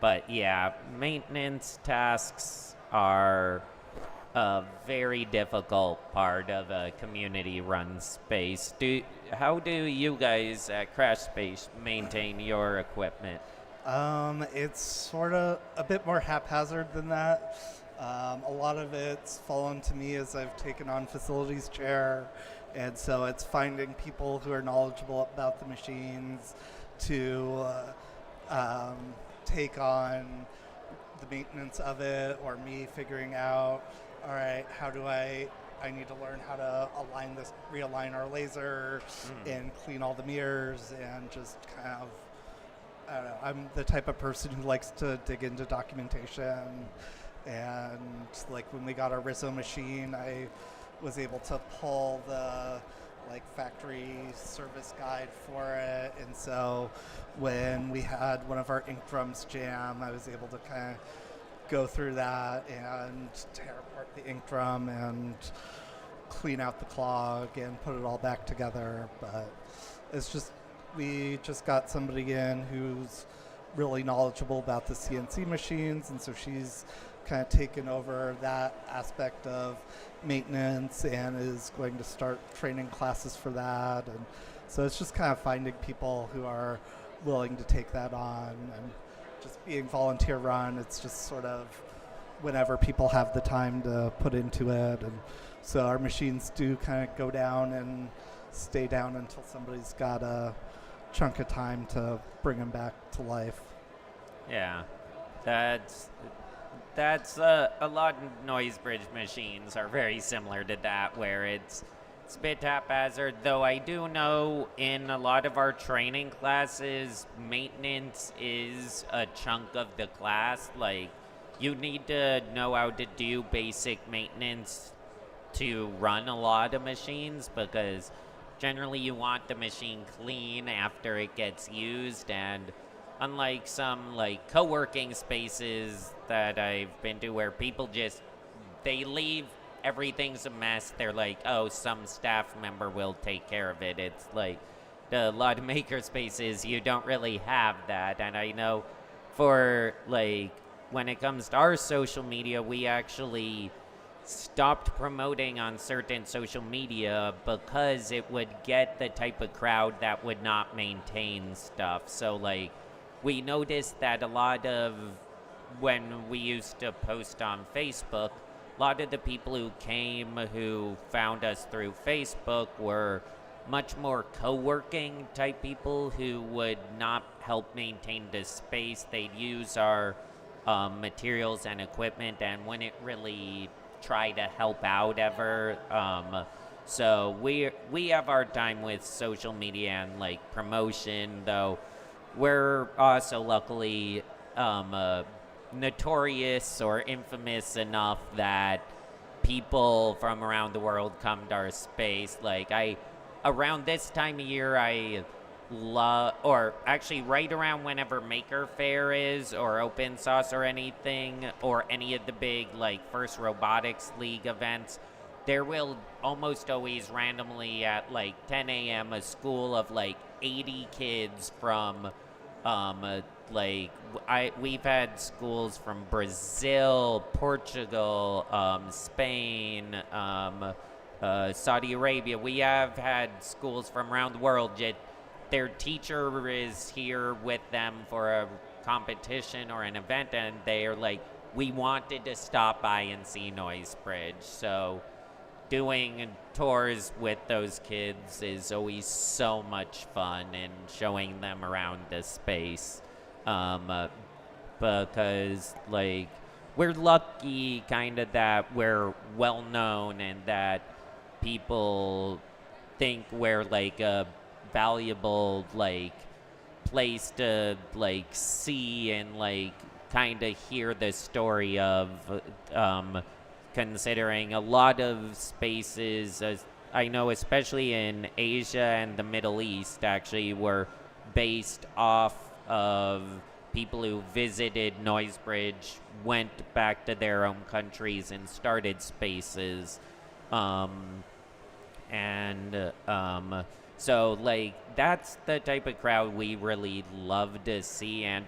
But yeah, maintenance tasks are a very difficult part of a community-run space. How do you guys at Crash Space maintain your equipment?
It's sort of a bit more haphazard than that. A lot of it's fallen to me as I've taken on facilities chair, and so it's finding people who are knowledgeable about the machines to take on the maintenance of it, or me figuring out, all right, how do I need to learn how to realign our laser and clean all the mirrors, and just kind of, I don't know, I'm the type of person who likes to dig into documentation, and like when we got our Rizzo machine, I was able to pull the like factory service guide for it, and so when we had one of our ink drums jam, I was able to kind of go through that and tear apart the ink drum and clean out the clog and put it all back together. But it's just, we just got somebody in who's really knowledgeable about the CNC machines, and so she's kind of taken over that aspect of maintenance and is going to start training classes for that. And so it's just kind of finding people who are willing to take that on, and just being volunteer run. It's just sort of whenever people have the time to put into it. And so our machines do kind of go down and stay down until somebody's got a chunk of time to bring them back to life.
Yeah, that's a lot of noise bridge machines are very similar to that, where it's a bit haphazard, though I do know in a lot of our training classes, maintenance is a chunk of the class. Like, you need to know how to do basic maintenance to run a lot of machines, because generally you want the machine clean after it gets used, and unlike some like co-working spaces that I've been to where people just they leave, everything's a mess. They're like, oh, some staff member will take care of it. It's like a lot of makerspaces, you don't really have that. And I know for like when it comes to our social media, we actually stopped promoting on certain social media because it would get the type of crowd that would not maintain stuff. So like we noticed that a lot of when we used to post on Facebook, a lot of the people who came who found us through Facebook were much more co-working type people who would not help maintain the space. They'd use our materials and equipment and wouldn't really try to help out ever. So we have our time with social media and like promotion, though we're also luckily notorious or infamous enough that people from around the world come to our space. Like around this time of year, I love, or actually right around whenever Maker Faire is, or Open Source or anything, or any of the big like First Robotics League events, there will almost always randomly at like 10 a.m. a school of like 80 kids from we've had schools from Brazil, Portugal, Spain, Saudi Arabia. We have had schools from around the world. Their teacher is here with them for a competition or an event, and they're like, we wanted to stop by and see Noisebridge. So doing tours with those kids is always so much fun, and showing them around the space. Because like we're lucky kind of that we're well known and that people think we're like a valuable like place to like see and like kind of hear the story of, considering a lot of spaces, I know especially in Asia and the Middle East, actually were based off of people who visited Noisebridge, went back to their own countries and started spaces. So like that's the type of crowd we really love to see, and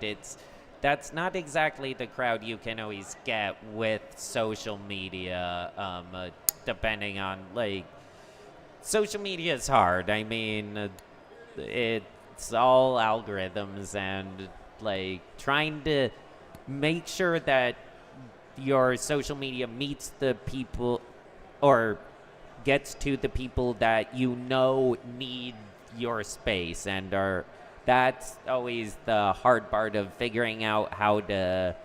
that's not exactly the crowd you can always get with social media, depending on like social media is hard. I mean, it's all algorithms and like trying to make sure that your social media meets the people or gets to the people that you know need your space and are. That's always the hard part of figuring out how to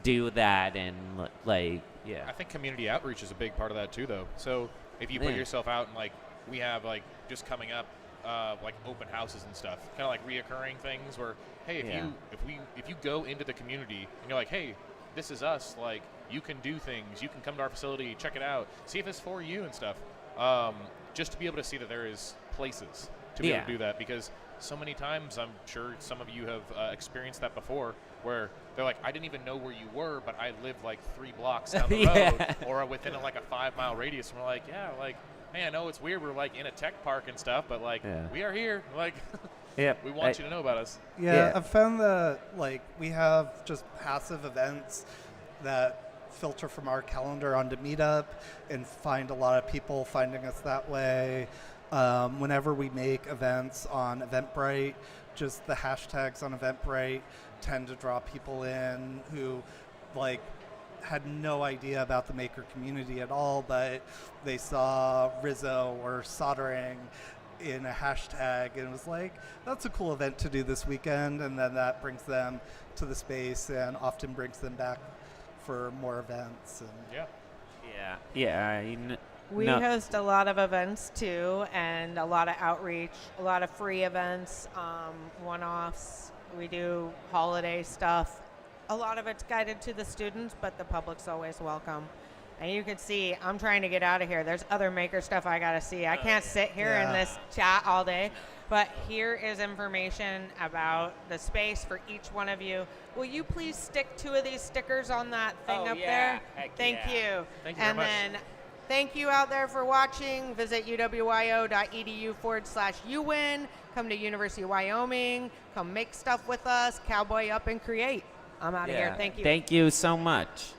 do that, and like, yeah.
I think community outreach is a big part of that too, though. So if you put yourself out and like we have like just coming up like open houses and stuff, kind of like reoccurring things where, hey, if you go into the community and you're like, hey, this is us, like you can do things, you can come to our facility, check it out, see if it's for you and stuff. Just to be able to see that there is places to be able to do that, because so many times, I'm sure some of you have experienced that before, where they're like, I didn't even know where you were, but I live like 3 blocks down the road, or within like a 5-mile radius. And we're like, yeah, like, hey, I know it's weird. We're like in a tech park and stuff, but like we are here. Like, we want you to know about us.
Yeah, I've found that like we have just passive events that filter from our calendar onto Meetup, and find a lot of people finding us that way. Whenever we make events on Eventbrite, just the hashtags on Eventbrite tend to draw people in who like had no idea about the maker community at all, but they saw Rizzo or soldering in a hashtag and it was like, that's a cool event to do this weekend, and then that brings them to the space and often brings them back for more events. And
we host a lot of events too, and a lot of outreach, a lot of free events, one-offs. We do holiday stuff. A lot of it's guided to the students, but the public's always welcome. And you can see, I'm trying to get out of here. There's other maker stuff I gotta see. I can't sit here in this chat all day. But here is information about the space for each one of you. Will you please stick 2 of these stickers on that thing up there?
Heck
Thank
yeah.
you.
Thank you very
and
much.
then thank you out there for watching. Visit uwyo.edu/uwin. Come to University of Wyoming. Come make stuff with us. Cowboy up and create. I'm out of here. Thank you.
Thank you so much.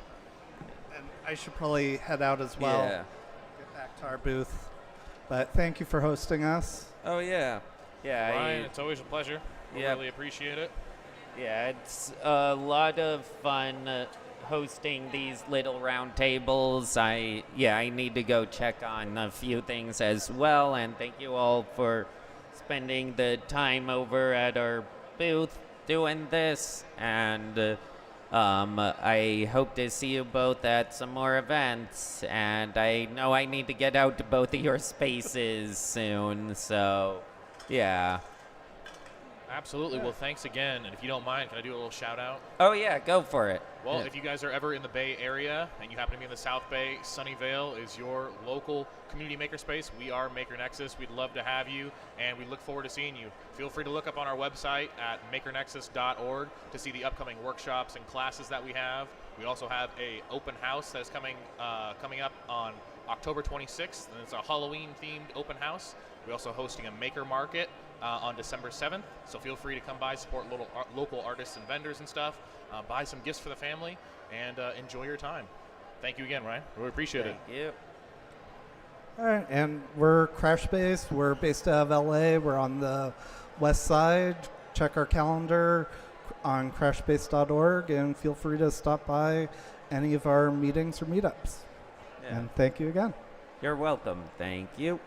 And I should probably head out as well.
Yeah.
Get back to our booth. But thank you for hosting us.
Oh, yeah. Yeah.
Ryan, it's always a pleasure. We
Yep.
really appreciate it.
Yeah, it's a lot of fun hosting these little round tables. I need to go check on a few things as well, and thank you all for spending the time over at our booth doing this, and I hope to see you both at some more events, and I know I need to get out to both of your spaces soon, so yeah.
Absolutely. Well, thanks again. And if you don't mind, can I do a little shout out?
Oh yeah, go for it.
Well,
Yeah.
if you guys are ever in the Bay Area and you happen to be in the South Bay, Sunnyvale is your local community makerspace. We are Maker Nexus. We'd love to have you, and we look forward to seeing you. Feel free to look up on our website at makernexus.org to see the upcoming workshops and classes that we have. We also have a open house that is coming up on October 26th, and it's a Halloween-themed open house. We're also hosting a maker market on December 7th, so feel free to come by, support local artists and vendors and stuff, buy some gifts for the family, and enjoy your time. Thank you again, Ryan. Really appreciate it.
Thank you.
All right, and we're Crashbase. We're based out of LA. We're on the west side. Check our calendar on crashbase.org, and feel free to stop by any of our meetings or meetups.
Yeah.
And thank you again.
You're welcome. Thank you.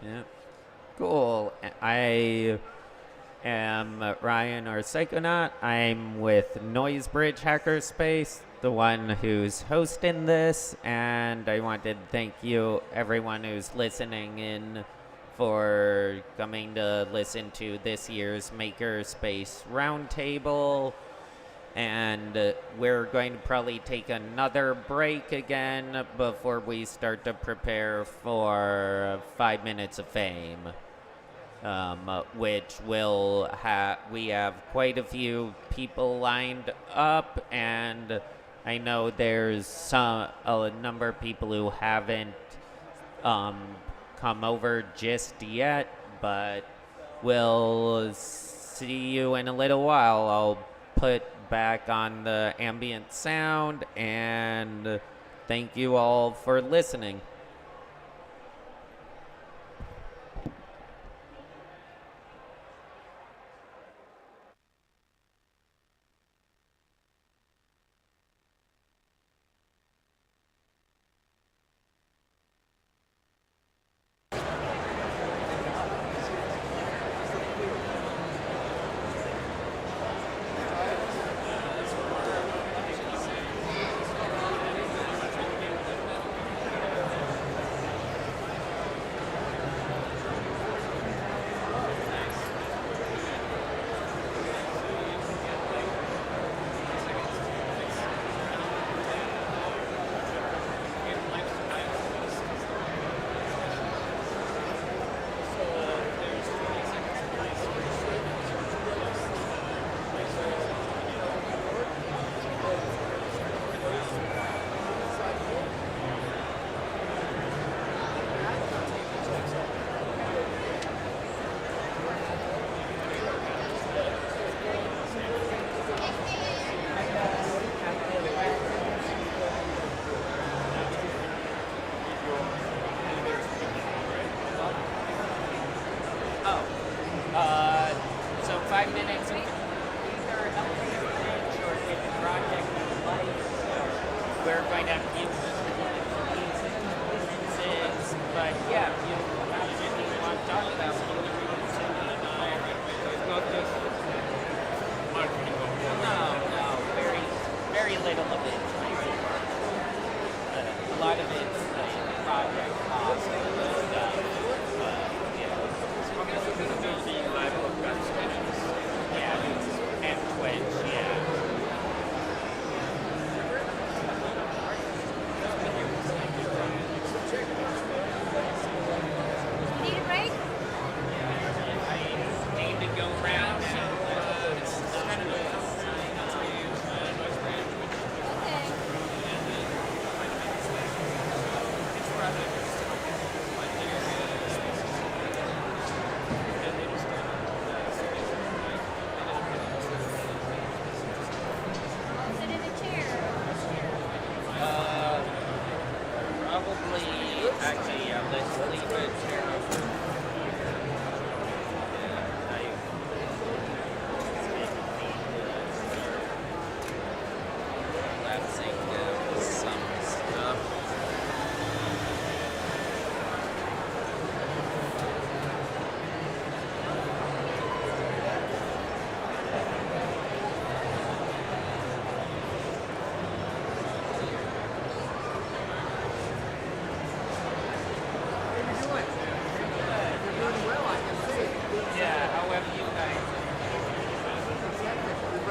Yeah. Cool. I am Ryan or Psychonaut. I'm with Noisebridge Hackerspace, the one who's hosting this, and I wanted to thank you, everyone who's listening in, for coming to listen to this year's Makerspace Roundtable. And we're going to probably take another break again before we start to prepare for 5 Minutes of Fame, which we have quite a few people lined up, and I know there's a number of people who haven't come over just yet, but we'll see you in a little while. I'll put back on the ambient sound, and thank you all for listening.
So 5 minutes, either help me finish or get the project light. We're going to have to give instances, but yeah, if you have anything you want to talk about, it's not just marketing. No, very, very little of it. A lot of it's project cost and stuff. Yeah, and Twitch, yeah.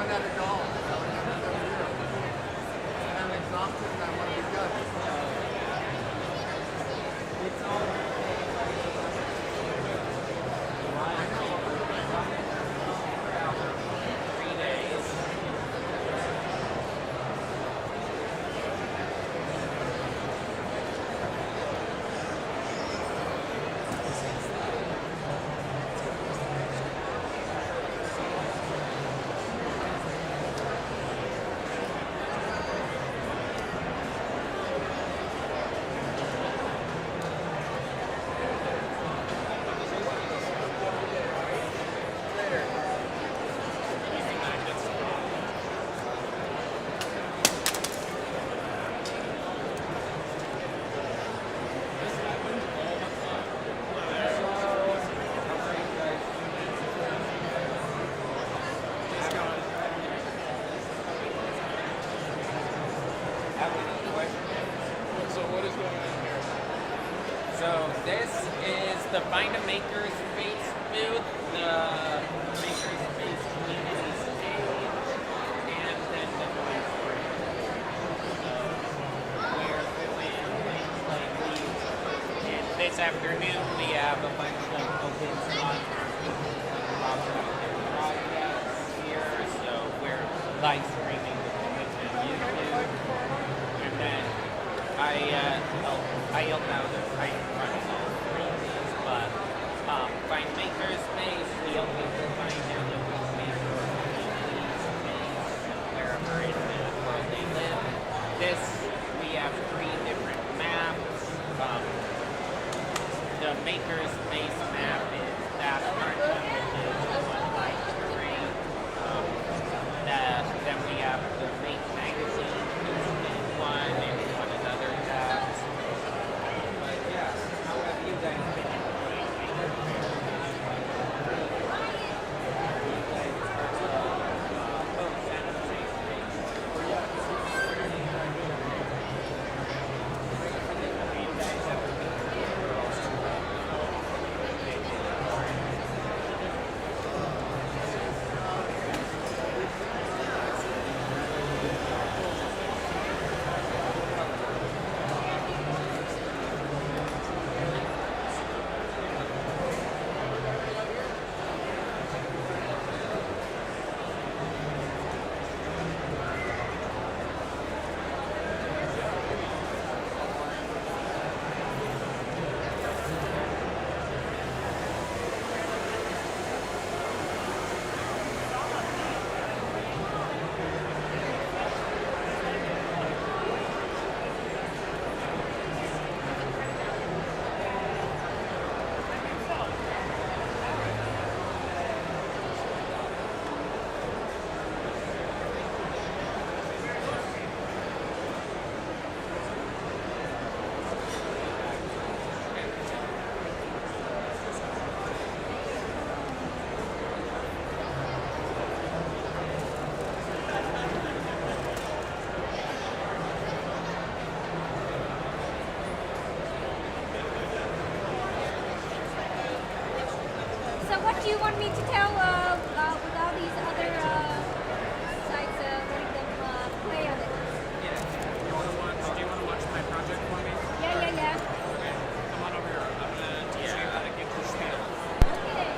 at it all. And I'm exhausted and I want to be done.
It's all 3 days. So this is the Find a Makerspace booth, the Makerspace Community stage, and then the Livestream. So we're doing things like these. And this afternoon we have a bunch of open slots for people to talk about their projects here. So we're live streaming the on YouTube. And then I help out. I run all three of these, but find Makerspace, we help people find their local space or community space wherever in the world they live. This, we have 3 different maps. The Makerspace map is that part one, which is the one by terrain. Then we have the Make Magazine, one, and one another tabs. But yeah, how have you guys been enjoying Maker Faire? You guys are folks at the same space. Have you guys ever been
So what do you want me to tell with all these other sites, letting them play on it?
Yeah. Do you want to watch my project for me?
Yeah.
Okay. Come on over here. I'm gonna teach you how to get your spiel.
Okay.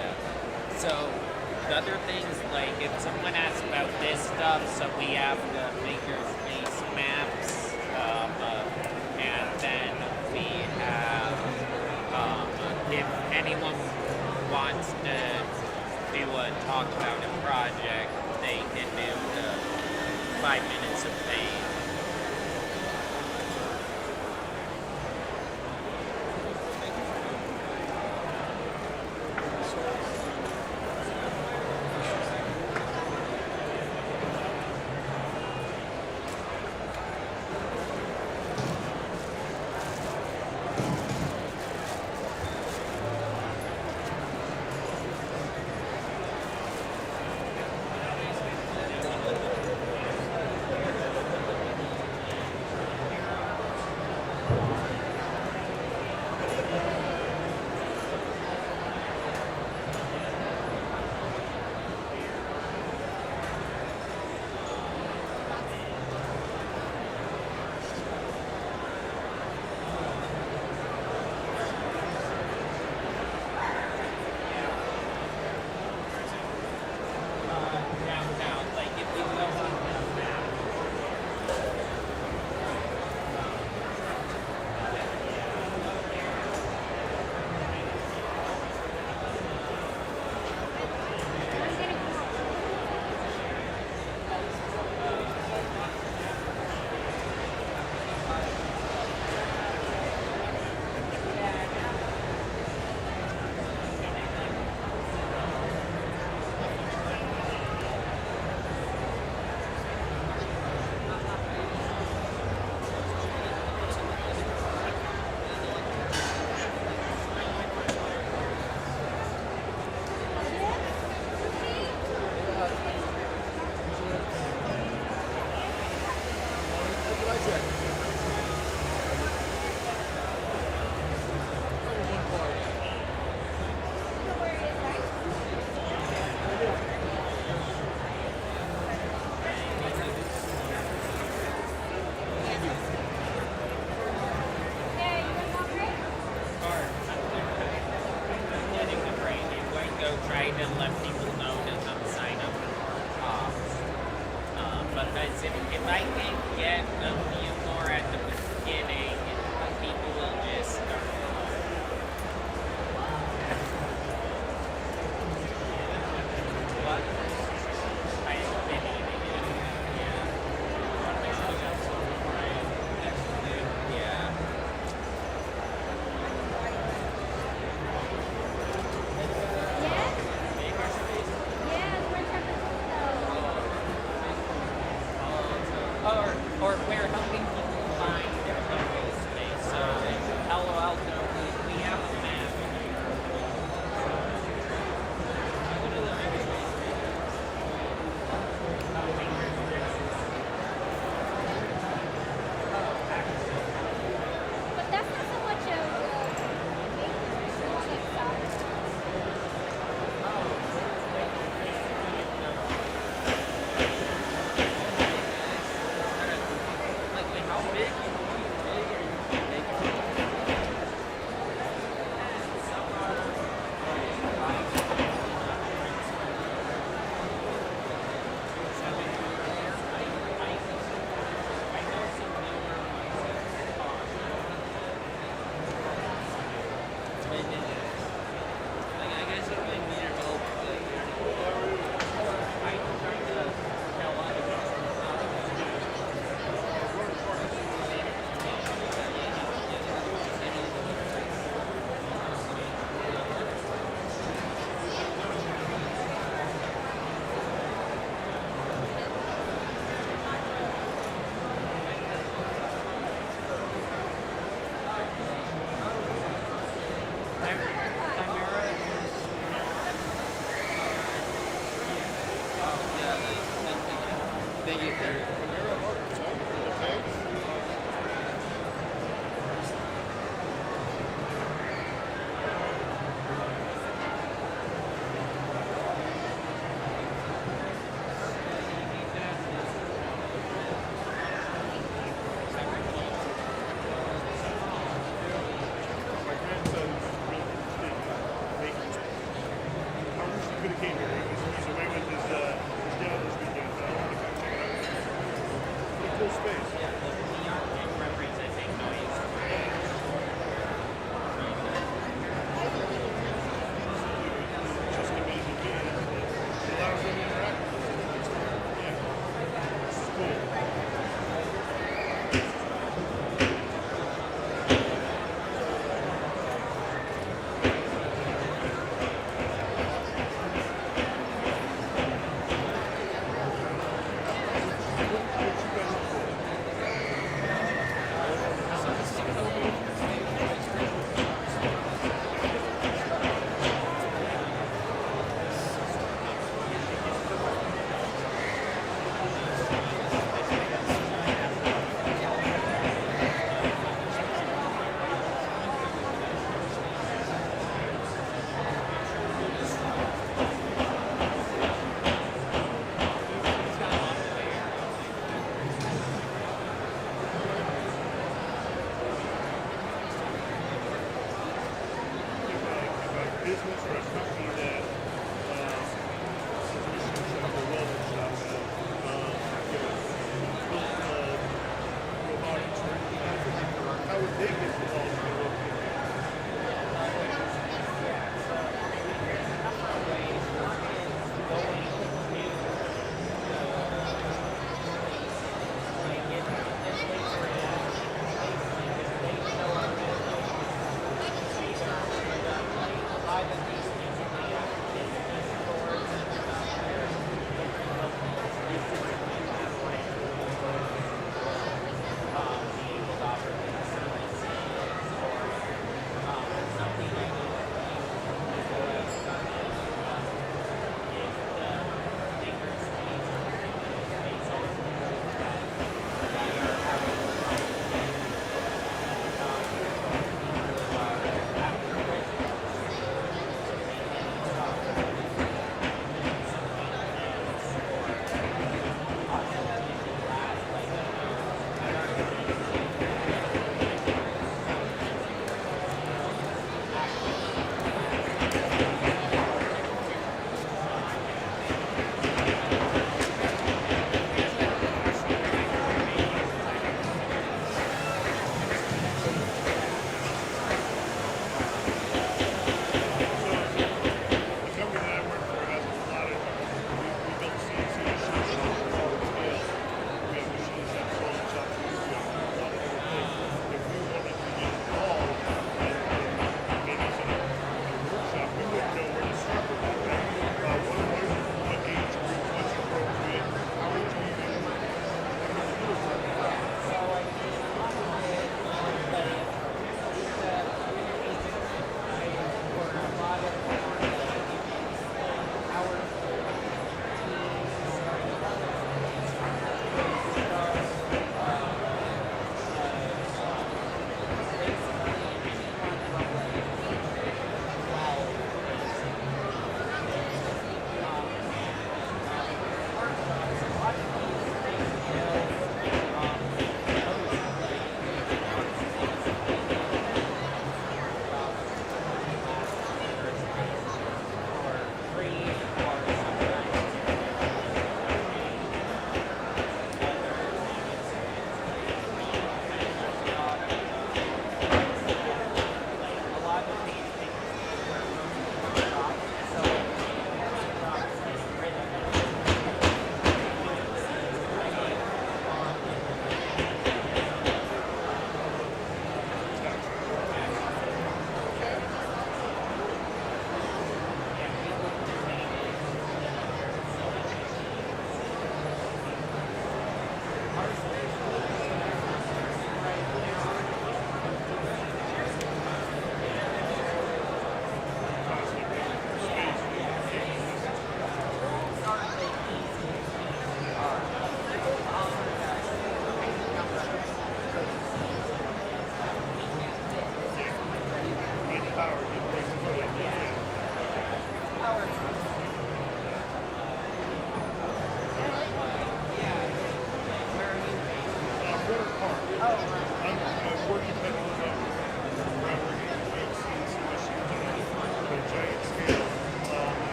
Yeah. So the other things, like if someone asks about this stuff, so we have the Makerspace maps, and then we have, if anyone wants to do a talk about a project, they can do the 5 minutes of fame. Downtown, like if you go on the map. Getting the brain, you might go try to let people know to come sign up for more talks. Because if I can get a few more at the beginning, people will just start. What? I maybe yeah. Or we're helping people find their makerspace. So in Palo Alto, we have a map.
But that's not so much of makerspace, it's like software.
Like how big? Thank you.
came here. He's away with his dad this weekend. So I wanted to come check it out. Pretty cool space.
The artwork representing noise.
Just amazing being it allows them to interact with us. Yeah. This is cool. Business or a company that the welding shop robotics or anything like that, how would they get involved in the local
These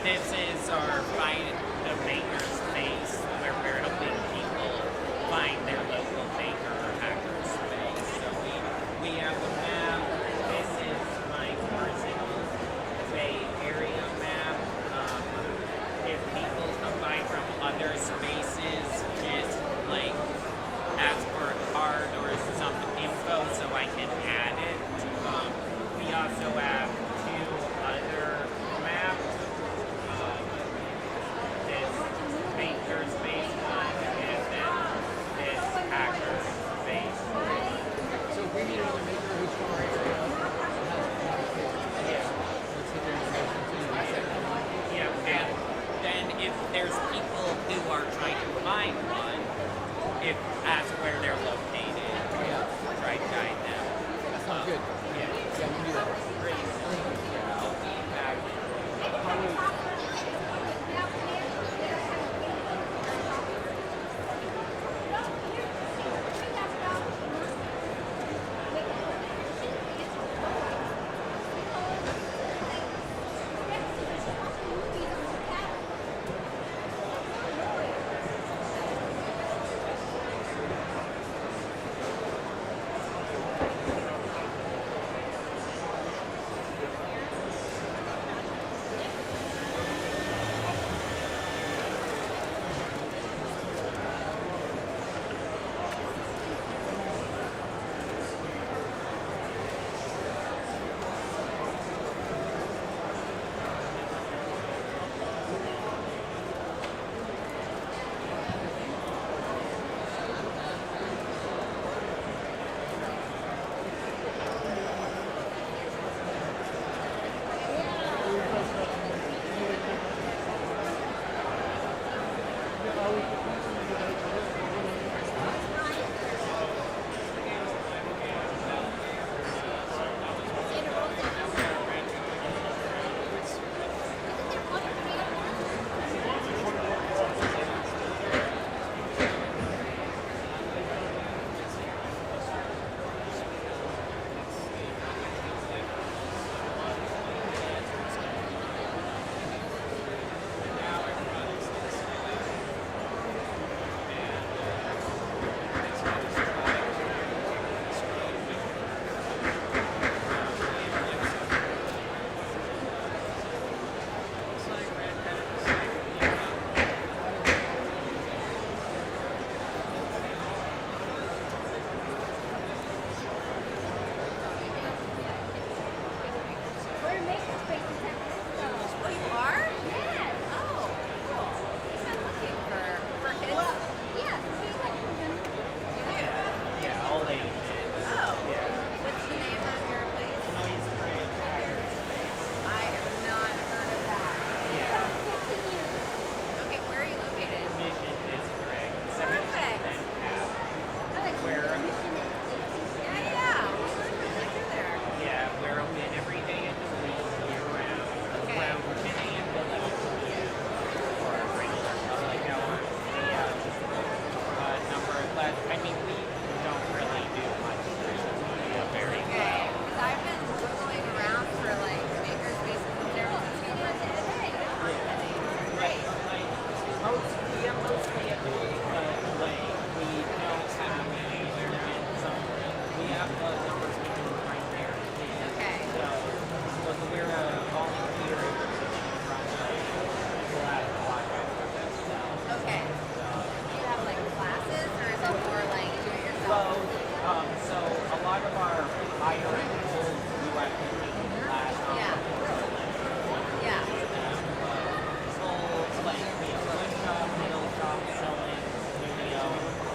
this is our find the maker space where we're helping people find their local maker or hacker space. So we have a map. This is my personal Bay Area map. If people come by from other spaces, just like ask for a card or some info so I can add it. We also have two other maps. This Makerspace one and then this Hackerspace.
So if we need another maker who's from our area,
Yeah.
let's get their information too.
Yeah, and then if there's people who are trying to find one, if ask where they're located, try to guide them.
That sounds good.
Yeah.
Yeah, we can do that.
Great. I'll be back.
We're Makerspace in San Francisco.
Oh, you are?
Yes.
Oh, cool. I'm looking for kids.
Yes, we like them.
Yeah.
Yeah, all ages.
Oh. What's the name of your place?
Noise Bridge Hackerspace.
I have not heard of that.
Yeah.
Okay, where are you located?
Mission District.
Perfect.
And half.
I like
Where?
Yeah. We're right through there.
Yeah, we're open every day at 3 year round.
Okay.
Around 10 a.m. to 11 p.m. for regular public hours. The number of class, I mean, we don't really do much social media very
Okay.
well.
Because I've been Googling around for like maker spaces in San Francisco for a day. Great.
Like, we are mostly at the lake. We don't have any there in some. We have the numbers we can right there.
Okay.
So, look, we're a volunteer organization from we'll have a lot of that stuff.
Okay. Do you have like classes or is it more like do it
Well,
yourself?
so a lot of our higher people do activity class.
Yeah. Yeah.
Full, like, we have wood shop, nail shop, sewing, studio,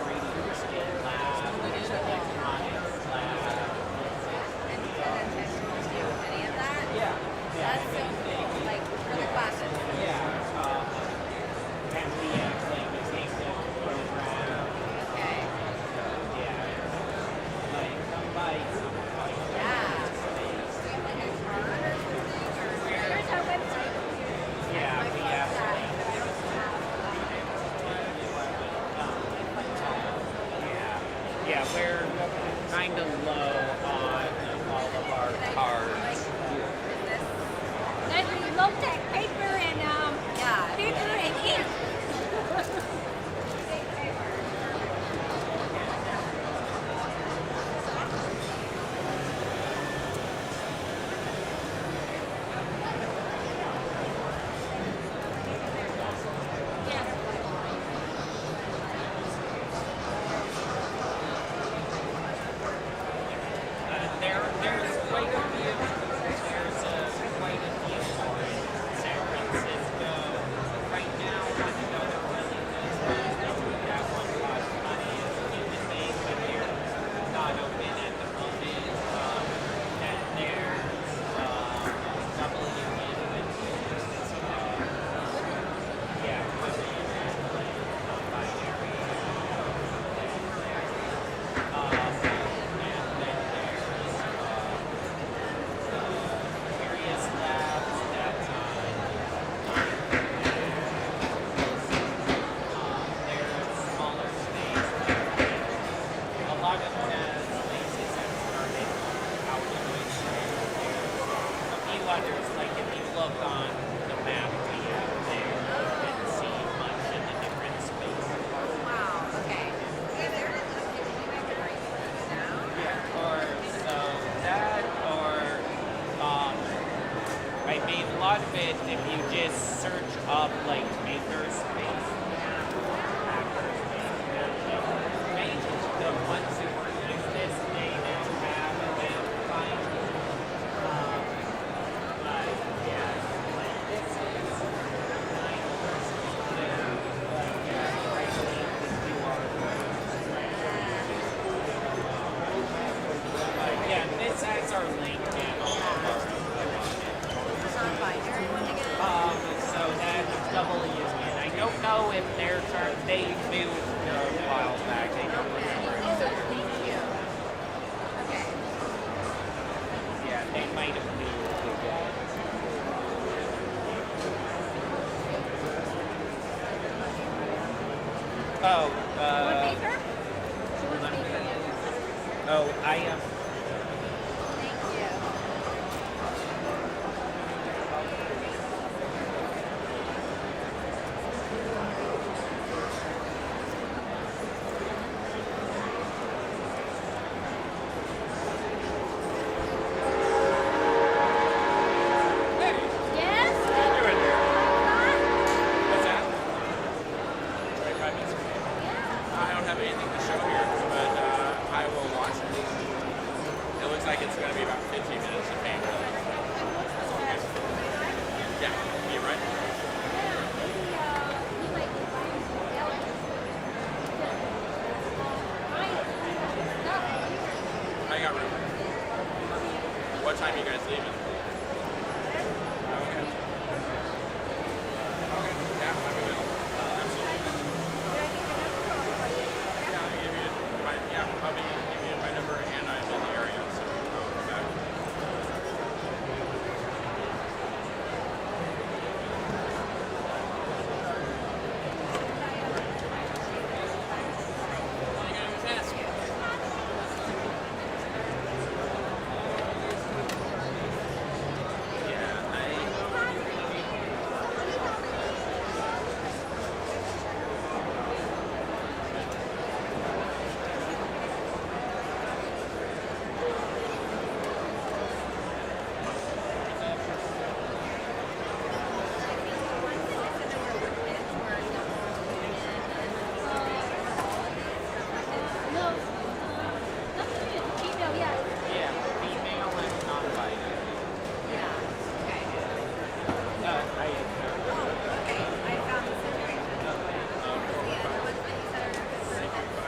3D skit lab, electronics lab.
And you pay attention to any of that?
Yeah.
That's so cool. Like for the classes.
Yeah. And we have like a game program.
Okay.
Yeah. Like, come by some like
Yeah. Do you have like a card or something? Or
Here's our website.
yeah, we have
that.
like yeah, we're kind of low on all of our cards.
There's low-tech paper and
it if you just search up like Makerspace. Maybe the ones who use this may now have a website. But yeah, like this is 9 persons there. But yeah, right link the QR code. But yeah, this has our link and all of our so that's double union. I don't know if they moved a while back. I don't remember.
Okay.
Yeah, they might have moved again. Oh,
Want paper? She wants paper.
oh, I am.
Thank you. Yes?
What's that? 25 minutes. I don't have anything to show here, but I will watch it. It looks like it's going to be about 15 minutes of paint. That's all good. Yeah, you right? I got room. What time are you guys leaving? Okay. Okay. Yeah, I'm available. Absolutely. Yeah, I'll give you my, yeah, I'll give you my number and I'm in the area, so I'll come back.
Yeah, female and non-binary. I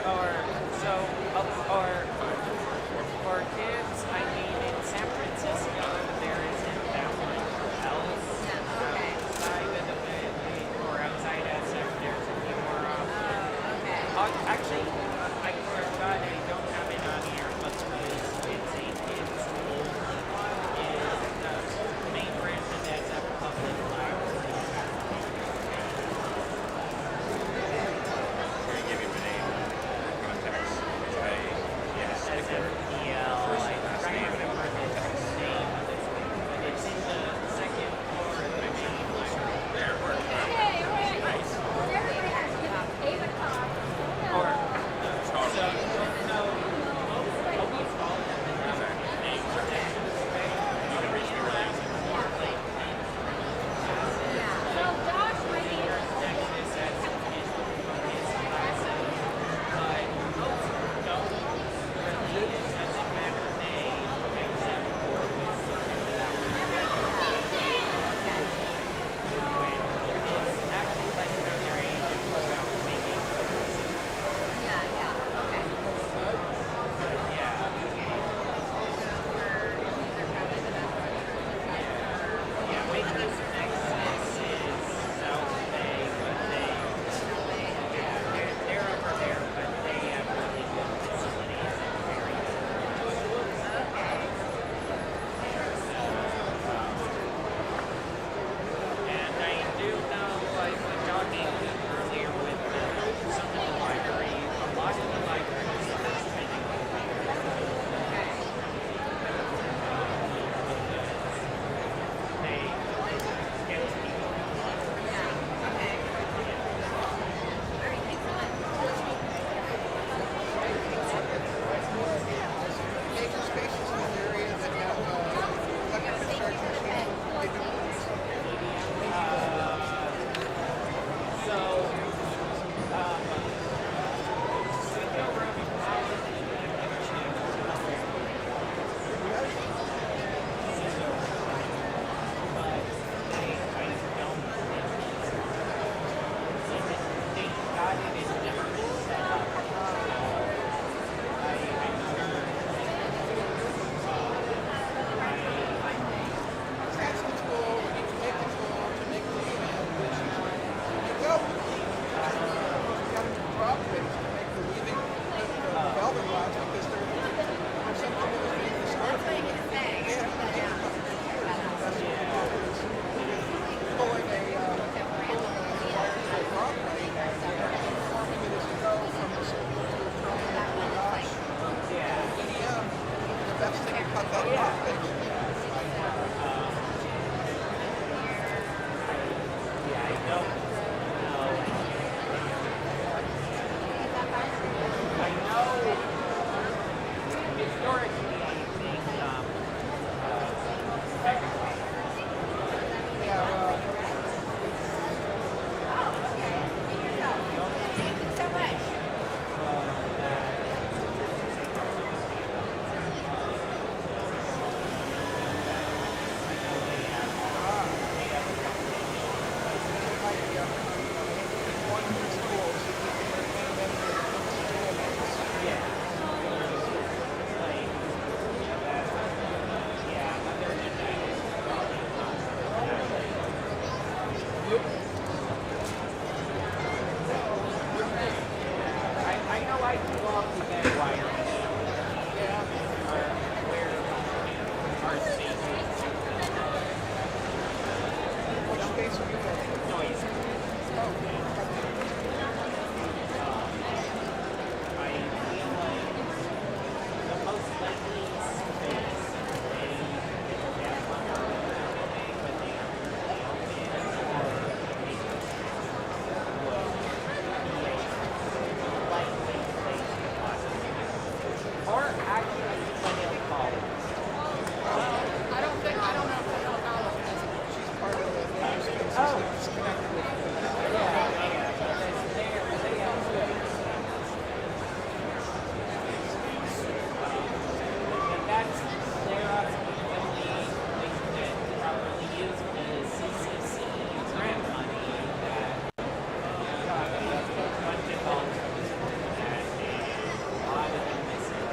Or so, or for kids, I mean, in San Francisco, there isn't that much else outside of the family or outside SF. There's a few more options. Actually, I forgot I don't have it on here, but it's a kids only one is the main branch of SF Public Library.
Can I give you my name? Contacts.
SFPL, I'm trying to remember the name of this thing, but it's in the second floor of the main library.
There, work.
Or, I know I do love to get wiring. Yeah. Where our space is.
What space are you in?
Noise. I feel like the most likely space they get but they are or actually Vanilla College.
I don't know if they know about it. She's part of the Makerspace. She's connected with
That's they're ultimately they get properly used the CCC grant money that funded all of this that a lot of them missing.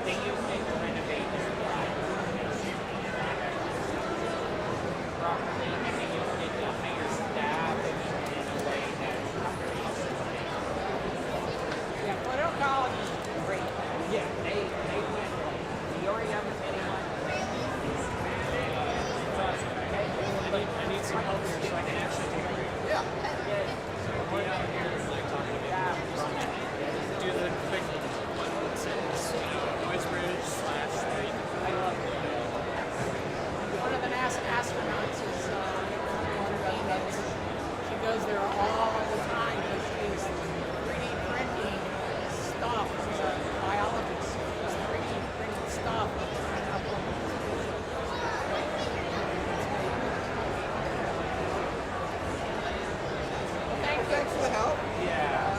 They use it to renovate their properly, and they use it to hire staff in a way that's not very Yeah, Florida College is great. Yeah, they went like Fiore of anyone. It's awesome. Okay?
I need some help here so I can actually take a break.
Yeah.
We're out here like talking about do the quick one sentence, noise bridge /
I love it.
One of the NASA astronauts is on Venus. She goes there all the time because she's 3D printing stuff. She's a biologist. She's 3D printing stuff. And uploading. Thanks for the help.
Yeah.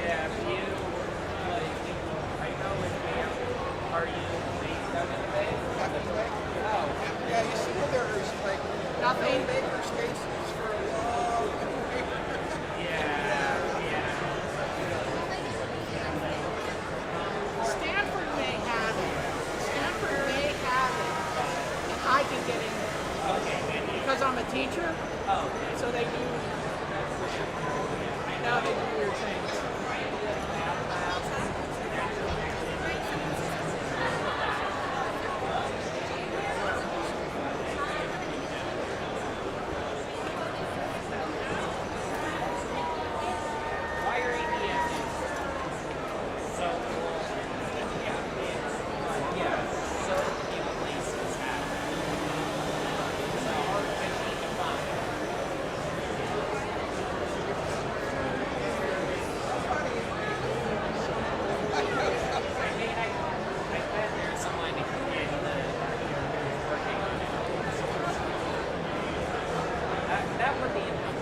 If you like, I know in Faire, are you based out of the Bay? Oh.
Yeah, you see where there's like nothing maker spaces for a long Stanford may have it. Stanford may have it. And I can get in there.
Okay.
Because I'm a teacher.
Oh.
So they do. I know they do weird things.
Wiring the engines. So, so few places have it. It's hard to find. I bet there's someone in working on it. That would be enough.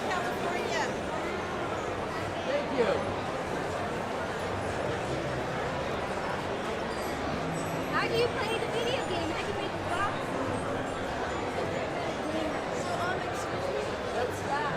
California.
Thank you.
How do you play the video game? How do you make the box? What's that?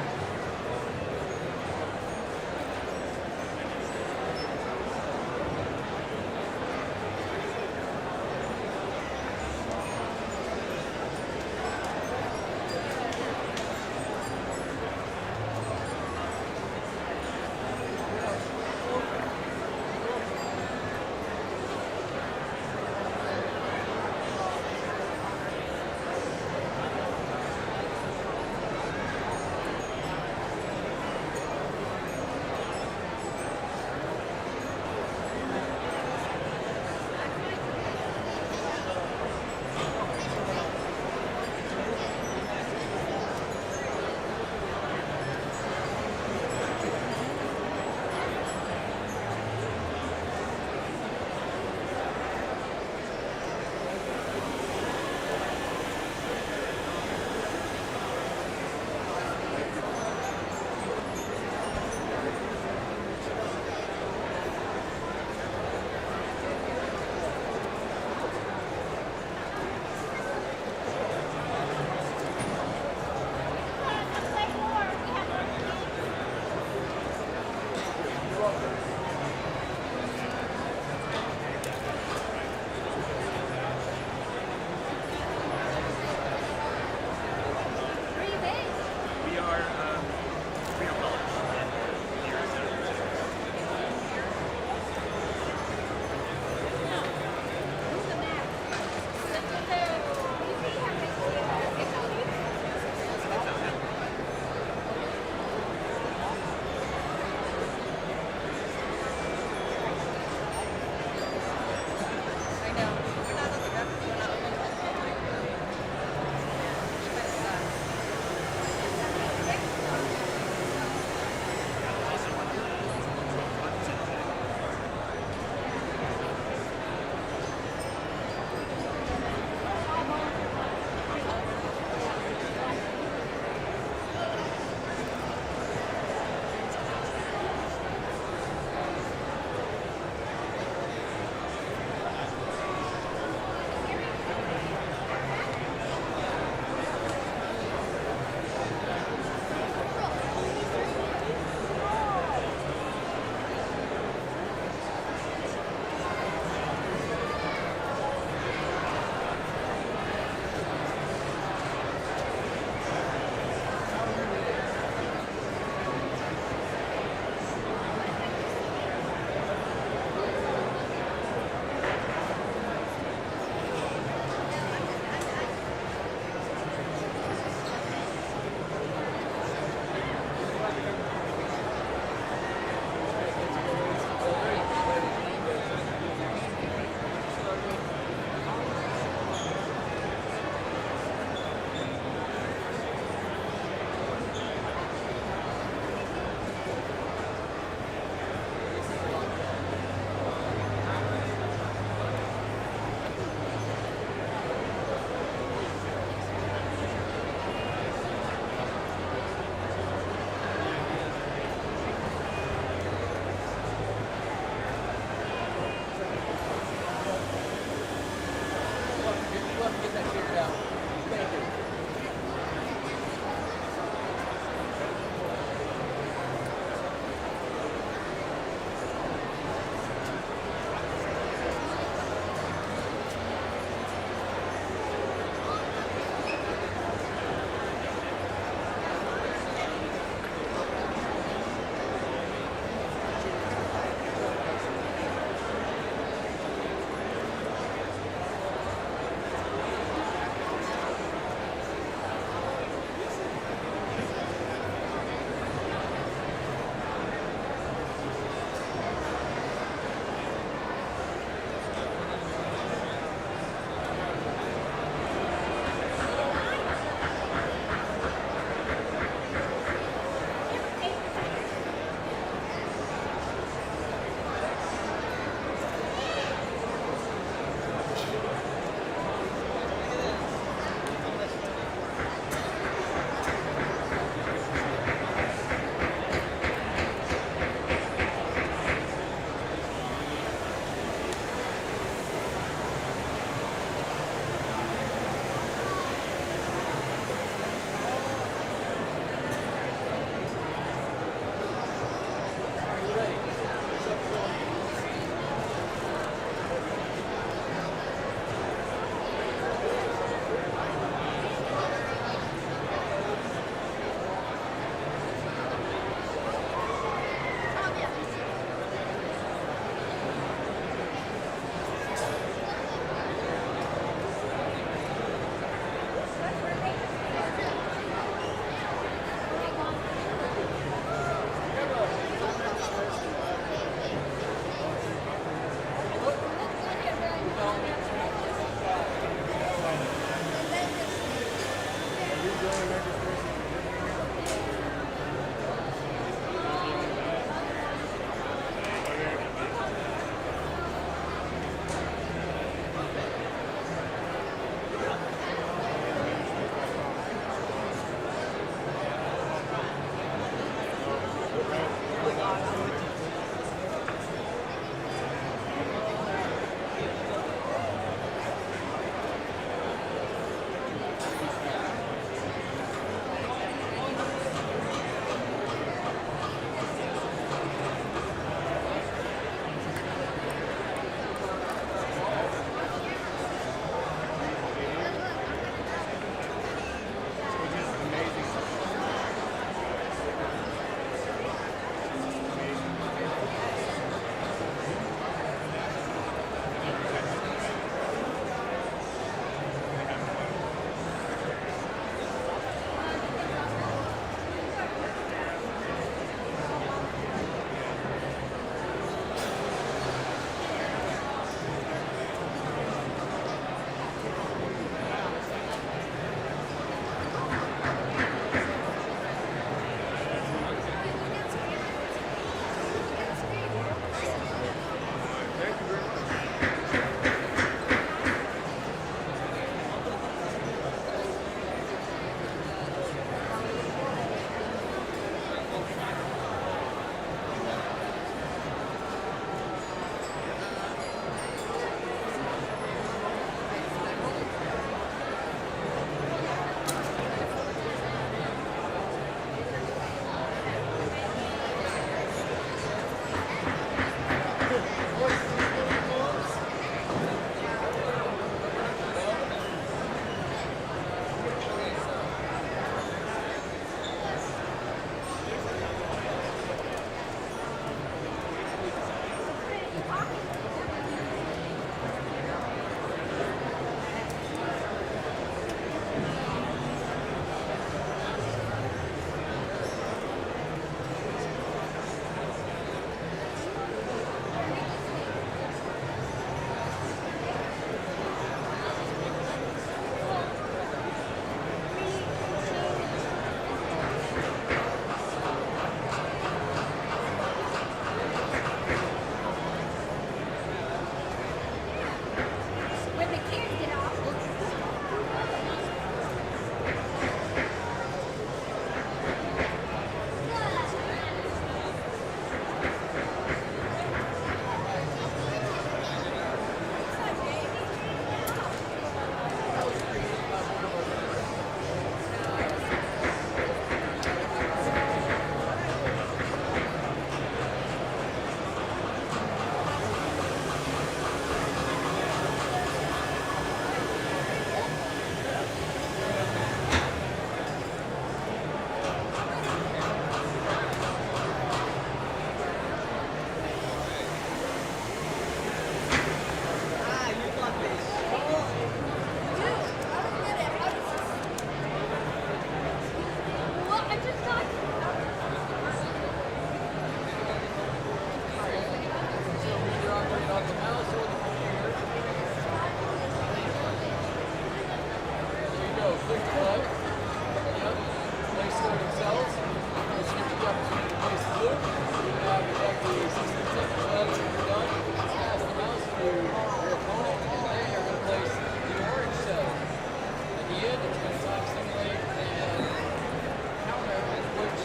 blue. You have exactly 16 seconds left when you're done. Pass the mouse to your opponent, and then you're going to place the orange cell. At the end, it's going to time simulate and counter which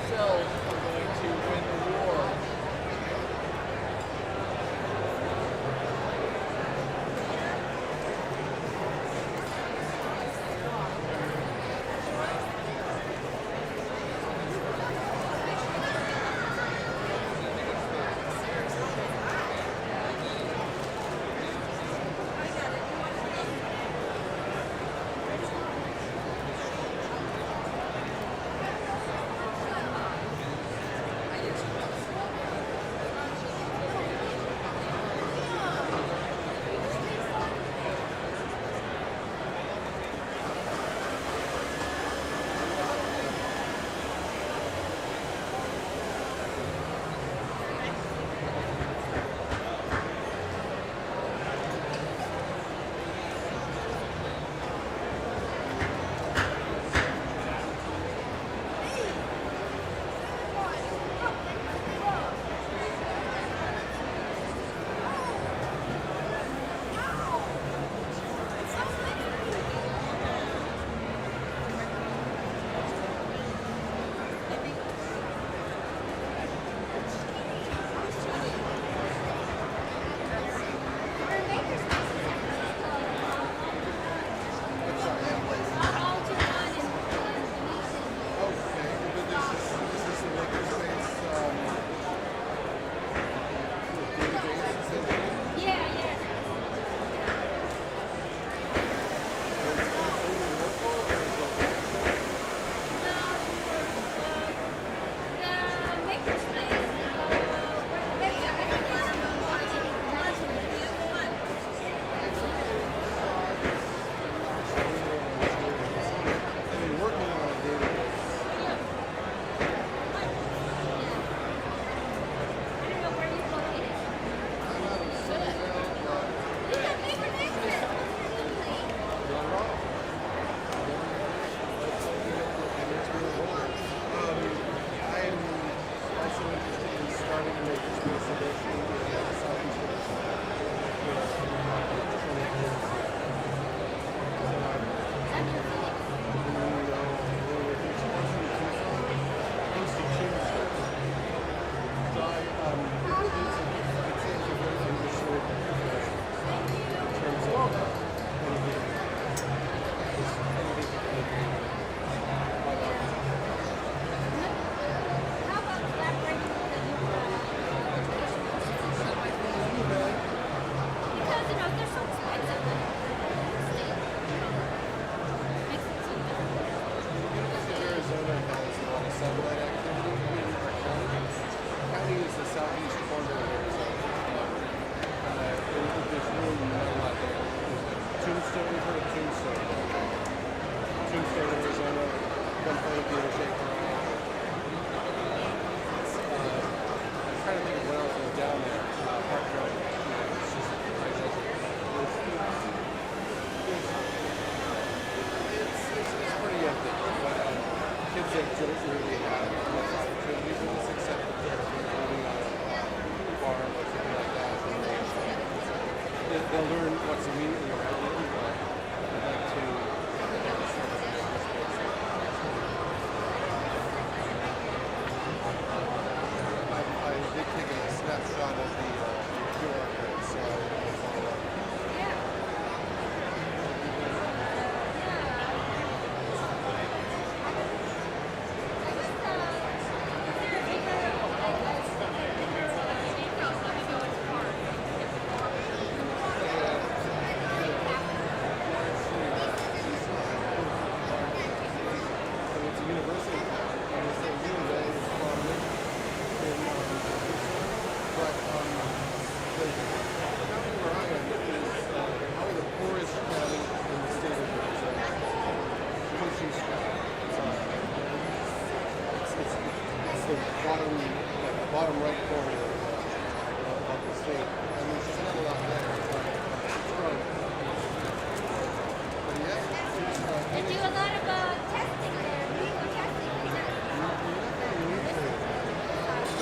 cells are going to win the war. They'll learn what's immediately around it. I'd like to I did take a snapshot of the QR code, so I will follow up. Bottom right corner of the state. I mean, there's not a lot there. It's growing. But yeah,
They do a lot of testing there, legal testing.
you're not going to need to.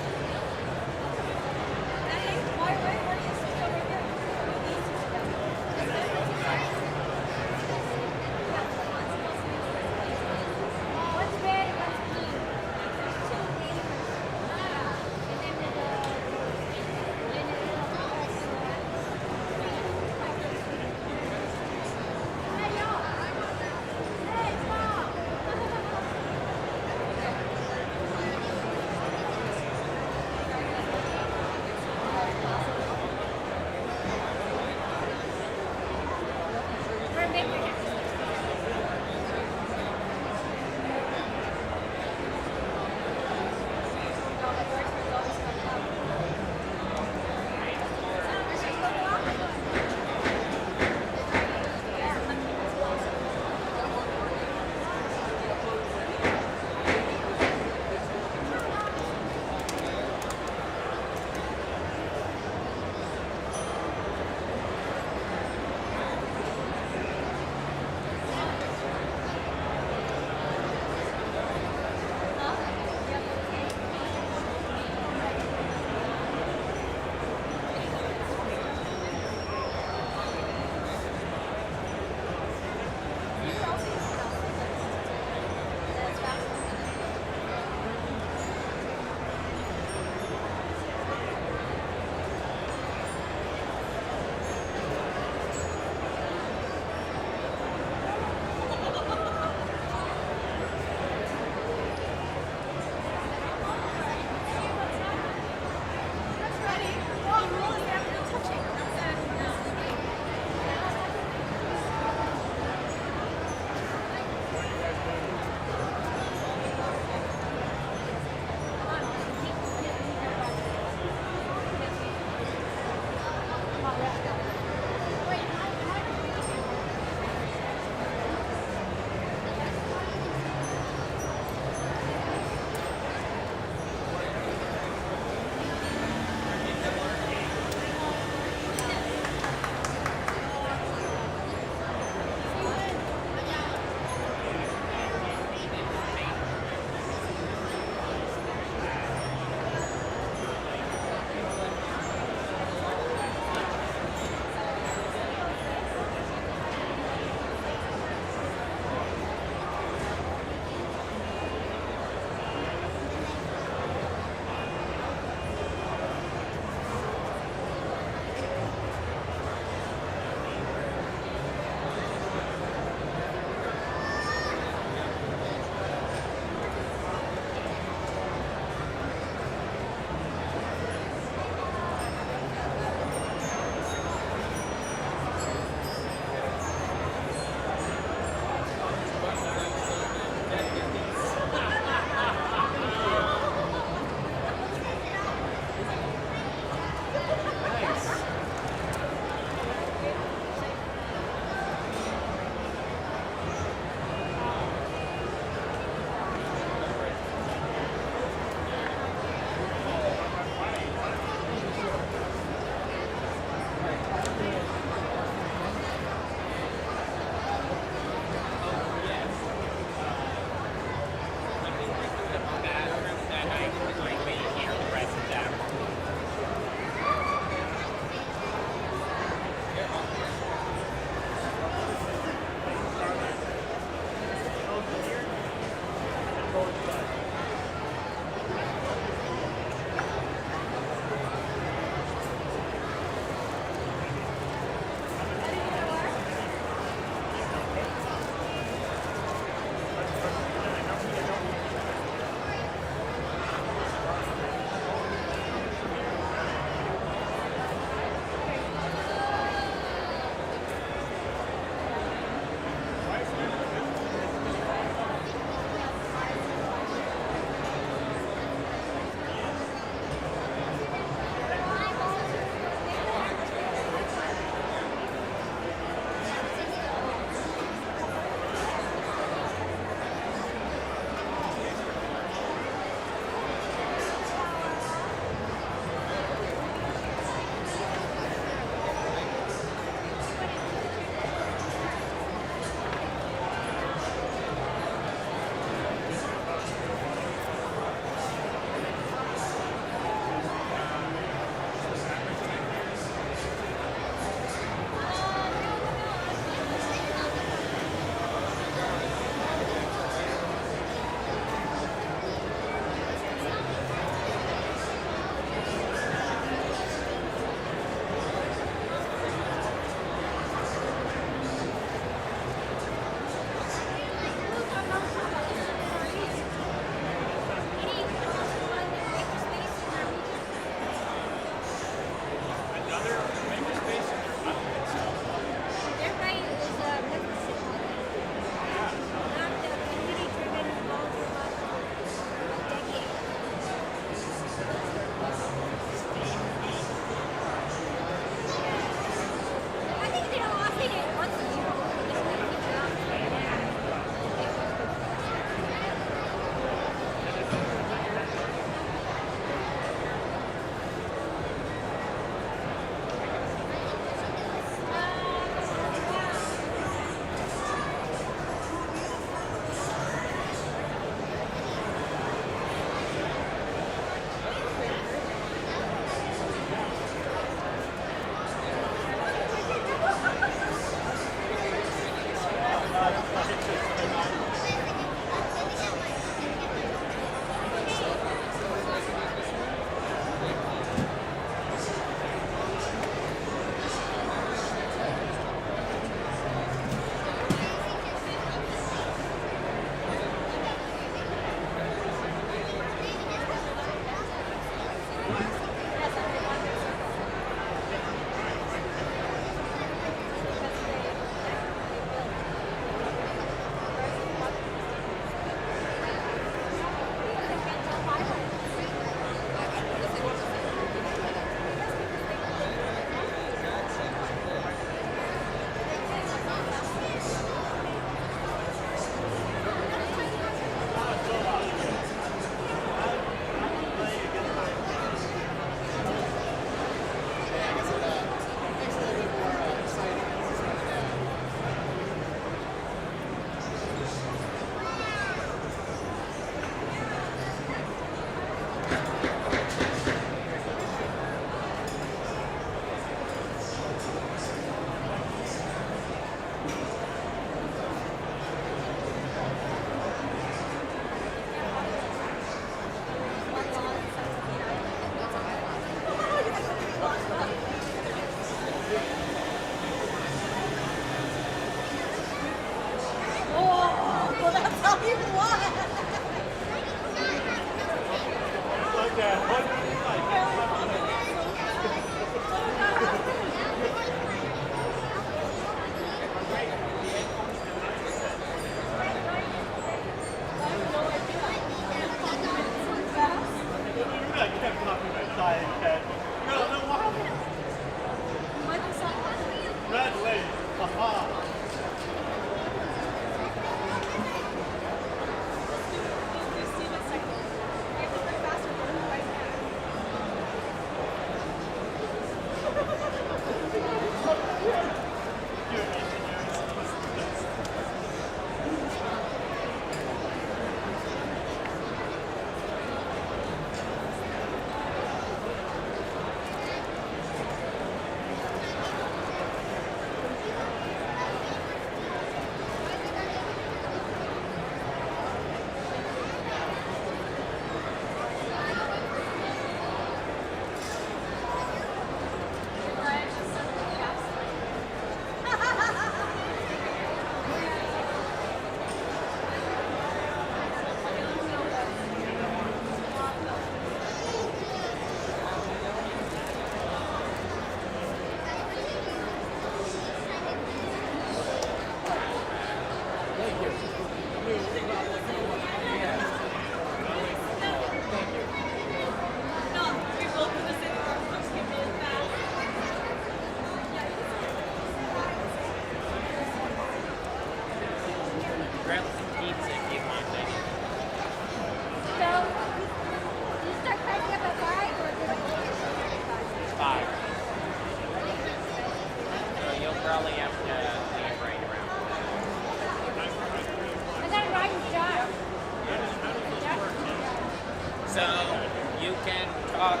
can talk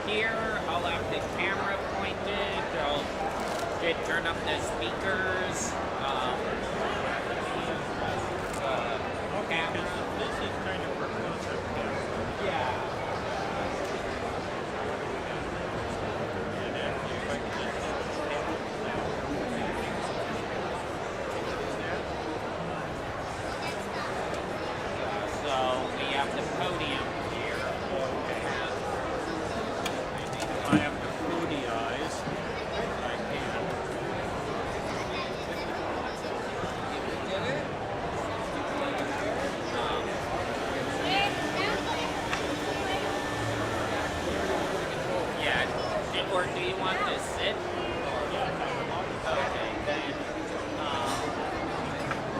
here. I'll have the camera pointed. I'll turn up the speakers. Camera.
This is kind of for concept camera.
Yeah.
And then if I can just
So we have the podium here.
I have the foodie eyes. I can.
Yeah. Or do you want to sit? Okay, then.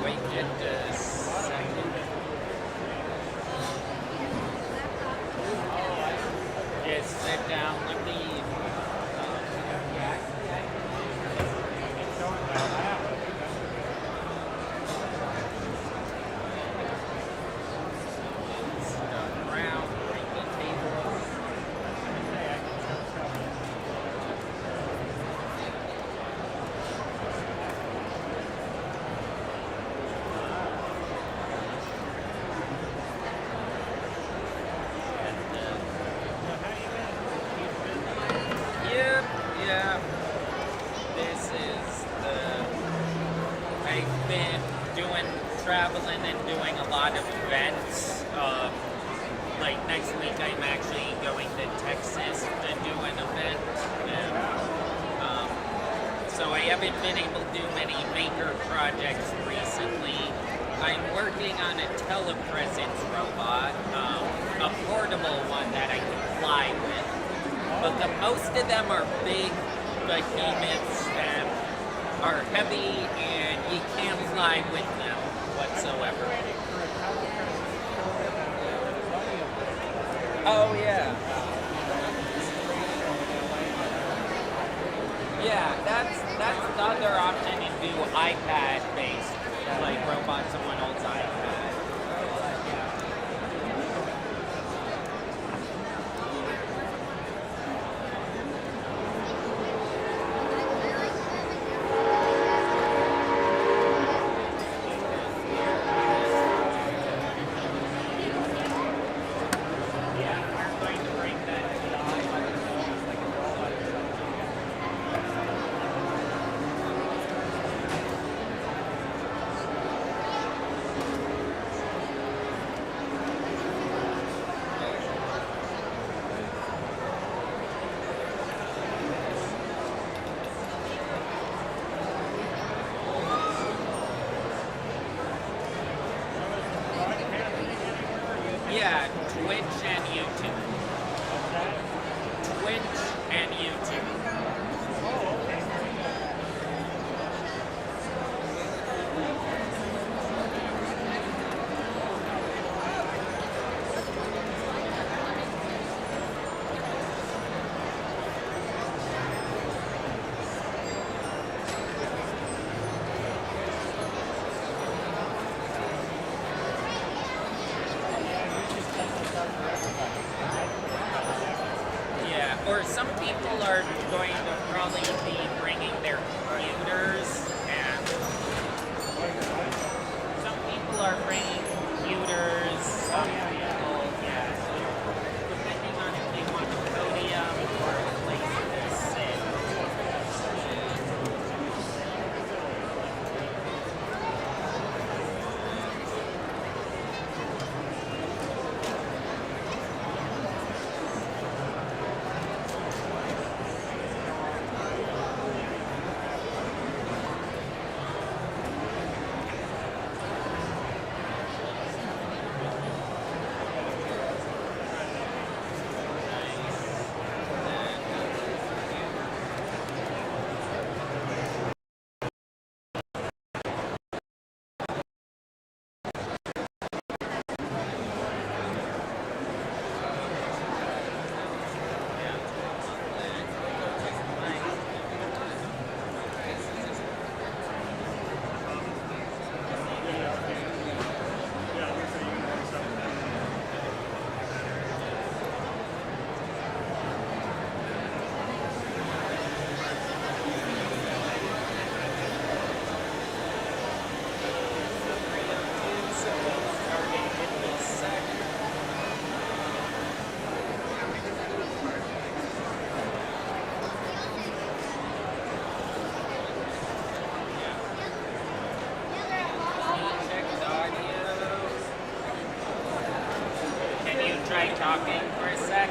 Wait just a second. Just sit down with the. Around, bring the table. Yep, yeah. This is I've been doing traveling and doing a lot of events. Like next week, I'm actually going to Texas to do an event. And, so I haven't been able to do many maker projects recently. I'm working on a telepresence robot, a portable one that I can fly with. But most of them are big behemoths that are heavy and you can't fly with them whatsoever. Oh yeah. Yeah, that's the other option. You do iPad based, like robots, someone holds iPad. Yeah, Twitch and YouTube. Twitch and YouTube. Yeah, or some people are going to probably be bringing their computers, and some people are bringing computers. Some people, yeah. So depending on if they want a podium or a place to sit. try talking for a sec?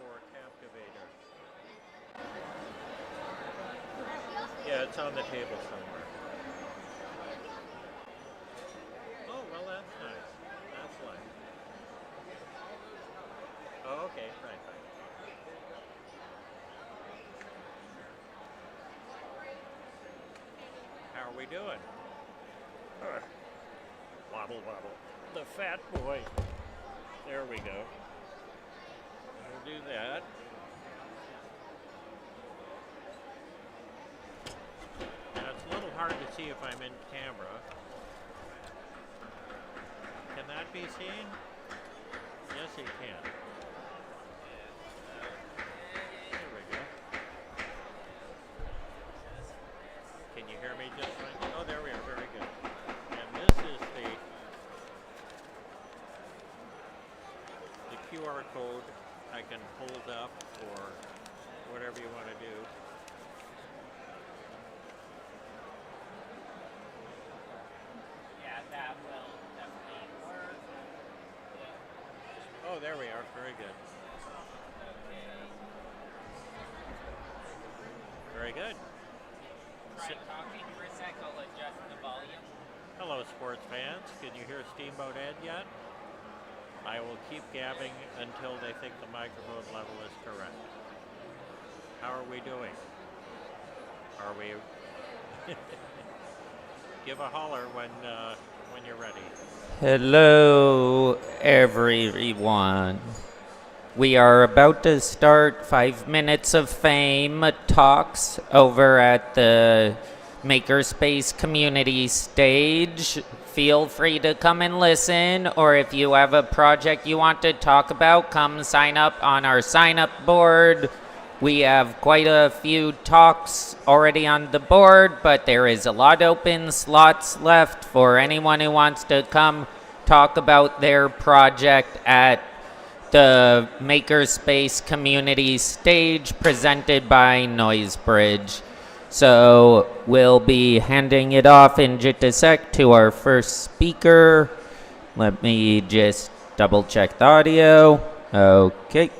For Captivator. Yeah, it's on the table somewhere. Oh, well, that's nice. That's nice. Oh, okay, right. How are we doing? Wobble, wobble. The fat boy. There we go. We'll do that. Now, it's a little hard to see if I'm in camera. Can that be seen? Yes, it can. There we go. Can you hear me just fine? Oh, there we are. Very good. And this is the QR code I can hold up for whatever you want to do.
Yeah, that will definitely work.
Oh, there we are. Very good. Very good.
Try talking for a sec, I'll adjust the volume.
Hello, sports fans. Can you hear Steamboat Ed yet? I will keep gabbing until they think the microphone level is correct. How are we doing? Are we? Give a holler when you're ready.
Hello, everyone. We are about to start 5 Minutes of Fame talks over at the Makerspace Community stage. Feel free to come and listen, or if you have a project you want to talk about, come sign up on our sign-up board. We have quite a few talks already on the board, but there is a lot open slots left for anyone who wants to come talk about their project at the Makerspace Community stage presented by Noisebridge. So we'll be handing it off in just a sec to our first speaker. Let me just double check the audio. Okay.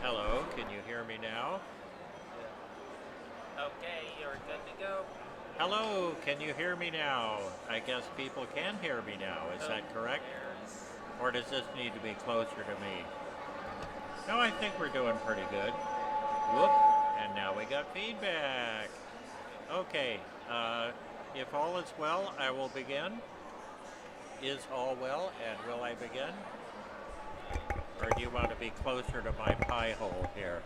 Hello, can you hear me now?
Okay, you're good to go.
Hello, can you hear me now? I guess people can hear me now. Is that correct? Or does this need to be closer to me? No, I think we're doing pretty good. Whoop, and now we got feedback. Okay, if all is well, I will begin. Is all well, and will I begin? Or do you want to be closer to my pie hole here?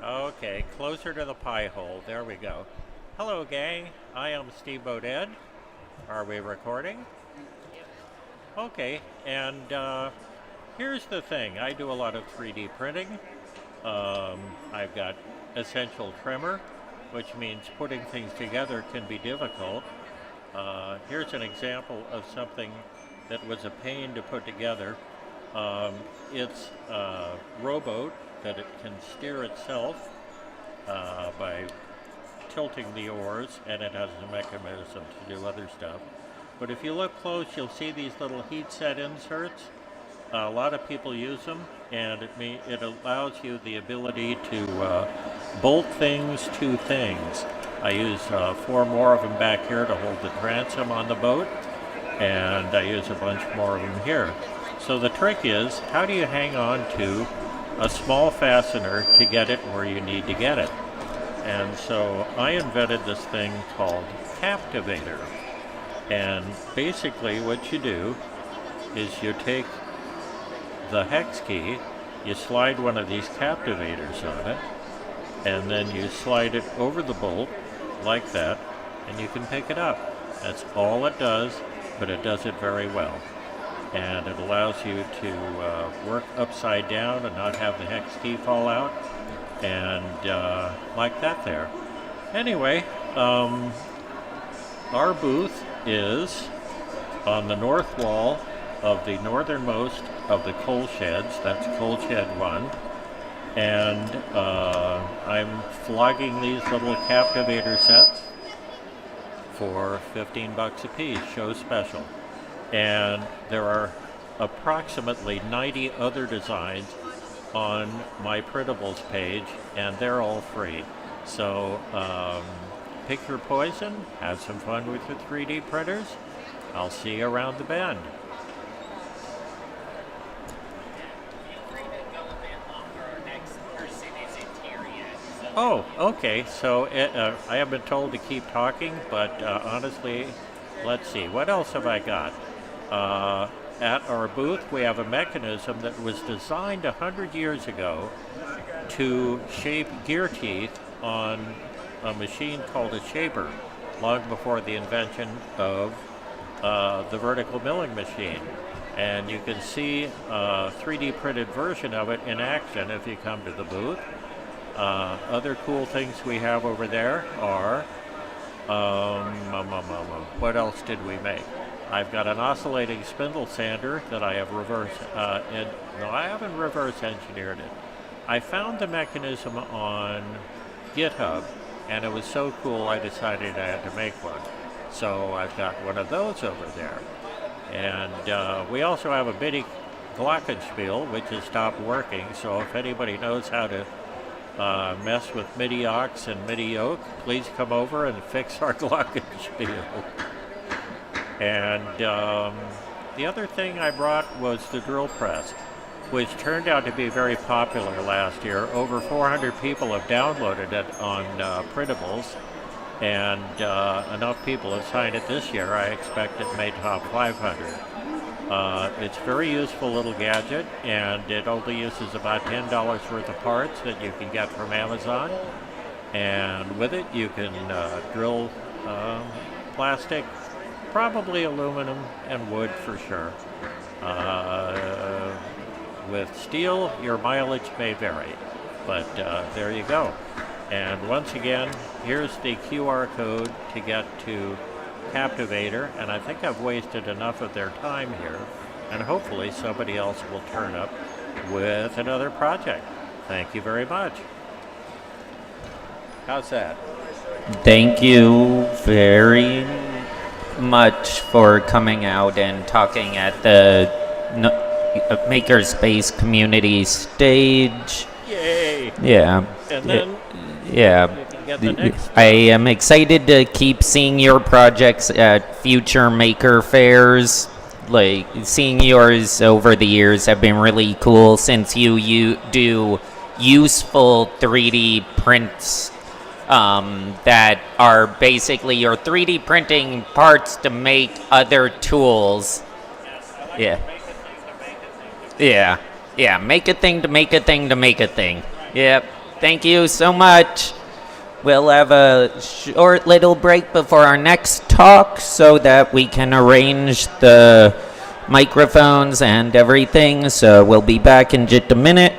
Okay, closer to the pie hole. There we go. Hello, gang. I am Steamboat Ed. Are we recording? Okay, and here's the thing. I do a lot of 3D printing. I've got essential trimmer, which means putting things together can be difficult. Here's an example of something that was a pain to put together. It's a rowboat that it can steer itself by tilting the oars, and it has a mechanism to do other stuff. But if you look close, you'll see these little heat set inserts. A lot of people use them, and it allows you the ability to bolt things to things. I use 4 more of them back here to hold the transom on the boat, and I use a bunch more of them here. So the trick is, how do you hang on to a small fastener to get it where you need to get it? And so I invented this thing called Captivator. And basically what you do is you take the hex key, you slide one of these captivators on it, and then you slide it over the bolt like that, and you can pick it up. That's all it does, but it does it very well. And it allows you to work upside down and not have the hex key fall out, and like that there. Anyway, our booth is on the north wall of the northernmost of the coal sheds. That's coal shed 1. And I'm flogging these little captivator sets for 15 bucks a piece, show special. And there are approximately 90 other designs on my printables page, and they're all free. So pick your poison, have some fun with your 3D printers. I'll see you around the bend. Oh, okay. So I have been told to keep talking, but honestly, let's see. What else have I got? At our booth, we have a mechanism that was designed 100 years ago to shape gear teeth on a machine called a shaper, long before the invention of the vertical milling machine. And you can see a 3D printed version of it in action if you come to the booth. Other cool things we have over there are, what else did we make? I've got an oscillating spindle sander that I have I haven't reverse engineered it. I found the mechanism on GitHub, and it was so cool I decided I had to make one. So I've got one of those over there. And we also have a MIDI glockenspiel, which has stopped working, so if anybody knows how to mess with MIDI aux and MIDI yoke, please come over and fix our glockenspiel. And the other thing I brought was the drill press, which turned out to be very popular last year. Over 400 people have downloaded it on printables, and enough people have signed it this year. I expect it may top 500. It's a very useful little gadget, and it only uses about $10 worth of parts that you can get from Amazon. And with it, you can drill plastic, probably aluminum, and wood for sure. With steel, your mileage may vary, but there you go. And once again, here's the QR code to get to Captivator, and I think I've wasted enough of their time here, and hopefully somebody else will turn up with another project. Thank you very much. How's that?
Thank you very much for coming out and talking at the Makerspace Community stage.
Yay!
Yeah.
And then
yeah. I am excited to keep seeing your projects at future maker fairs. Like, seeing yours over the years have been really cool since you do useful 3D prints that are basically your 3D printing parts to make other tools. Yeah. Yeah. Yeah. Make a thing to make a thing to make a thing. Yep. Thank you so much. We'll have a short little break before our next talk so that we can arrange the microphones and everything. So we'll be back in just a minute.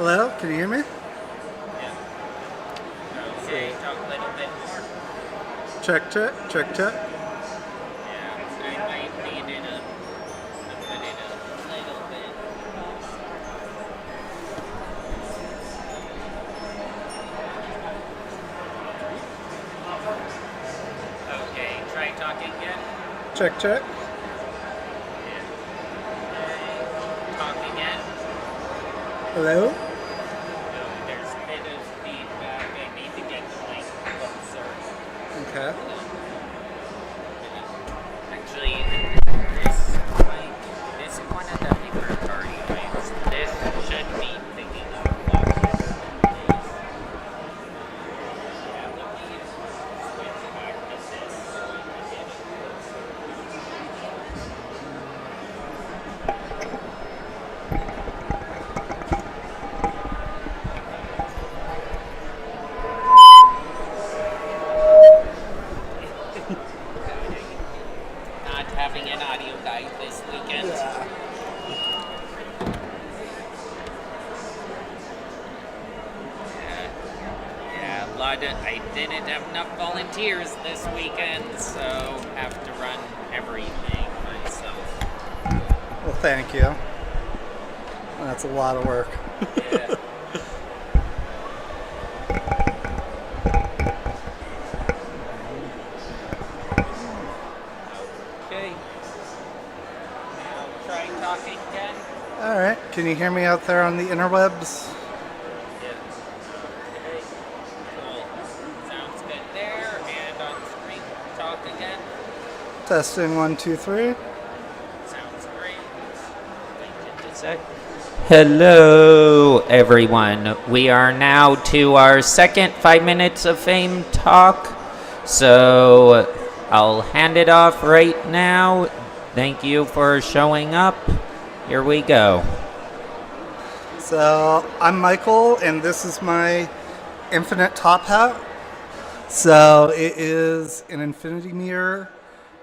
Hello, can you hear me?
Yeah. Okay, talk a little bit more.
Check, check, check, check.
Yeah, I might need it up. Put it up a little bit. Okay, try talking again.
Check, check.
Talk again.
Hello?
No, there's a bit of feedback. I need to get the mic closer.
Okay.
Actually, this mic, this is one of the hyper-party mics. This should be picking up a lot better than this. Yeah, let me switch back to this so we can get it closer. Not having an audio guide this weekend. Yeah, a lot of, I didn't have enough volunteers this weekend, so have to run everything myself.
Well, thank you. That's a lot of work.
Yeah. Okay. Now try talking again.
All right. Can you hear me out there on the interwebs?
Yeah. Okay. Cool. Sounds good there. And on screen, talk again.
Testing 1, 2, 3.
Sounds great. Wait just a sec.
Hello, everyone. We are now to our second 5 minutes of fame talk. So I'll hand it off right now. Thank you for showing up. Here we go.
So I'm Michael, and this is my infinite top hat. So it is an infinity mirror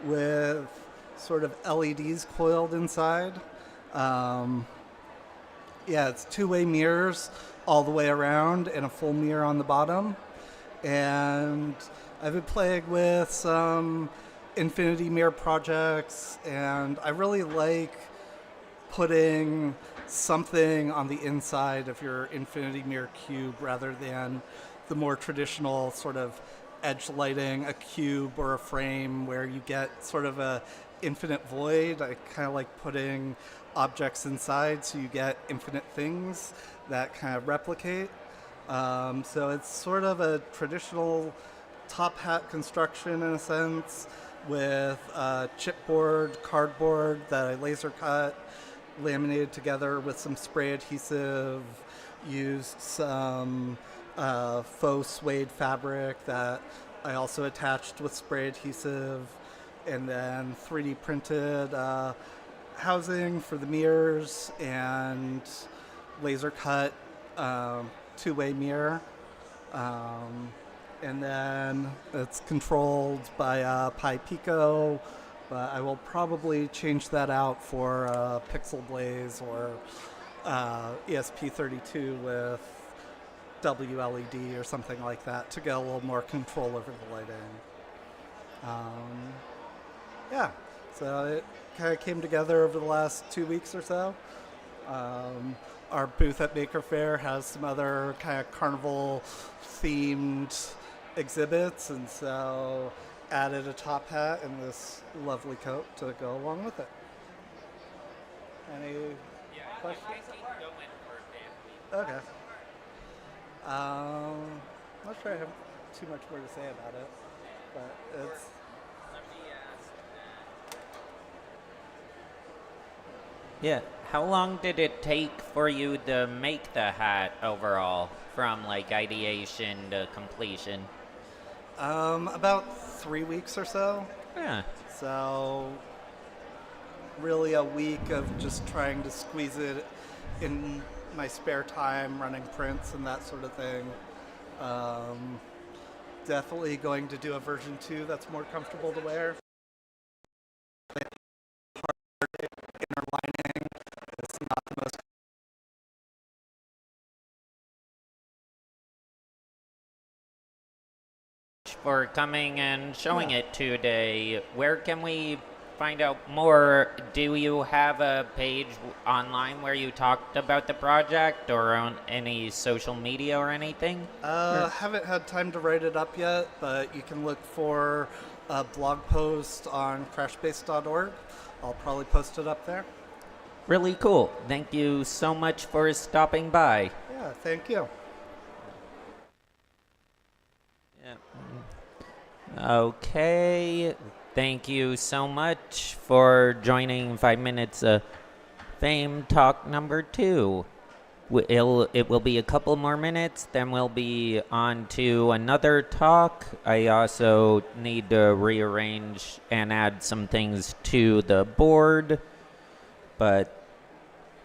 with sort of LEDs coiled inside. Yeah, it's two-way mirrors all the way around and a full mirror on the bottom. And I've been playing with some infinity mirror projects, and I really like putting something on the inside of your infinity mirror cube rather than the more traditional sort of edge lighting, a cube or a frame where you get sort of a infinite void. I kind of like putting objects inside so you get infinite things that kind of replicate. So it's sort of a traditional top hat construction in a sense with chipboard, cardboard that I laser cut, laminated together with some spray adhesive, used some faux suede fabric that I also attached with spray adhesive, and then 3D printed housing for the mirrors and laser cut two-way mirror. And then it's controlled by Pi Pico, but I will probably change that out for Pixel Blaze or ESP32 with WLED or something like that to get a little more control over the lighting. Yeah, so it kind of came together over the last 2 weeks or so. Our booth at Faire has some other kind of carnival themed exhibits, and so added a top hat and this lovely coat to go along with it. Any questions? Okay. Not sure I have too much more to say about it, but it's.
Yeah. How long did it take for you to make the hat overall, from like ideation to completion?
About 3 weeks or so.
Yeah.
So really a week of just trying to squeeze it in my spare time, running prints and that sort of thing. Definitely going to do a version 2 that's more comfortable to wear. Inner lining is not the most
for coming and showing it today. Where can we find out more? Do you have a page online where you talked about the project, or on any social media or anything?
Haven't had time to write it up yet, but you can look for a blog post on crashbase.org. I'll probably post it up there.
Really cool. Thank you so much for stopping by.
Yeah, thank you.
Okay. Thank you so much for joining 5 Minutes of Fame Talk number 2. It will be a couple more minutes, then we'll be on to another talk. I also need to rearrange and add some things to the board, but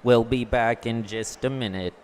we'll be back in just a minute.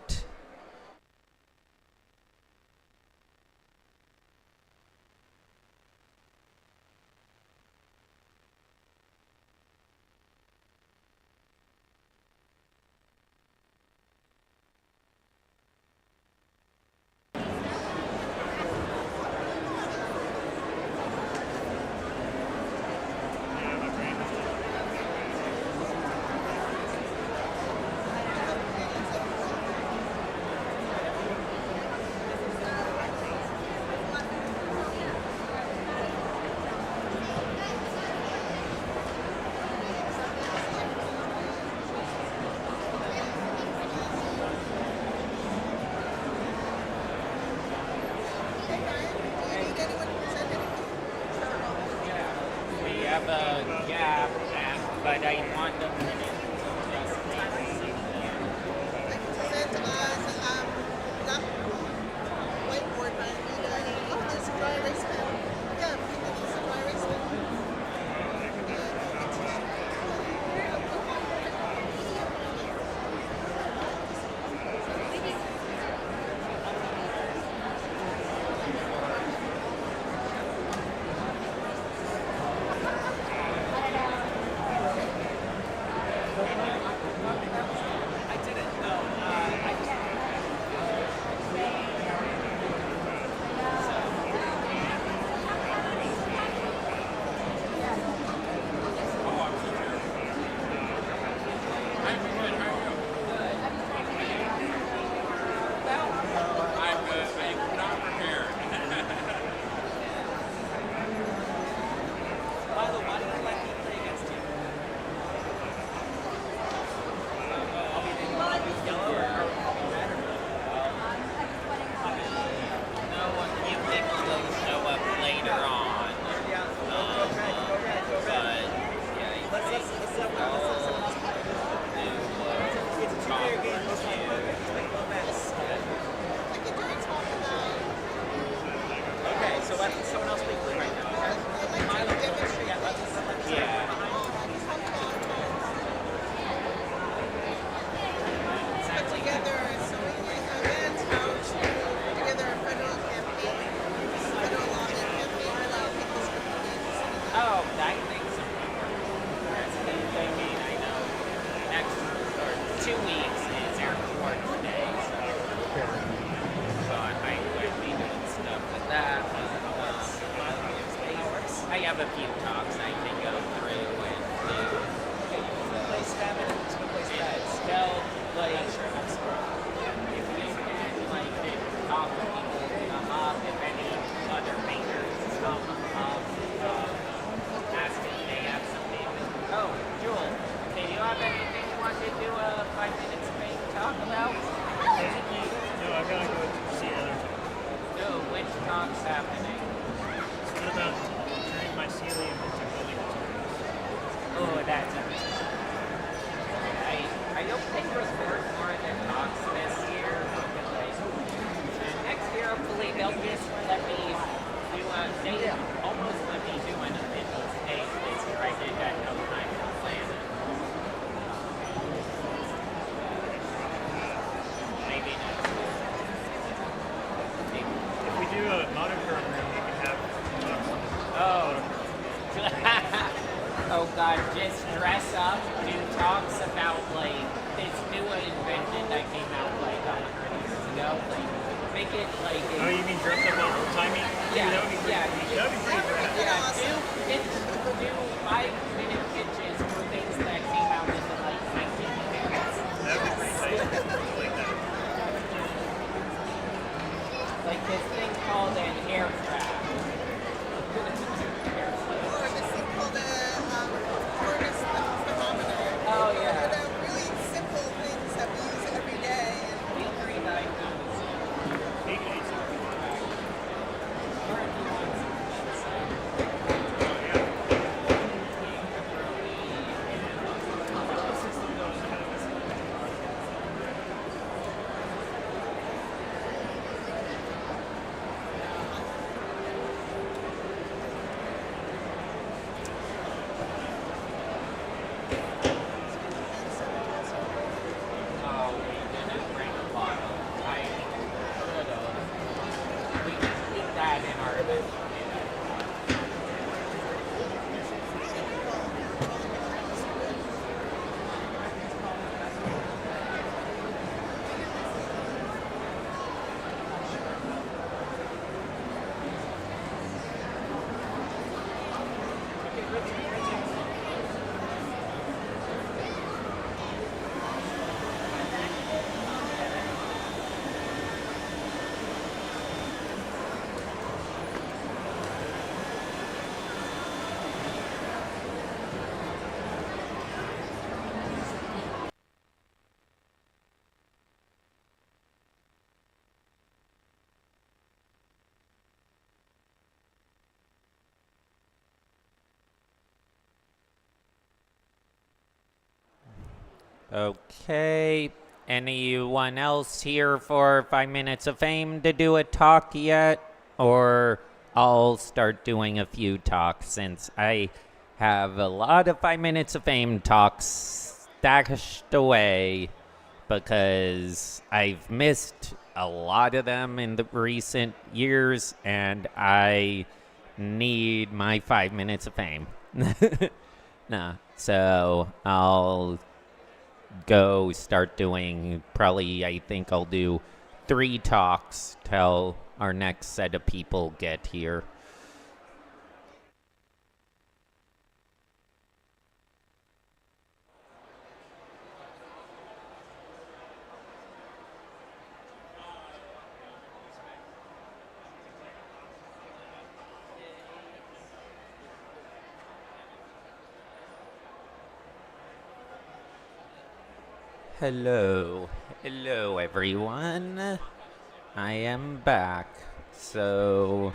We have a gap, but I want the have a few talks I can go through and do. Tell, like, if you can, like, talk to people who come up, if any other makers come up, ask if they have something. Oh, Jewel, do you have anything you want to do a 5 minutes make talk about?
No, I gotta go see other talks.
No, which talk's happening?
What about turning mycelium into building materials?
Oh, that's a I don't think there's more than talks this year. Next year, hopefully, they'll just let me do they almost let me do an official stage this year. I did that no time to plan it. Maybe next year.
If we do a modern program, we can have talks on
Oh God, just dress up, do talks about like this new invention that came out like 100 years ago. Like, Make it like
Oh, you mean dress up all timey?
yeah,
That would be
yeah,
pretty, that would be pretty rad.
yeah. Do 5-minute pitches for things that came out in the like 1950s.
That would be pretty tight. I like that.
Like this thing called an aircraft.
Or this thing called a furnace thermometer.
Oh yeah.
They're really simple things that we use every day.
Feel free to like that in our event.
Okay. Anyone else here for 5 minutes of fame to do a talk yet? Or I'll start doing a few talks since I have a lot of 5 minutes of fame talks stashed away because I've missed a lot of them in the recent years and I need my 5 minutes of fame. Nah, so I'll go start doing probably, I think I'll do 3 talks till our next set of people get here. Hello everyone. I am back. So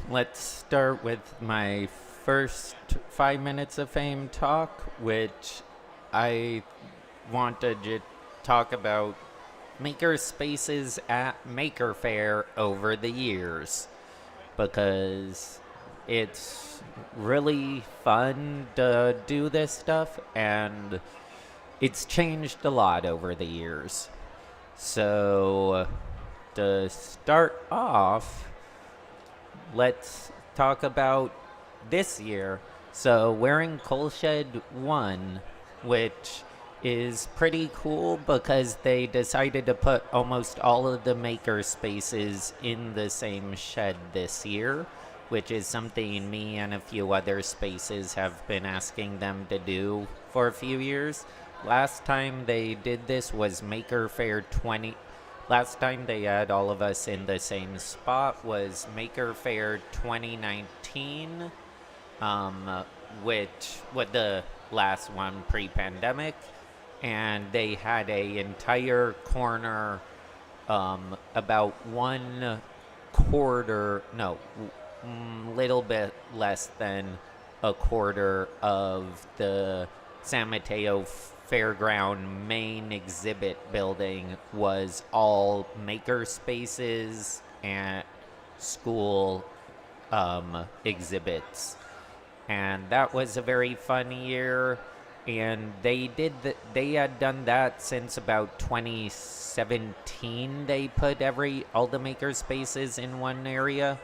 let's start with my first 5 minutes of fame talk, which I wanted to talk about makerspaces at Maker Faire over the years because it's really fun to do this stuff and it's changed a lot over the years. So to start off, let's talk about this year. So we're in Coal Shed 1, which is pretty cool because they decided to put almost all of the maker spaces in the same shed this year, which is something me and a few other spaces have been asking them to do for a few years. Last time they did this was Maker Faire 20. Last time they had all of us in the same spot was Maker Faire 2019, which was the last one pre-pandemic. And they had a entire corner, about 1/4, no, little bit less than a quarter of the San Mateo Fairground main exhibit building was all maker spaces and school exhibits. And that was a very fun year. And they had done that since about 2017. They put all the maker spaces in one area,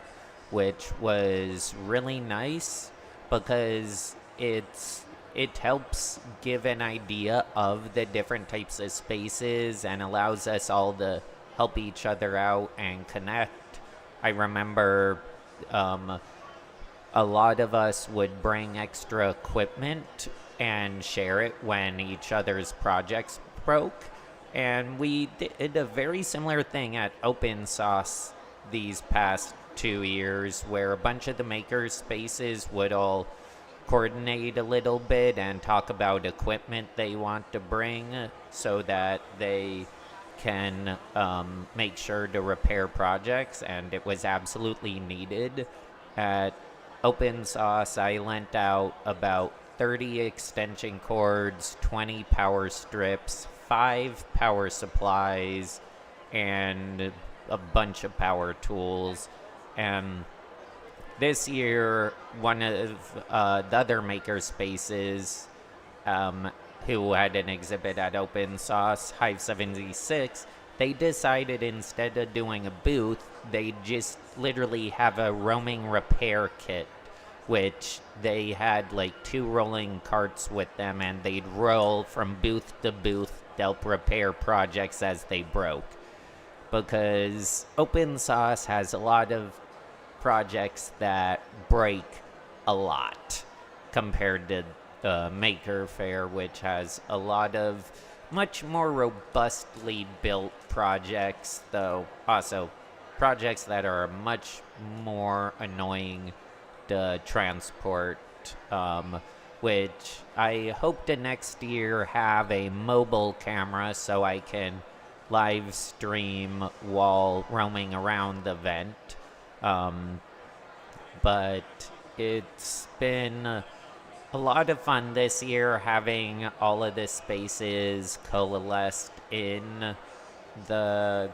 which was really nice because it's it helps give an idea of the different types of spaces and allows us all to help each other out and connect. I remember a lot of us would bring extra equipment and share it when each other's projects broke. And we did a very similar thing at Open Source these past 2 years, where a bunch of the maker spaces would all coordinate a little bit and talk about equipment they want to bring so that they can make sure to repair projects, and it was absolutely needed. At Open Source, I lent out about 30 extension cords, 20 power strips, 5 power supplies, and a bunch of power tools. And this year, one of the other maker spaces who had an exhibit at Open Source, Hive 76, they decided instead of doing a booth, they just literally have a roaming repair kit, which they had like 2 rolling carts with them, and they'd roll from booth to booth to help repair projects as they broke. Because Open Source has a lot of projects that break a lot compared to Maker Faire, which has a lot of much more robustly built projects, though also projects that are much more annoying to transport, which I hope to next year have a mobile camera so I can live stream while roaming around the event. But it's been a lot of fun this year having all of the spaces coalesced in the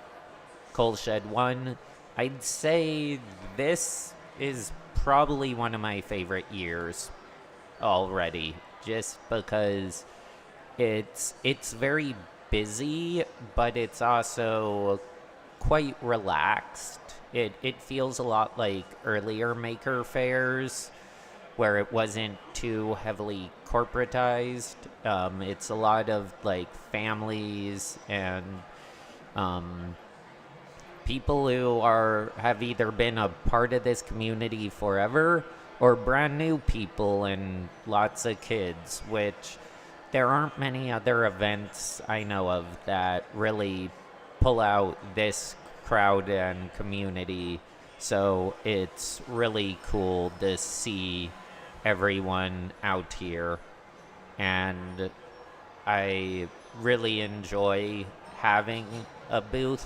Coal Shed 1. I'd say this is probably one of my favorite years already, just because it's very busy, but it's also quite relaxed. It feels a lot like earlier Maker Fairs, where it wasn't too heavily corporatized. It's a lot of like families and people who have either been a part of this community forever or brand new people and lots of kids, which there aren't many other events I know of that really pull out this crowd and community. So it's really cool to see everyone out here, and I really enjoy having a booth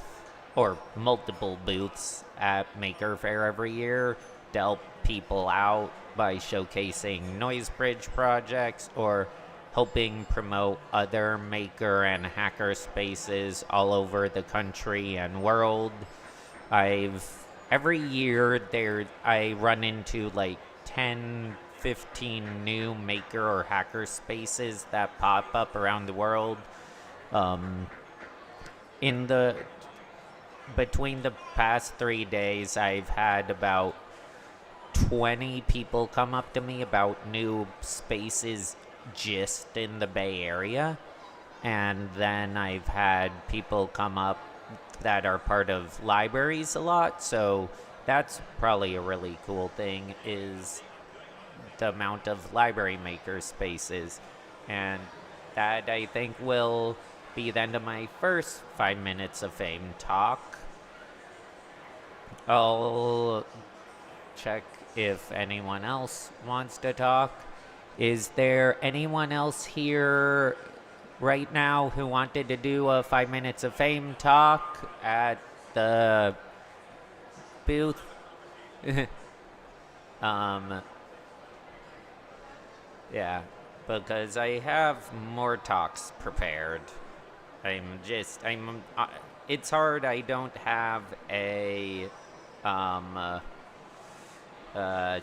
or multiple booths at Maker Faire every year to help people out by showcasing noise bridge projects or helping promote other maker and hacker spaces all over the country and world. Every year I run into like 10, 15 new maker or hacker spaces that pop up around the world. Between the past 3 days, I've had about 20 people come up to me about new spaces just in the Bay Area. And then I've had people come up that are part of libraries a lot. So that's probably a really cool thing, is the amount of library maker spaces. And that, I think, will be the end of my first 5 minutes of fame talk. I'll check if anyone else wants to talk. Is there anyone else here right now who wanted to do a 5 minutes of fame talk at the booth? Yeah, because I have more talks prepared. It's hard. I don't have a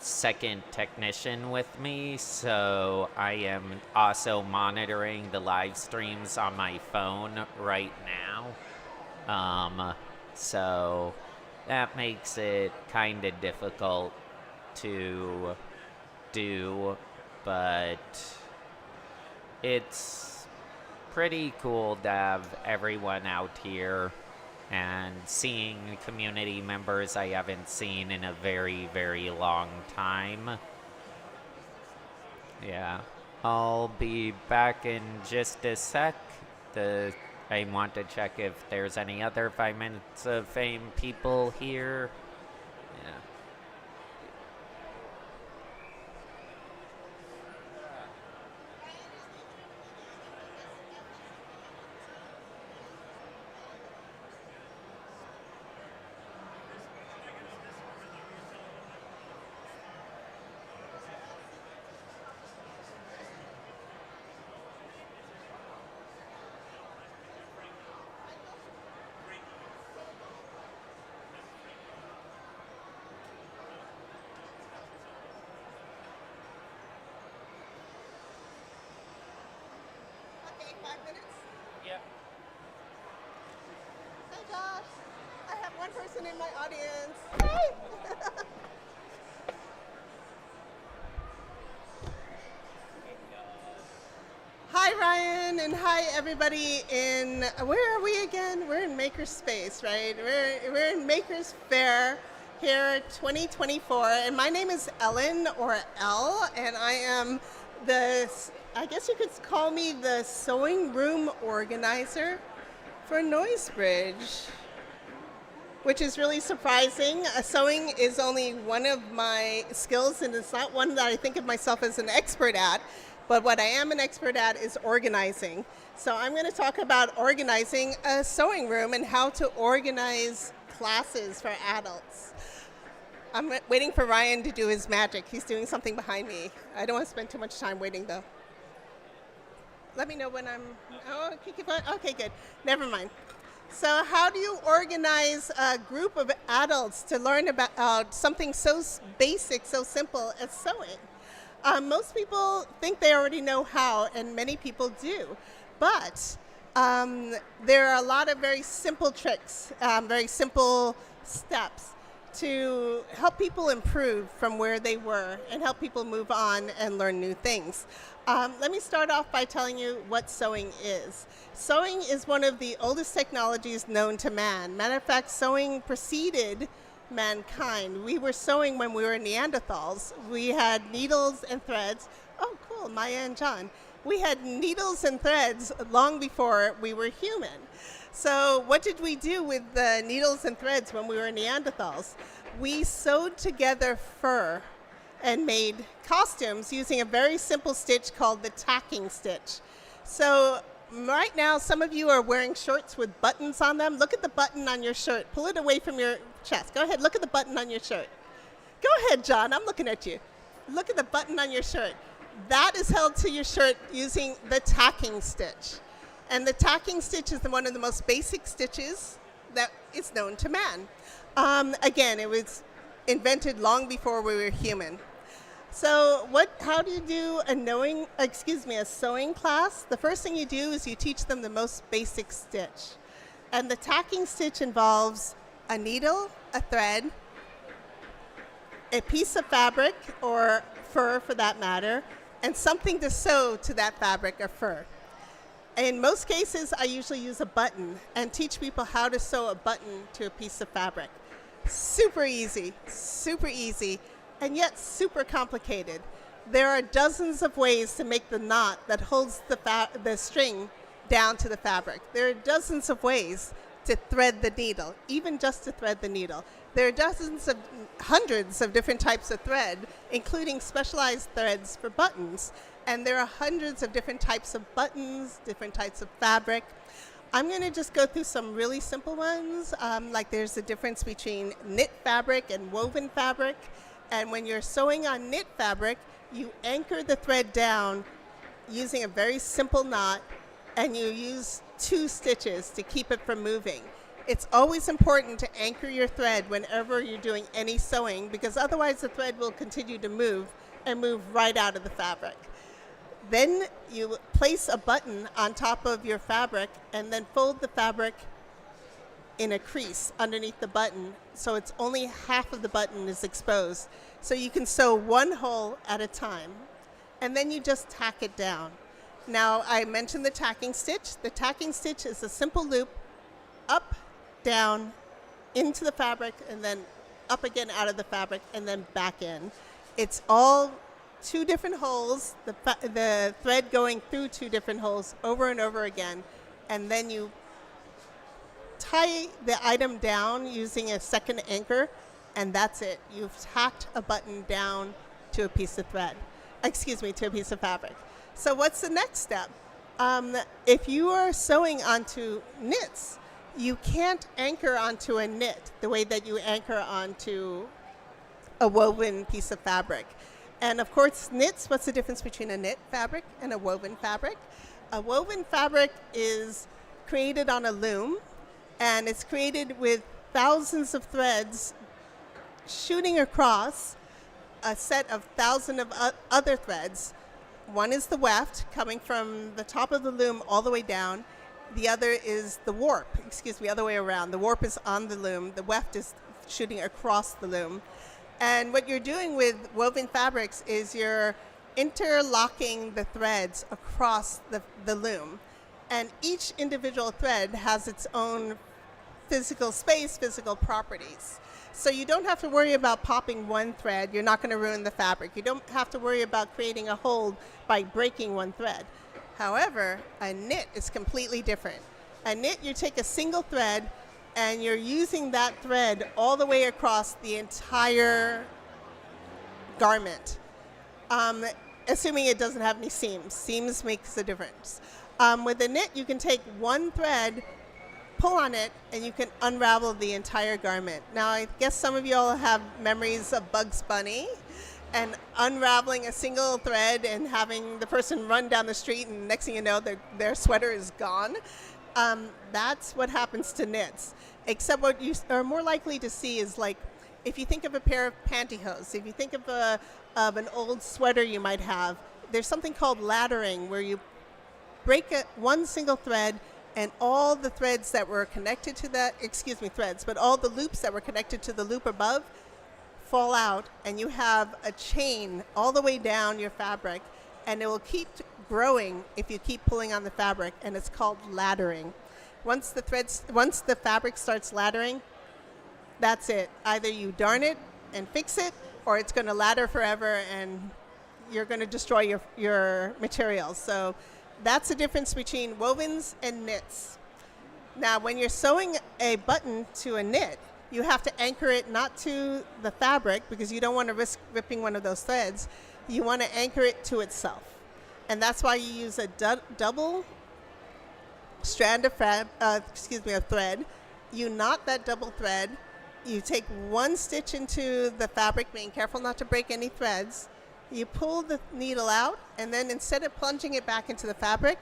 second technician with me, so I am also monitoring the live streams on my phone right now. So that makes it kind of difficult to do, but it's pretty cool to have everyone out here and seeing community members I haven't seen in a very, very long time. Yeah. I'll be back in just a sec. I want to check if there's any other 5 Minutes of Fame people here. Yeah.
Okay, 5 minutes.
Yep.
Hi, Josh. I have one person in my audience. Hey! Hi, Ryan, and hi, everybody in, where are we again? We're in Makerspace, right? We're in Makers Faire here 2024, and my name is Ellen, or Elle, and I am I guess you could call me the sewing room organizer for Noisebridge, which is really surprising. Sewing is only one of my skills, and it's not one that I think of myself as an expert at. But what I am an expert at is organizing. So I'm going to talk about organizing a sewing room and how to organize classes for adults. I'm waiting for Ryan to do his magic. He's doing something behind me. I don't want to spend too much time waiting, though. Let me know when I'm... Oh, okay, keep on. Okay, good. Never mind. So how do you organize a group of adults to learn about something so basic, so simple as sewing? Most people think they already know how, and many people do. But there are a lot of very simple tricks, very simple steps to help people improve from where they were and help people move on and learn new things. Let me start off by telling you what sewing is. Sewing is one of the oldest technologies known to man. Matter of fact, sewing preceded mankind. We were sewing when we were Neanderthals. We had needles and threads. Oh, cool, Maya and John. We had needles and threads long before we were human. So what did we do with the needles and threads when we were Neanderthals? We sewed together fur and made costumes using a very simple stitch called the tacking stitch. So right now, some of you are wearing shorts with buttons on them. Look at the button on your shirt. Pull it away from your chest. Go ahead, look at the button on your shirt. Go ahead, John, I'm looking at you. Look at the button on your shirt. That is held to your shirt using the tacking stitch. And the tacking stitch is one of the most basic stitches that is known to man. Again, it was invented long before we were human. So how do you do a sewing class? The first thing you do is you teach them the most basic stitch. And the tacking stitch involves a needle, a thread, a piece of fabric, or fur for that matter, and something to sew to that fabric or fur. In most cases, I usually use a button and teach people how to sew a button to a piece of fabric. Super easy, and yet super complicated. There are dozens of ways to make the knot that holds the string down to the fabric. There are dozens of ways to thread the needle, even just to thread the needle. There are hundreds of different types of thread, including specialized threads for buttons. And there are hundreds of different types of buttons, different types of fabric. I'm going to just go through some really simple ones, like there's a difference between knit fabric and woven fabric. And when you're sewing on knit fabric, you anchor the thread down using a very simple knot, and you use 2 stitches to keep it from moving. It's always important to anchor your thread whenever you're doing any sewing, because otherwise the thread will continue to move and move right out of the fabric. Then you place a button on top of your fabric and then fold the fabric in a crease underneath the button, so it's only half of the button is exposed. So you can sew one hole at a time, and then you just tack it down. Now, I mentioned the tacking stitch. The tacking stitch is a simple loop up, down, into the fabric, and then up again out of the fabric, and then back in. It's all two different holes, the thread going through two different holes over and over again, and then you tie the item down using a second anchor, and that's it. You've tacked a button down to a piece of thread. Excuse me, to a piece of fabric. So what's the next step? If you are sewing onto knits, you can't anchor onto a knit the way that you anchor onto a woven piece of fabric. And of course, knits, what's the difference between a knit fabric and a woven fabric? A woven fabric is created on a loom, and it's created with thousands of threads shooting across a set of thousands of other threads. One is the weft, coming from the top of the loom all the way down. The other is the warp, the other way around. The warp is on the loom. The weft is shooting across the loom. And what you're doing with woven fabrics is you're interlocking the threads across the loom. And each individual thread has its own physical space, physical properties. So you don't have to worry about popping one thread. You're not going to ruin the fabric. You don't have to worry about creating a hole by breaking one thread. However, a knit is completely different. A knit, you take a single thread and you're using that thread all the way across the entire garment, assuming it doesn't have any seams. Seams makes a difference. With a knit, you can take one thread, pull on it, and you can unravel the entire garment. Now, I guess some of you all have memories of Bugs Bunny and unraveling a single thread and having the person run down the street, and next thing you know, their sweater is gone. That's what happens to knits. Except what you are more likely to see is, like, if you think of a pair of pantyhose, if you think of an old sweater you might have, there's something called laddering, where you break one single thread, and all the threads that were connected to that, but all the loops that were connected to the loop above fall out, and you have a chain all the way down your fabric, and it will keep growing if you keep pulling on the fabric, and it's called laddering. Once the fabric starts laddering, that's it. Either you darn it and fix it, or it's going to ladder forever, and you're going to destroy your materials. So that's the difference between wovens and knits. Now, when you're sewing a button to a knit, you have to anchor it not to the fabric, because you don't want to risk ripping one of those threads. You want to anchor it to itself. And that's why you use a double strand of thread. You knot that double thread. You take one stitch into the fabric, being careful not to break any threads. You pull the needle out, and then instead of plunging it back into the fabric,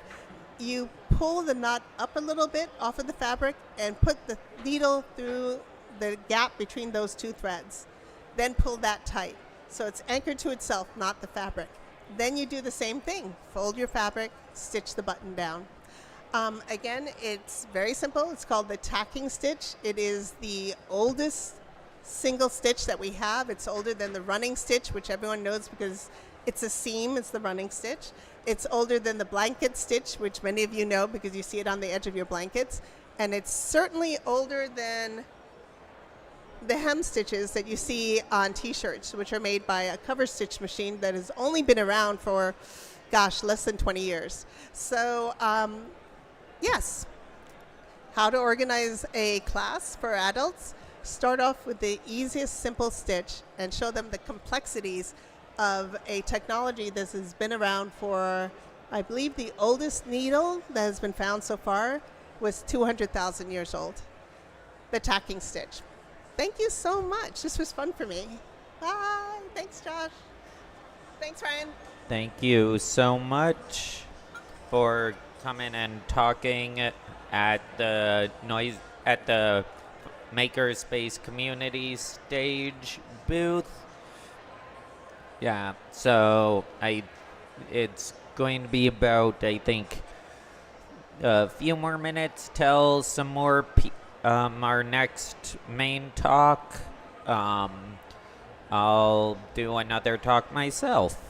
you pull the knot up a little bit off of the fabric and put the needle through the gap between those two threads. Then pull that tight. So it's anchored to itself, not the fabric. Then you do the same thing. Fold your fabric, stitch the button down. Again, it's very simple. It's called the tacking stitch. It is the oldest single stitch that we have. It's older than the running stitch, which everyone knows because it's a seam. It's the running stitch. It's older than the blanket stitch, which many of you know because you see it on the edge of your blankets. And it's certainly older than the hem stitches that you see on t-shirts, which are made by a cover stitch machine that has only been around for, less than 20 years. So, yes. How to organize a class for adults? Start off with the easiest simple stitch and show them the complexities of a technology that has been around for, I believe the oldest needle that has been found so far was 200,000 years old. The tacking stitch. Thank you so much. This was fun for me. Bye. Thanks, Josh. Thanks, Ryan.
Thank you so much for coming and talking at the Makerspace Community stage booth. Yeah, so it's going to be about, I think, a few more minutes till some more our next main talk. I'll do another talk myself.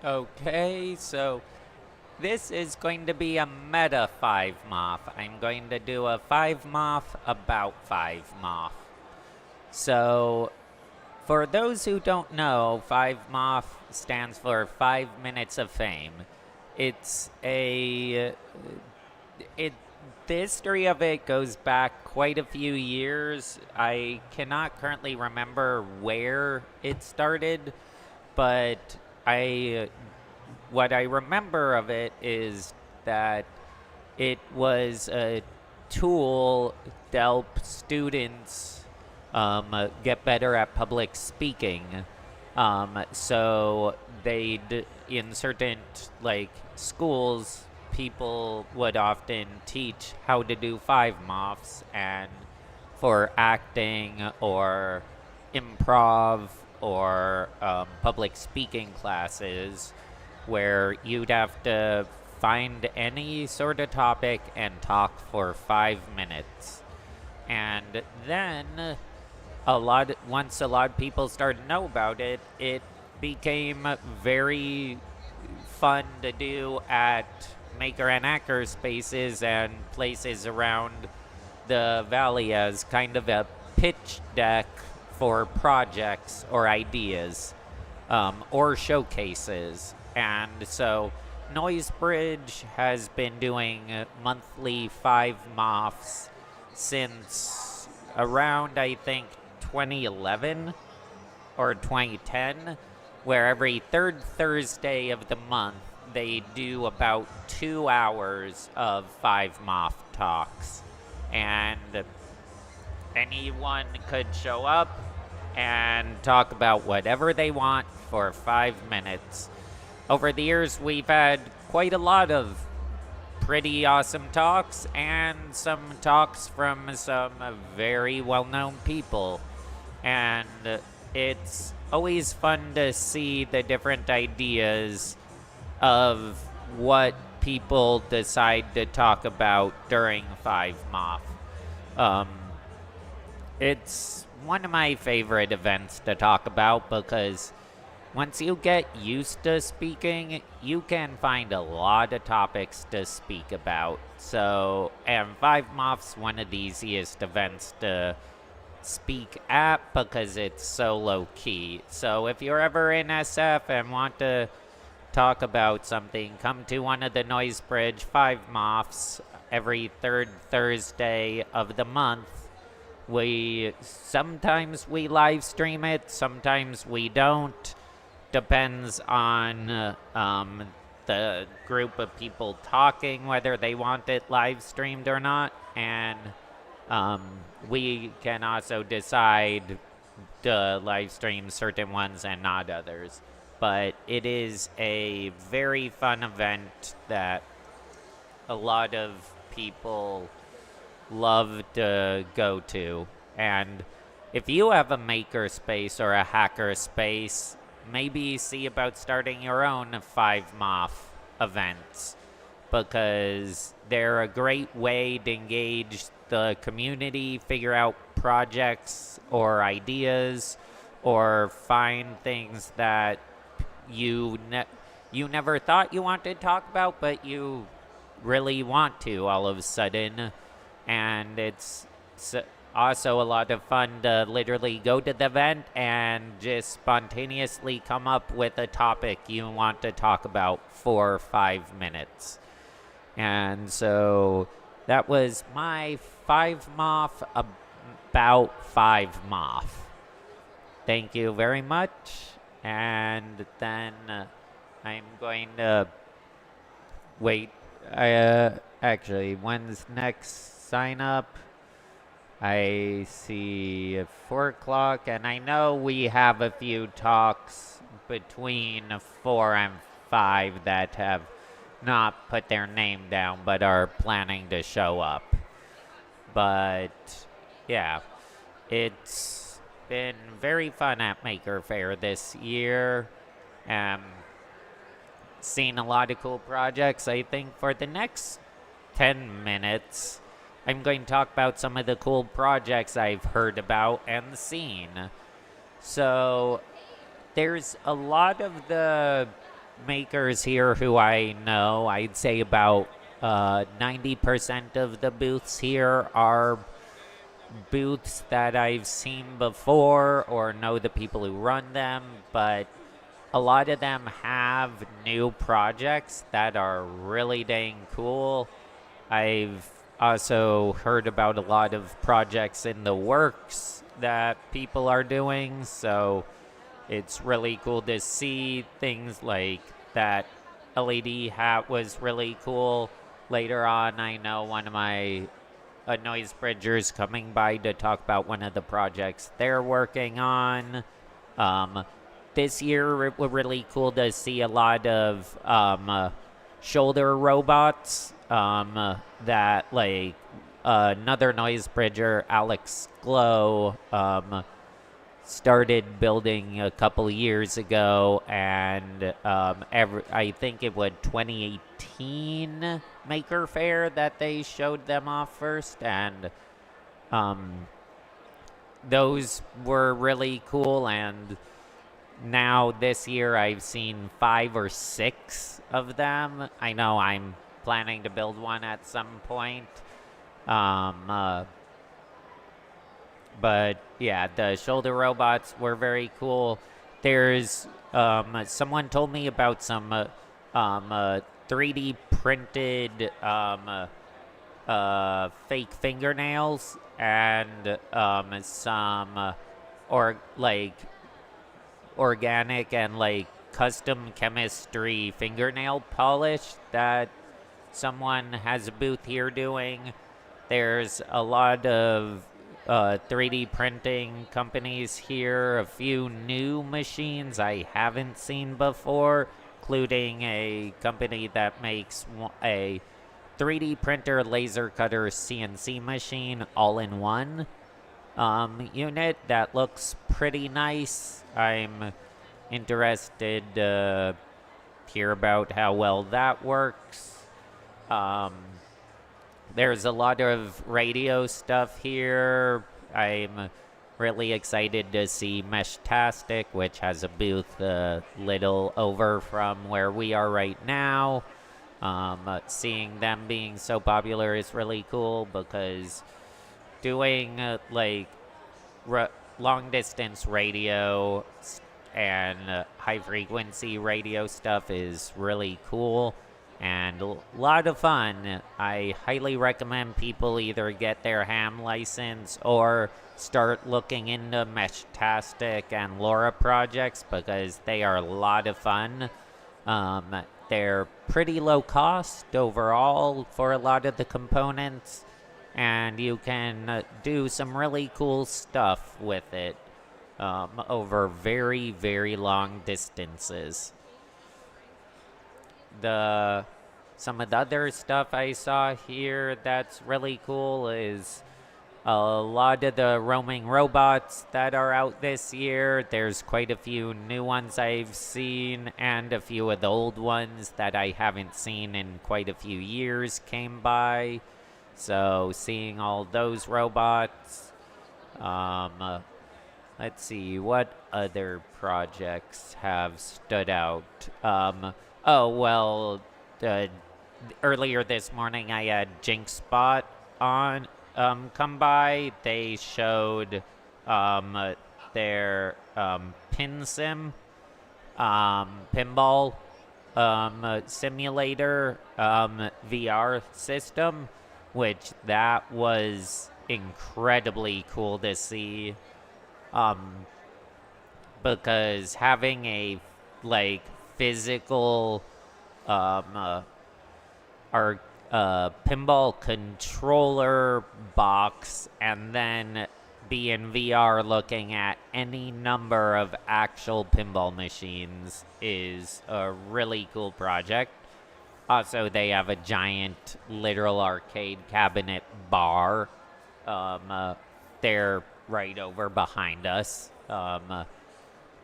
Okay, so this is going to be a meta 5 moth. I'm going to do a 5 moth about 5 moth. So, for those who don't know, 5 moth stands for 5 minutes of fame. It's a the history of it goes back quite a few years. I cannot currently remember where it started, but what I remember of it is that it was a tool to help students get better at public speaking. So in certain schools, people would often teach how to do 5 moths, and for acting or improv or public speaking classes, where you'd have to find any sort of topic and talk for 5 minutes. And then once a lot of people started to know about it, it became very fun to do at maker and hacker spaces and places around the valley as kind of a pitch deck for projects or ideas or showcases. And so Noisebridge has been doing monthly 5 moths since around, I think, 2011 or 2010, where every third Thursday of the month they do about 2 hours of 5 moth talks. And anyone could show up and talk about whatever they want for 5 minutes. Over the years, we've had quite a lot of pretty awesome talks and some talks from some very well-known people. And it's always fun to see the different ideas of what people decide to talk about during 5 moth. It's one of my favorite events to talk about because once you get used to speaking, you can find a lot of topics to speak about. So, and 5 moth's one of the easiest events to speak at because it's so low key. So if you're ever in SF and want to talk about something, come to one of the Noisebridge 5 moths every third Thursday of the month. Sometimes we live stream it, sometimes we don't. Depends on the group of people talking, whether they want it live streamed or not. And we can also decide to live stream certain ones and not others. But it is a very fun event that a lot of people love to go to. And if you have a makerspace or a hacker space, maybe see about starting your own 5 moth events, because they're a great way to engage the community, figure out projects or ideas, or find things that you never thought you wanted to talk about, but you really want to all of a sudden. And it's also a lot of fun to literally go to the event and just spontaneously come up with a topic you want to talk about for 5 minutes. And so that was my 5 moth about 5 moth. Thank you very much. And then I'm going to wait. Actually, when's next sign up? I see 4 o'clock, and I know we have a few talks between 4 and 5 that have not put their name down but are planning to show up. But yeah, it's been very fun at Maker Faire this year. Seen a lot of cool projects. I think for the next 10 minutes, I'm going to talk about some of the cool projects I've heard about and seen. So, there's a lot of the makers here who I know. I'd say about 90% of the booths here are booths that I've seen before or know the people who run them, but a lot of them have new projects that are really dang cool. I've also heard about a lot of projects in the works that people are doing, so it's really cool to see things like that LED hat was really cool. Later on, I know one of my noise bridgers coming by to talk about one of the projects they're working on. This year, it was really cool to see a lot of shoulder robots that, like, another noise bridger, Alex Glow, started building a couple years ago, and I think it was 2018 Maker Faire that they showed them off first, and those were really cool. And now this year I've seen 5 or 6 of them. I know I'm planning to build one at some point. But yeah, the shoulder robots were very cool. There's someone told me about some 3D printed fake fingernails and some organic and like custom chemistry fingernail polish that someone has a booth here doing. There's a lot of 3D printing companies here, a few new machines I haven't seen before, including a company that makes a 3D printer, laser cutter, CNC machine all-in-one unit that looks pretty nice. I'm interested to hear about how well that works. There's a lot of radio stuff here. I'm really excited to see Meshtastic, which has a booth a little over from where we are right now. Seeing them being so popular is really cool because doing long distance radio and high frequency radio stuff is really cool and a lot of fun. I highly recommend people either get their ham license or start looking into Meshtastic and LoRa projects because they are a lot of fun. They're pretty low cost overall for a lot of the components, and you can do some really cool stuff with it over very, very long distances. Some of the other stuff I saw here that's really cool is a lot of the roaming robots that are out this year. There's quite a few new ones I've seen, and a few of the old ones that I haven't seen in quite a few years came by. So seeing all those robots. Let's see, what other projects have stood out? Earlier this morning I had JinkSpot on come by. They showed their PinSim pinball simulator VR system, which that was incredibly cool to see. Because having a physical pinball controller box and then be in VR looking at any number of actual pinball machines is a really cool project. Also, they have a giant literal arcade cabinet bar. They're right over behind us.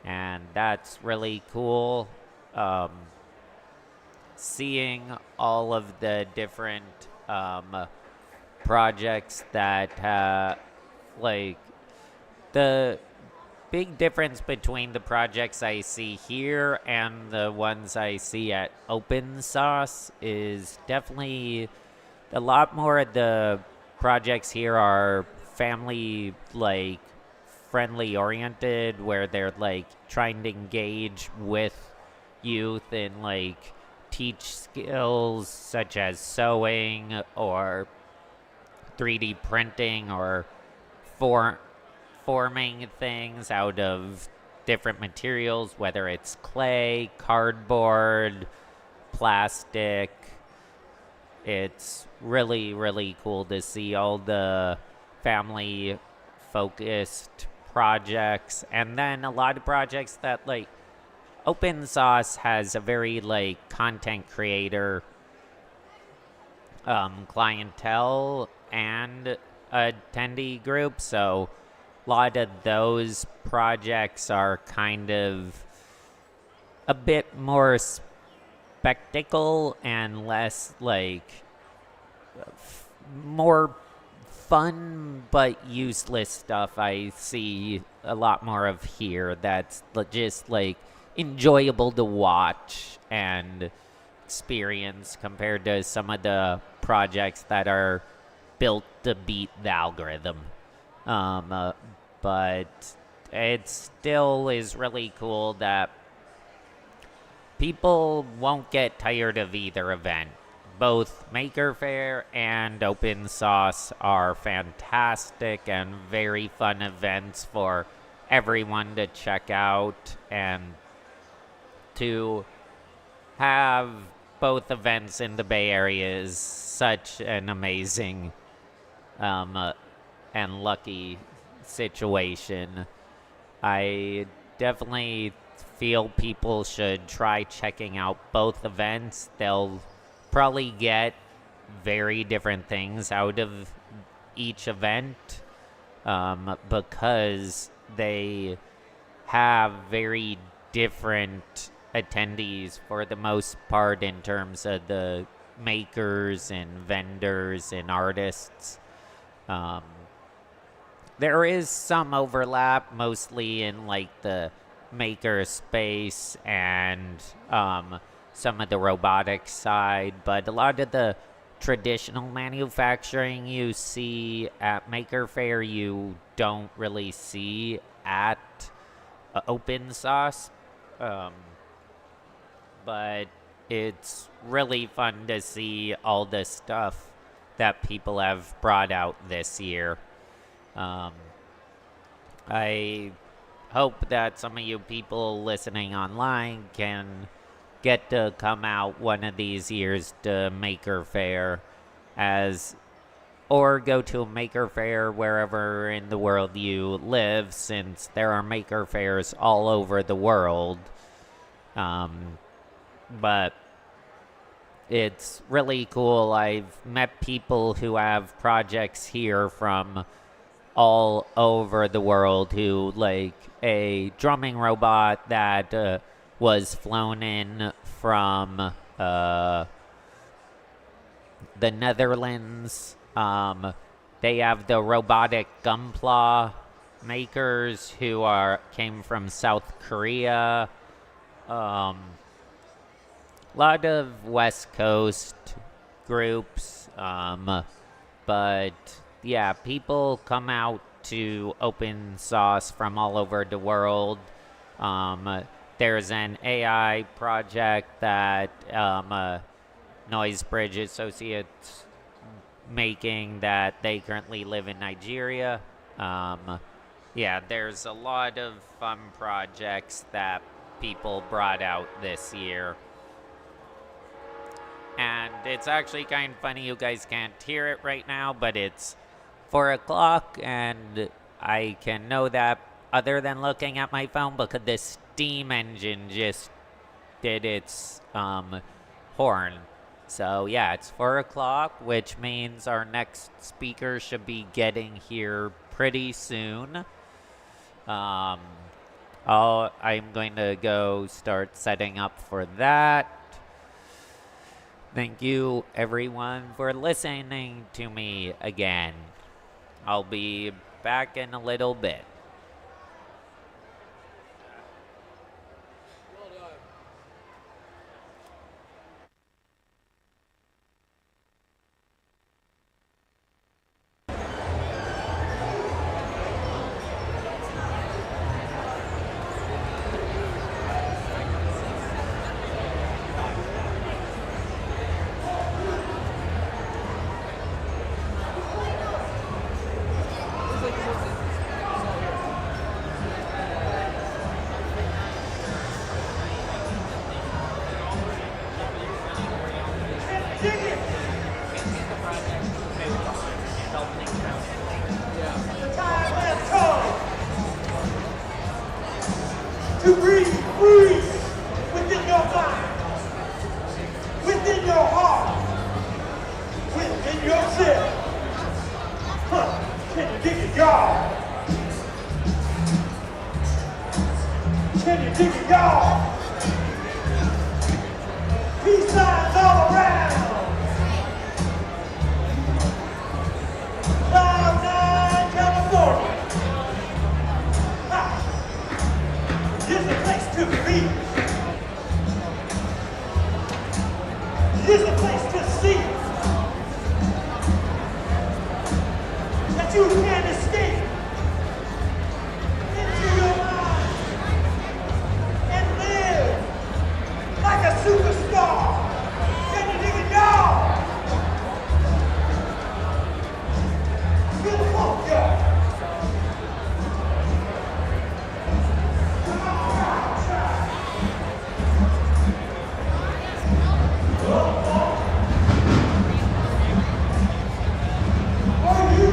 And that's really cool. Seeing all of the different projects that like the big difference between the projects I see here and the ones I see at Open Sauce is definitely a lot more of the projects here are family like friendly oriented, where they're like trying to engage with youth and like teach skills such as sewing or 3D printing or forming things out of different materials, whether it's clay, cardboard, plastic. It's really, really cool to see all the family focused projects, and then a lot of projects that like Open Sauce has a very like content creator clientele and attendee group, so a lot of those projects are kind of a bit more spectacle and less like more fun but useless stuff I see a lot more of here that's just like enjoyable to watch and experience compared to some of the projects that are built to beat the algorithm. But it still is really cool that people won't get tired of either event. Both Maker Faire and Open Sauce are fantastic and very fun events for everyone to check out, and to have both events in the Bay Area is such an amazing and lucky situation. I definitely feel people should try checking out both events. They'll probably get very different things out of each event because they have very different attendees for the most part in terms of the makers and vendors and artists. There is some overlap, mostly in like the Makerspace and some of the robotics side, but a lot of the traditional manufacturing you see at Maker Faire you don't really see at Open Sauce. But it's really fun to see all the stuff that people have brought out this year. I hope that some of you people listening online can get to come out one of these years to Maker Faire or go to a Maker Faire wherever in the world you live, since there are Maker Fairs all over the world. But it's really cool. I've met people who have projects here from all over the world, who like a drumming robot that was flown in from the Netherlands. They have the robotic gunpla makers who came from South Korea. A lot of West Coast groups, but yeah, people come out to Open Sauce from all over the world. There's an AI project that Noise Bridge Associates making that they currently live in Nigeria. Yeah, there's a lot of fun projects that people brought out this year. And it's actually kind of funny, you guys can't hear it right now, but it's 4 o'clock and I can know that other than looking at my phone because the steam engine just did its horn. So yeah, it's 4 o'clock, which means our next speaker should be getting here pretty soon. I'm going to go start setting up for that. Thank you, everyone, for listening to me again. I'll be back in a little bit.
To breathe free within your mind, within your heart, within yourself. Can you dig it, y'all? Can you dig it, y'all? Peace signs all around. Cloud 9, California. Here's a place to be. Here's a place to see that you can't escape into your mind and live like a superstar. Can you dig it, y'all? Feel the funk, y'all. Are you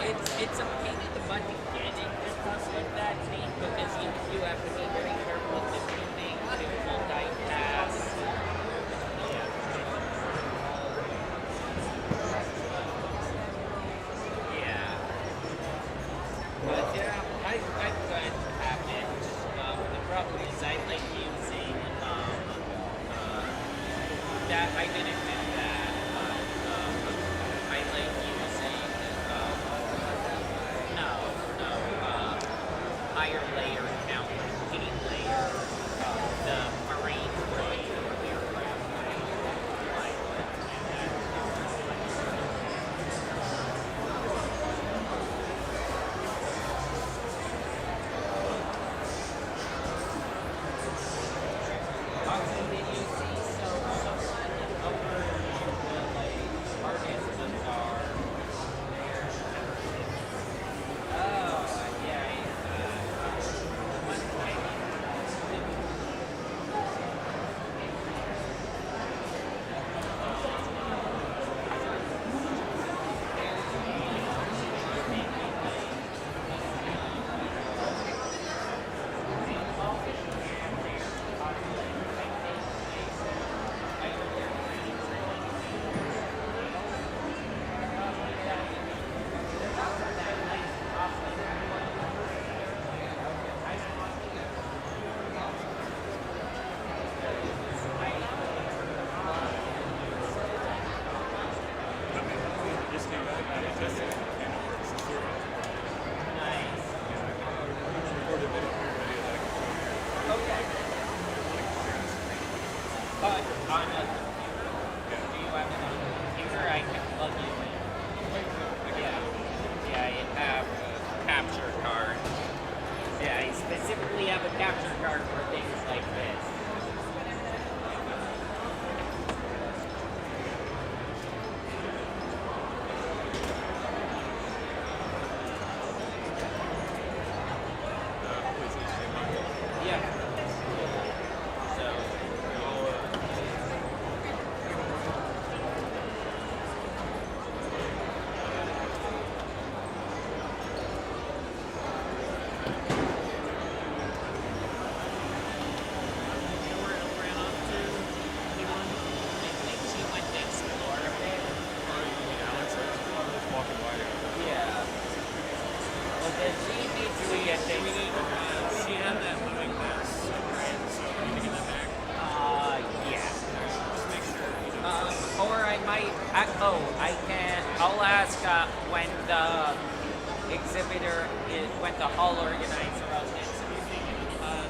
it's a pain in the butt to get into stuff like that, Nate, because you have to be very careful with different things, to multitask. Yeah. But yeah, I've got habits. The problem is I like using that I didn't do that, but I like using higher layer count, heat layer, the marine grade aircraft. Austin, did you see someone over in the artist bazaar there? Oh, yeah, one thing. But on a computer, do you have it on a computer? I can plug you in. Yeah, you have a capture card. Yeah, I specifically have a capture card for things like this. Yeah. So, I think she went to explore a bit. Yeah. Well, then she needs to get things.
She had that moving pass, right? So we need to get that back.
Yeah.
Just make sure.
Or I'll ask when the exhibitor when the hall organizer of the exhibition.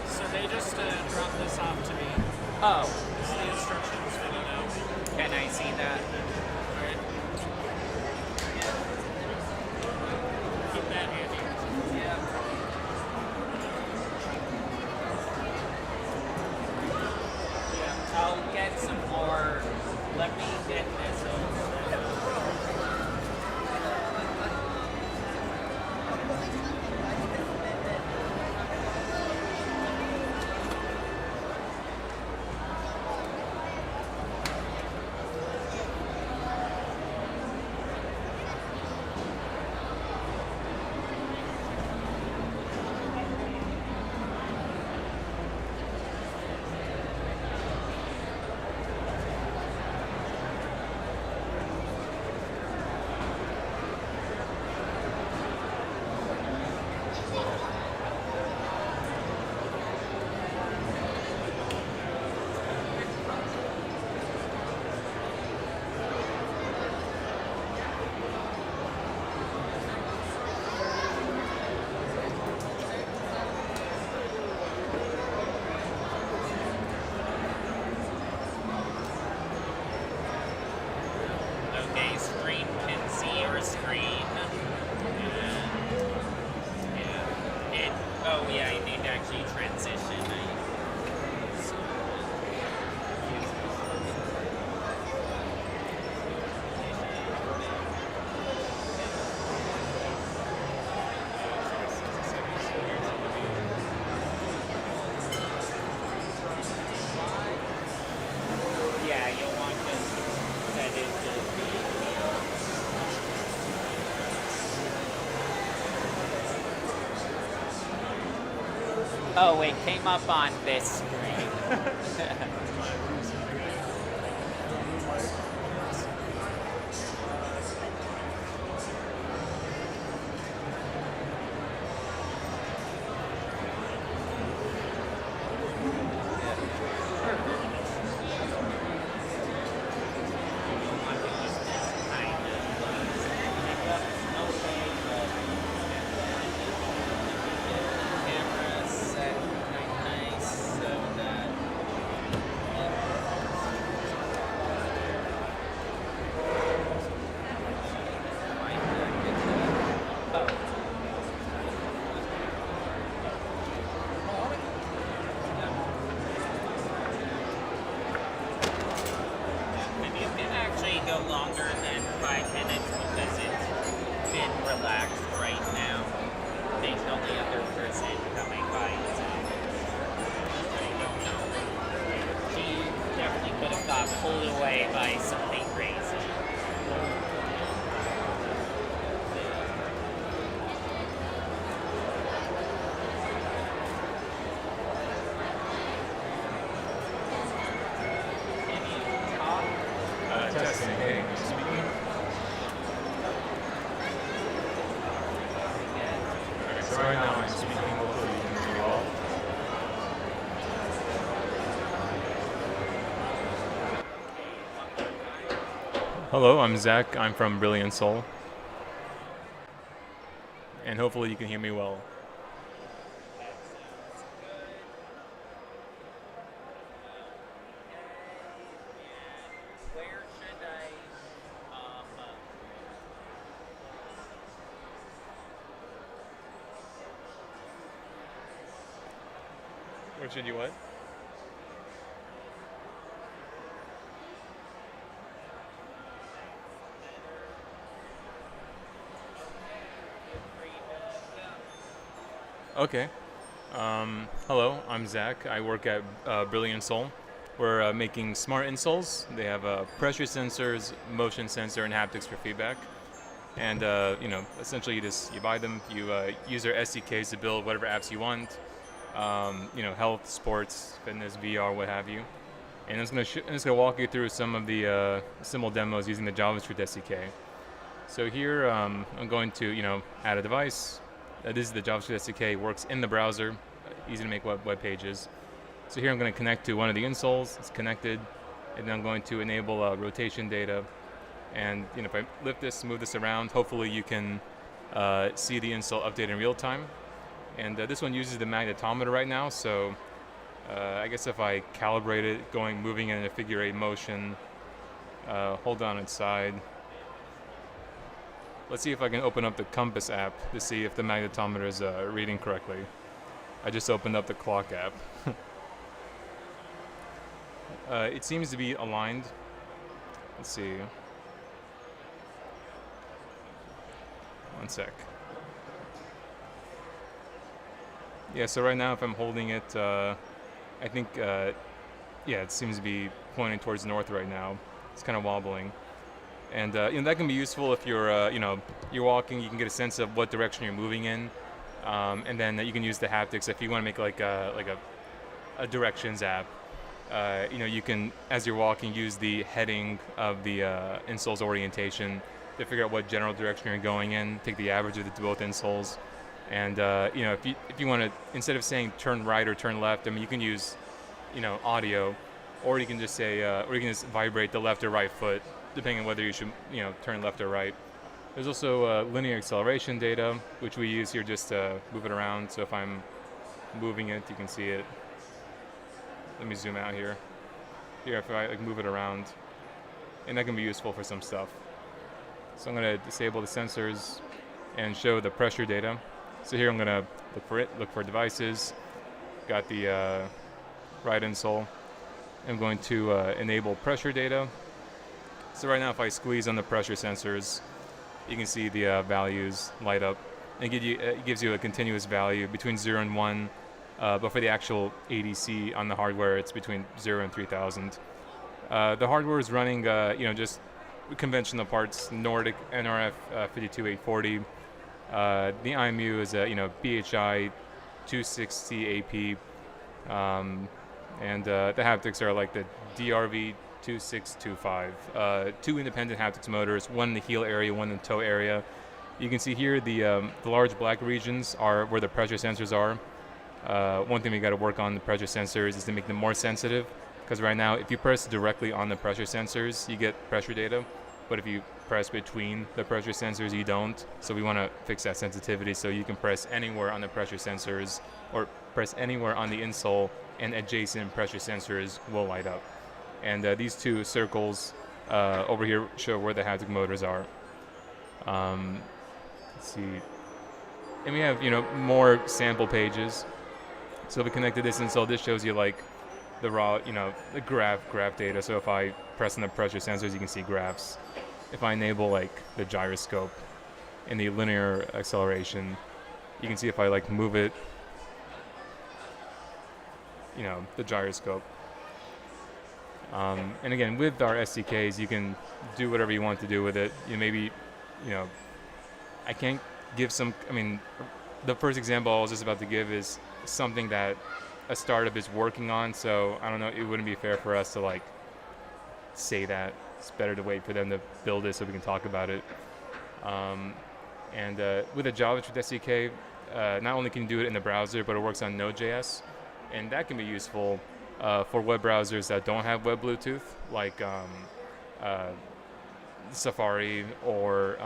So they just dropped this off to me.
Oh,
This is the instructions for you now.
can I see that?
Alright. Keep that handy.
Yeah. Yeah, I'll get some more. Let me get this over. Oh, it came up on this screen. Go longer than 5 minutes because it's been relaxed right now. There's only other person coming by, so I don't know. She definitely could have got pulled away by something crazy.
Testing. Speaking. Okay, so right now I'm speaking locally. You can hear me well. Hello, I'm Zach. I'm from Brilliant Soul. And hopefully you can hear me well. Where should you what? Okay. Hello, I'm Zach. I work at Brilliant Soul. We're making smart insoles. They have pressure sensors, motion sensor, and haptics for feedback. And essentially you buy them. You use their SDKs to build whatever apps you want. Health, sports, fitness, VR, what have you. And I'm just gonna walk you through some of the simple demos using the JavaScript SDK. So here I'm going to add a device. This is the JavaScript SDK. Works in the browser. Easy to make web pages. So here I'm going to connect to one of the insoles. It's connected, and then I'm going to enable rotation data. And if I lift this, move this around, hopefully you can see the insole update in real time. And this one uses the magnetometer right now, so I guess if I calibrate it, moving in a figure 8 motion, hold on its side. Let's see if I can open up the Compass app to see if the magnetometer is reading correctly. I just opened up the clock app. It seems to be aligned. Let's see. One sec. Yeah, so right now if I'm holding it, I think, it seems to be pointing towards north right now. It's kind of wobbling. And that can be useful if you're, you're walking, you can get a sense of what direction you're moving in. And then you can use the haptics if you want to make like a directions app. You can, as you're walking, use the heading of the insole's orientation to figure out what general direction you're going in, take the average of both insoles. And if you want to, instead of saying turn right or turn left, you can use audio, or you can just say or you can just vibrate the left or right foot depending on whether you should turn left or right. There's also linear acceleration data, which we use here just to move it around. So if I'm moving it, you can see it. Let me zoom out here. Here, if I move it around, and that can be useful for some stuff. So I'm going to disable the sensors and show the pressure data. So here I'm going to look for devices. Got the right insole. I'm going to enable pressure data. So right now if I squeeze on the pressure sensors, you can see the values light up. It gives you a continuous value between 0 and 1, but for the actual ADC on the hardware, it's between 0 and 3000. The hardware is running just conventional parts, Nordic NRF 52840. The IMU is a BHI 260 AP, and the haptics are like the DRV 2625. Two independent haptics motors, one in the heel area, one in the toe area. You can see here the large black regions are where the pressure sensors are. One thing we got to work on the pressure sensors is to make them more sensitive, because right now if you press directly on the pressure sensors you get pressure data, but if you press between the pressure sensors you don't. So we want to fix that sensitivity so you can press anywhere on the pressure sensors or press anywhere on the insole and adjacent pressure sensors will light up. And these two circles over here show where the haptic motors are. Let's see. And we have, more sample pages. So if we connect to this insole, this shows you like the raw, the graph data. So if I press on the pressure sensors, you can see graphs. If I enable like the gyroscope and the linear acceleration, you can see if I like move it, the gyroscope. And again, with our SDKs, you can do whatever you want to do with it. I can't give the first example I was just about to give is something that a startup is working on, so I don't know, it wouldn't be fair for us to like say that. It's better to wait for them to build it so we can talk about it. And with a JavaScript SDK, not only can you do it in the browser, but it works on Node.js, and that can be useful for web browsers that don't have web Bluetooth, like Safari or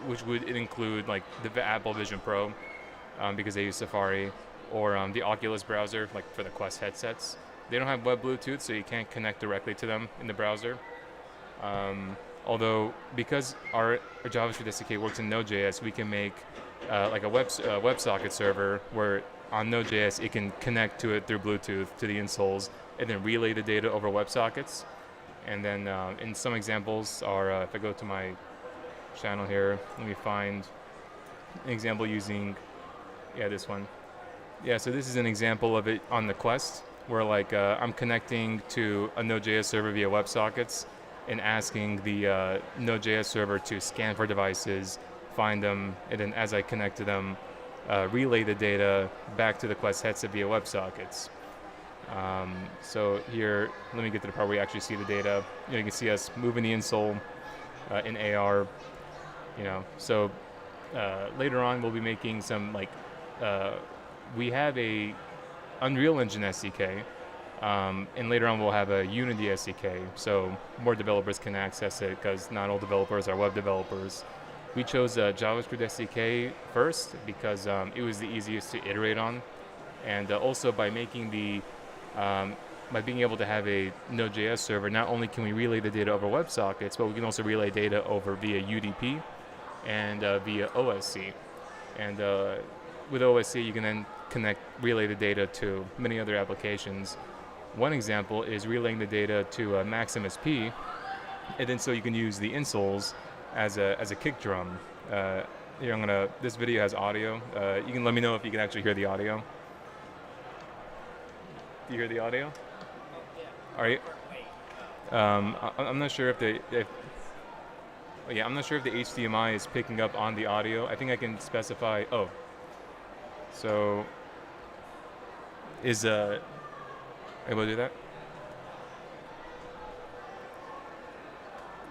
which would include like the Apple Vision Pro because they use Safari, or the Oculus browser, like for the Quest headsets. They don't have web Bluetooth, so you can't connect directly to them in the browser. Although, because our JavaScript SDK works in Node.js, we can make like a WebSocket server where on Node.js it can connect to it through Bluetooth to the insoles and then relay the data over WebSockets. And then in some examples are, if I go to my channel here, let me find an example using, this one. Yeah, so this is an example of it on the Quest, where like I'm connecting to a Node.js server via WebSockets and asking the Node.js server to scan for devices, find them, and then as I connect to them, relay the data back to the Quest headset via WebSockets. So here, let me get to the part where you actually see the data. You can see us moving the insole in AR. So later on we'll be making some we have a Unreal Engine SDK, and later on we'll have a Unity SDK, so more developers can access it because not all developers are web developers. We chose JavaScript SDK first because it was the easiest to iterate on, and also by making by being able to have a Node.js server, not only can we relay the data over WebSockets, but we can also relay data over via UDP and via OSC. And with OSC, you can then relay the data to many other applications. One example is relaying the data to Maximus P, and then so you can use the insoles as a kick drum. Here this video has audio. You can let me know if you can actually hear the audio. Do you hear the audio? Are you? I'm not sure if I'm not sure if the HDMI is picking up on the audio. I think I can specify. Oh, so is able to do that?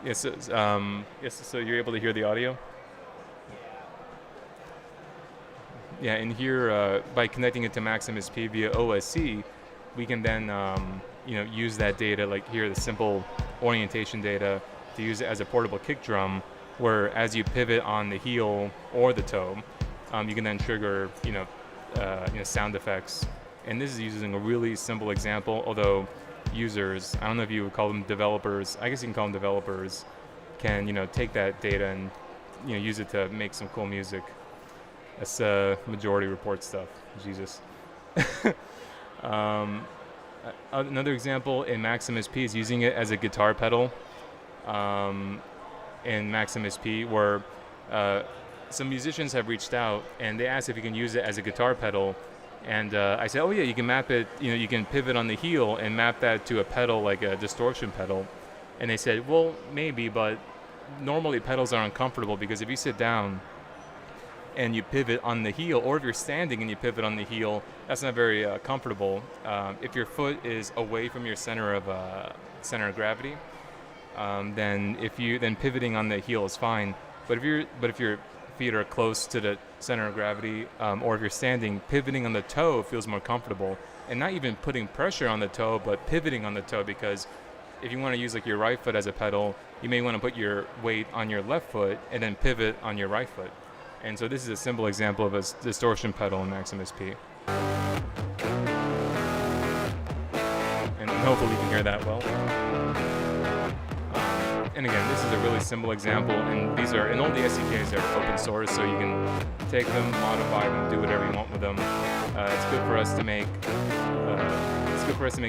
Yes. Yes. So you're able to hear the audio. Yeah, and here by connecting it to Maximus P via OSC, we can then use that data, like here the simple orientation data, to use it as a portable kick drum, where as you pivot on the heel or the toe, you can then trigger sound effects. And this is using a really simple example, although users, I don't know if you would call them developers, I guess you can call them developers, can take that data and use it to make some cool music. That's majority report stuff. Jesus. Another example in Maximus P is using it as a guitar pedal in Maximus P, where some musicians have reached out and they asked if you can use it as a guitar pedal. And I said, oh yeah, you can map it, you can pivot on the heel and map that to a pedal, like a distortion pedal. And they said, well, maybe, but normally pedals are uncomfortable because if you sit down and you pivot on the heel, or if you're standing and you pivot on the heel, that's not very comfortable. If your foot is away from your center of gravity, then pivoting on the heel is fine. But if your feet are close to the center of gravity, or if you're standing, pivoting on the toe feels more comfortable, and not even putting pressure on the toe, but pivoting on the toe, because if you want to use like your right foot as a pedal, you may want to put your weight on your left foot and then pivot on your right foot. And so this is a simple example of a distortion pedal in Maximus P. And hopefully you can hear that well. And again, this is a really simple example, and all the SDKs are open source, so you can take them, modify them, do whatever you want with them. It's good for us to make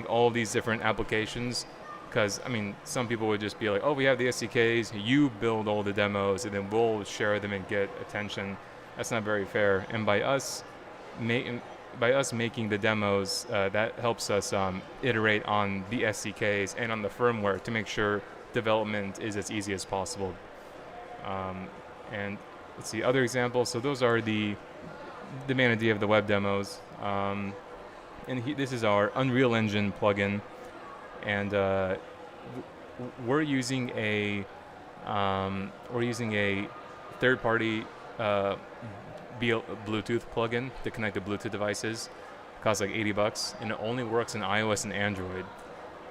all of these different applications, because I mean, some people would just be like, oh, we have the SDKs, you build all the demos, and then we'll share them and get attention. That's not very fair. And by us making the demos, that helps us iterate on the SDKs and on the firmware to make sure development is as easy as possible. And let's see, other examples. So those are the main idea of the web demos. This is our Unreal Engine plugin, and we're using a third-party Bluetooth plugin to connect to Bluetooth devices. It costs like $80, and it only works in iOS and Android.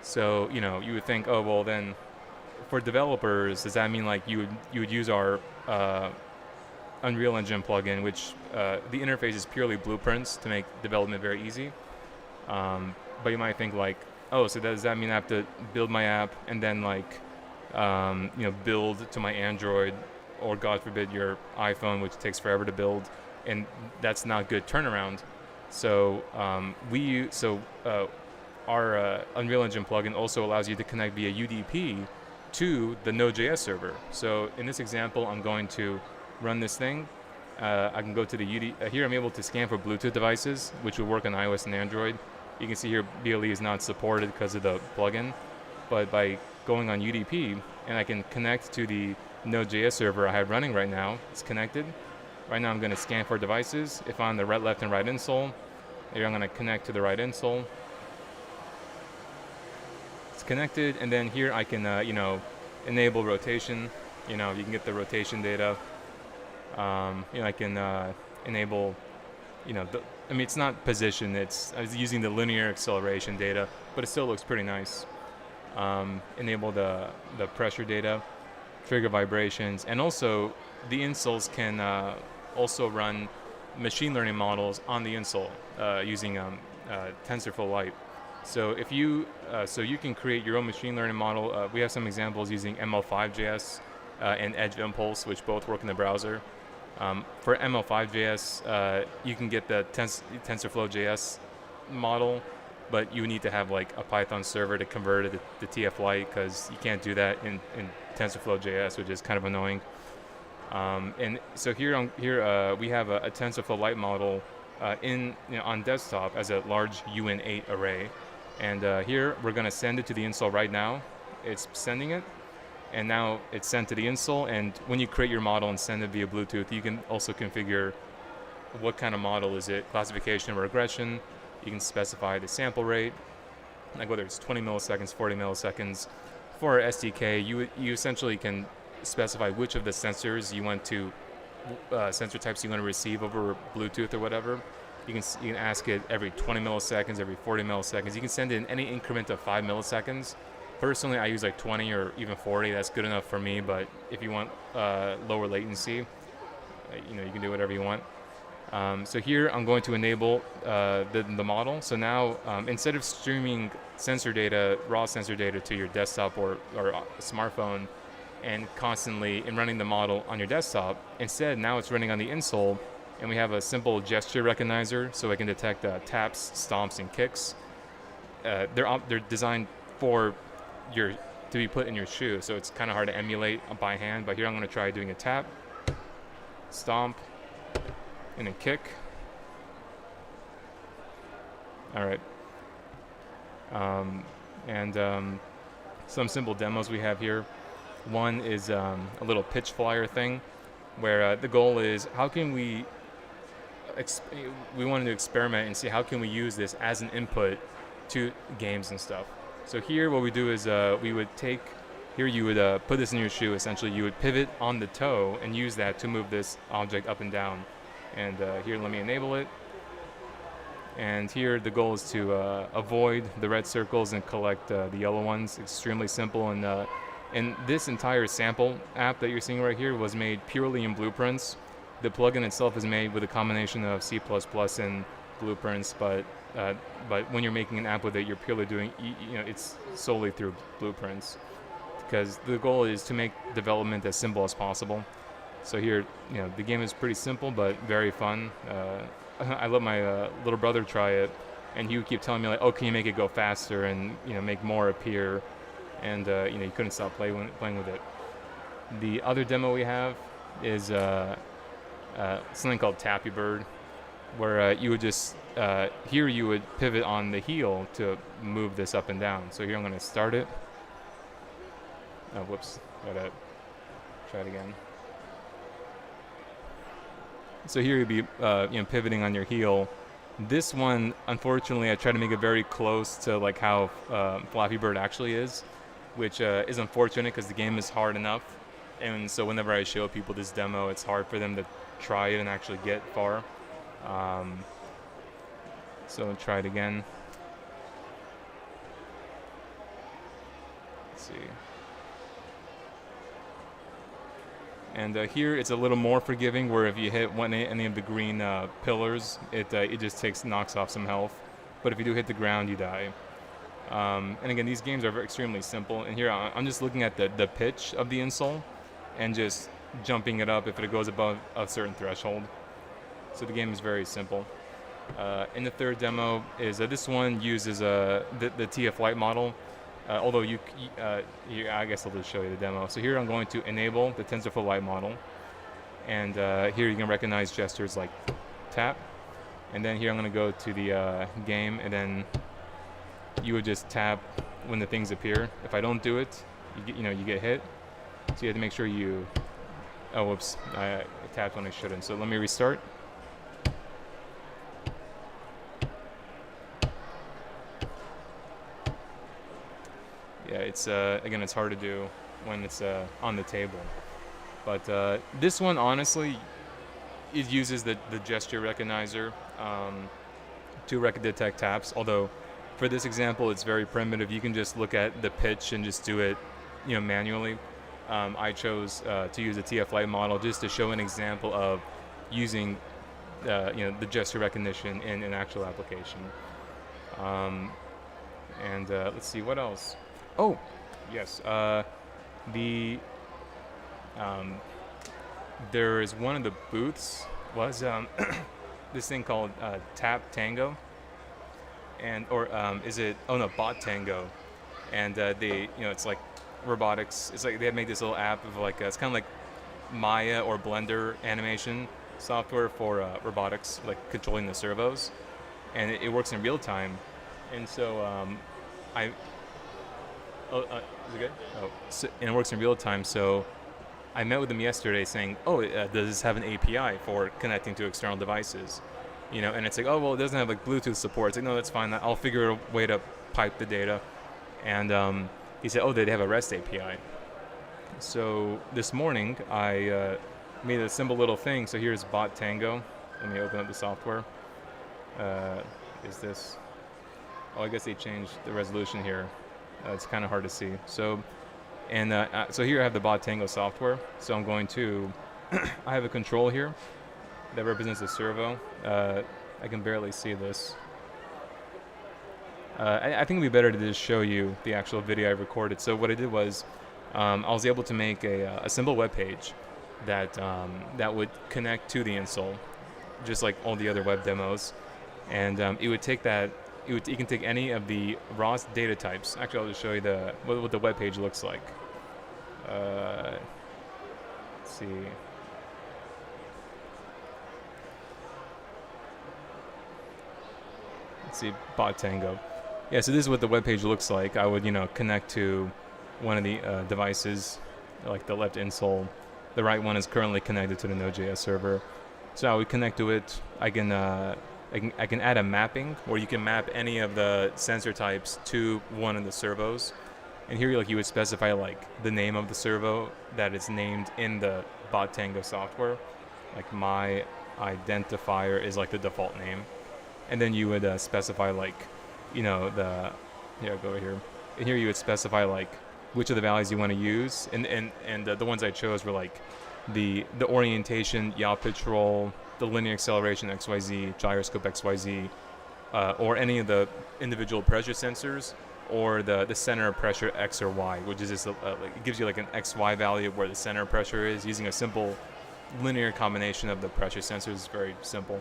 So you would think, oh well, then for developers, does that mean like you would use our Unreal Engine plugin, which the interface is purely blueprints to make development very easy? But you might think like, oh, so does that mean I have to build my app and then like build to my Android, or God forbid your iPhone, which takes forever to build, and that's not good turnaround. So our Unreal Engine plugin also allows you to connect via UDP to the Node.js server. So in this example, I'm going to run this thing. I can go to the here I'm able to scan for Bluetooth devices, which will work on iOS and Android. You can see here BLE is not supported because of the plugin, but by going on UDP, and I can connect to the Node.js server I have running right now. It's connected. Right now I'm going to scan for devices. If I'm on the left and right insole, here I'm going to connect to the right insole. It's connected, and then here I can enable rotation. You can get the rotation data. I can enable, it's not position. I was using the linear acceleration data, but it still looks pretty nice. Enable the pressure data, trigger vibrations, and also the insoles can also run machine learning models on the insole using TensorFlow Lite. So if you can create your own machine learning model. We have some examples using ML5.js and Edge Impulse, which both work in the browser. For ML5.js, you can get the TensorFlow.js model, but you need to have like a Python server to convert it to TF Lite, because you can't do that in TensorFlow.js, which is kind of annoying. And so here we have a TensorFlow Lite model on desktop as a large UN8 array, and here we're going to send it to the insole right now. It's sending it, and now it's sent to the insole. And when you create your model and send it via Bluetooth, you can also configure what kind of model is it, classification or regression. You can specify the sample rate, like whether it's 20 milliseconds, 40 milliseconds. For our SDK, you essentially can specify which of the sensors you want to, sensor types you want to receive over Bluetooth or whatever. You can ask it every 20 milliseconds, every 40 milliseconds. You can send it in any increment of 5 milliseconds. Personally, I use like 20 or even 40. That's good enough for me. But if you want lower latency, you can do whatever you want. So here I'm going to enable the model. So now instead of streaming sensor data, raw sensor data to your desktop or smartphone, and constantly running the model on your desktop, instead now it's running on the insole, and we have a simple gesture recognizer, so it can detect taps, stomps, and kicks. They're designed to be put in your shoe, so it's kind of hard to emulate by hand. But here I'm going to try doing a tap, stomp, and a kick. All right. Some simple demos we have here. One is a little pitch flyer thing. where the goal is how can we wanted to experiment and see how can we use this as an input to games and stuff. So here what we do is we would take, here you would put this in your shoe, essentially you would pivot on the toe and use that to move this object up and down. And here, let me enable it. And here the goal is to avoid the red circles and collect the yellow ones. Extremely simple. And this entire sample app that you're seeing right here was made purely in Blueprints. The plugin itself is made with a combination of C++ and Blueprints, but when you're making an app with it, you're purely doing, it's solely through Blueprints, because the goal is to make development as simple as possible. So here, the game is pretty simple but very fun. I let my little brother try it, and he would keep telling me like, "Oh, can you make it go faster and make more appear?" And you couldn't stop playing with it. The other demo we have is something called Tappy Bird, where you would just here you would pivot on the heel to move this up and down. So here I'm going to start it. Oh, whoops! Gotta try it again. So here you'd be pivoting on your heel. This one, unfortunately, I tried to make it very close to like how Flappy Bird actually is, which is unfortunate because the game is hard enough. And so whenever I show people this demo, it's hard for them to try it and actually get far. So I'll try it again. Let's see. And here it's a little more forgiving, where if you hit any of the green pillars, it just knocks off some health. But if you do hit the ground, you die. And again, these games are extremely simple. And here I'm just looking at the pitch of the insole and just jumping it up if it goes above a certain threshold. So the game is very simple. And the third demo is this one uses the TF Lite model. Although I guess I'll just show you the demo. So here I'm going to enable the TensorFlow Lite model, and here you can recognize gestures like tap, and then here I'm going to go to the game, and then you would just tap when the things appear. If I don't do it, you get hit. So you have to make sure you. Oh, whoops! I tapped when I shouldn't. So let me restart. Yeah, it's again, it's hard to do when it's on the table. But this one, honestly, it uses the gesture recognizer to detect taps. Although, for this example, it's very primitive. You can just look at the pitch and just do it, manually. I chose to use the TF Lite model just to show an example of using, the gesture recognition in an actual application. And let's see what else. Oh, yes. There is one of the booths was this thing called Tap Tango, Bot Tango, and it's like robotics. It's like they made this little app of like it's kind of like Maya or Blender animation software for robotics, like controlling the servos, and it works in real time. And so is it good? Oh, and it works in real time. So I met with them yesterday saying, does this have an API for connecting to external devices? And it's like, oh, well, it doesn't have like Bluetooth support. It's like, no, that's fine. I'll figure a way to pipe the data. And he said, they have a REST API. So this morning I made a simple little thing. So here's Bot Tango. Let me open up the software. Is this? Oh, I guess they changed the resolution here. It's kind of hard to see. So here I have the Bot Tango software. So I'm going to, I have a control here that represents a servo. I can barely see this. I think it'd be better to just show you the actual video I recorded. So what I did was, I was able to make a simple web page that would connect to the insole, just like all the other web demos, and it would take that. You can take any of the raw data types. Actually, I'll just show you what the web page looks like. Let's see. Let's see, Bot Tango. Yeah, so this is what the web page looks like. I would, connect to one of the devices, like the left insole, the right one is currently connected to the Node.js server. So I would connect to it. I can add a mapping where you can map any of the sensor types to one of the servos. And here you would specify like the name of the servo that is named in the Bottango software. Like my identifier is like the default name. And then you would specify like, go over here. And here you would specify like which of the values you want to use. And the ones I chose were like the orientation, yaw pitch roll, the linear acceleration XYZ, gyroscope XYZ, or any of the individual pressure sensors, or the center of pressure X or Y, which is just it gives you like an XY value of where the center of pressure is using a simple linear combination of the pressure sensors. Is very simple.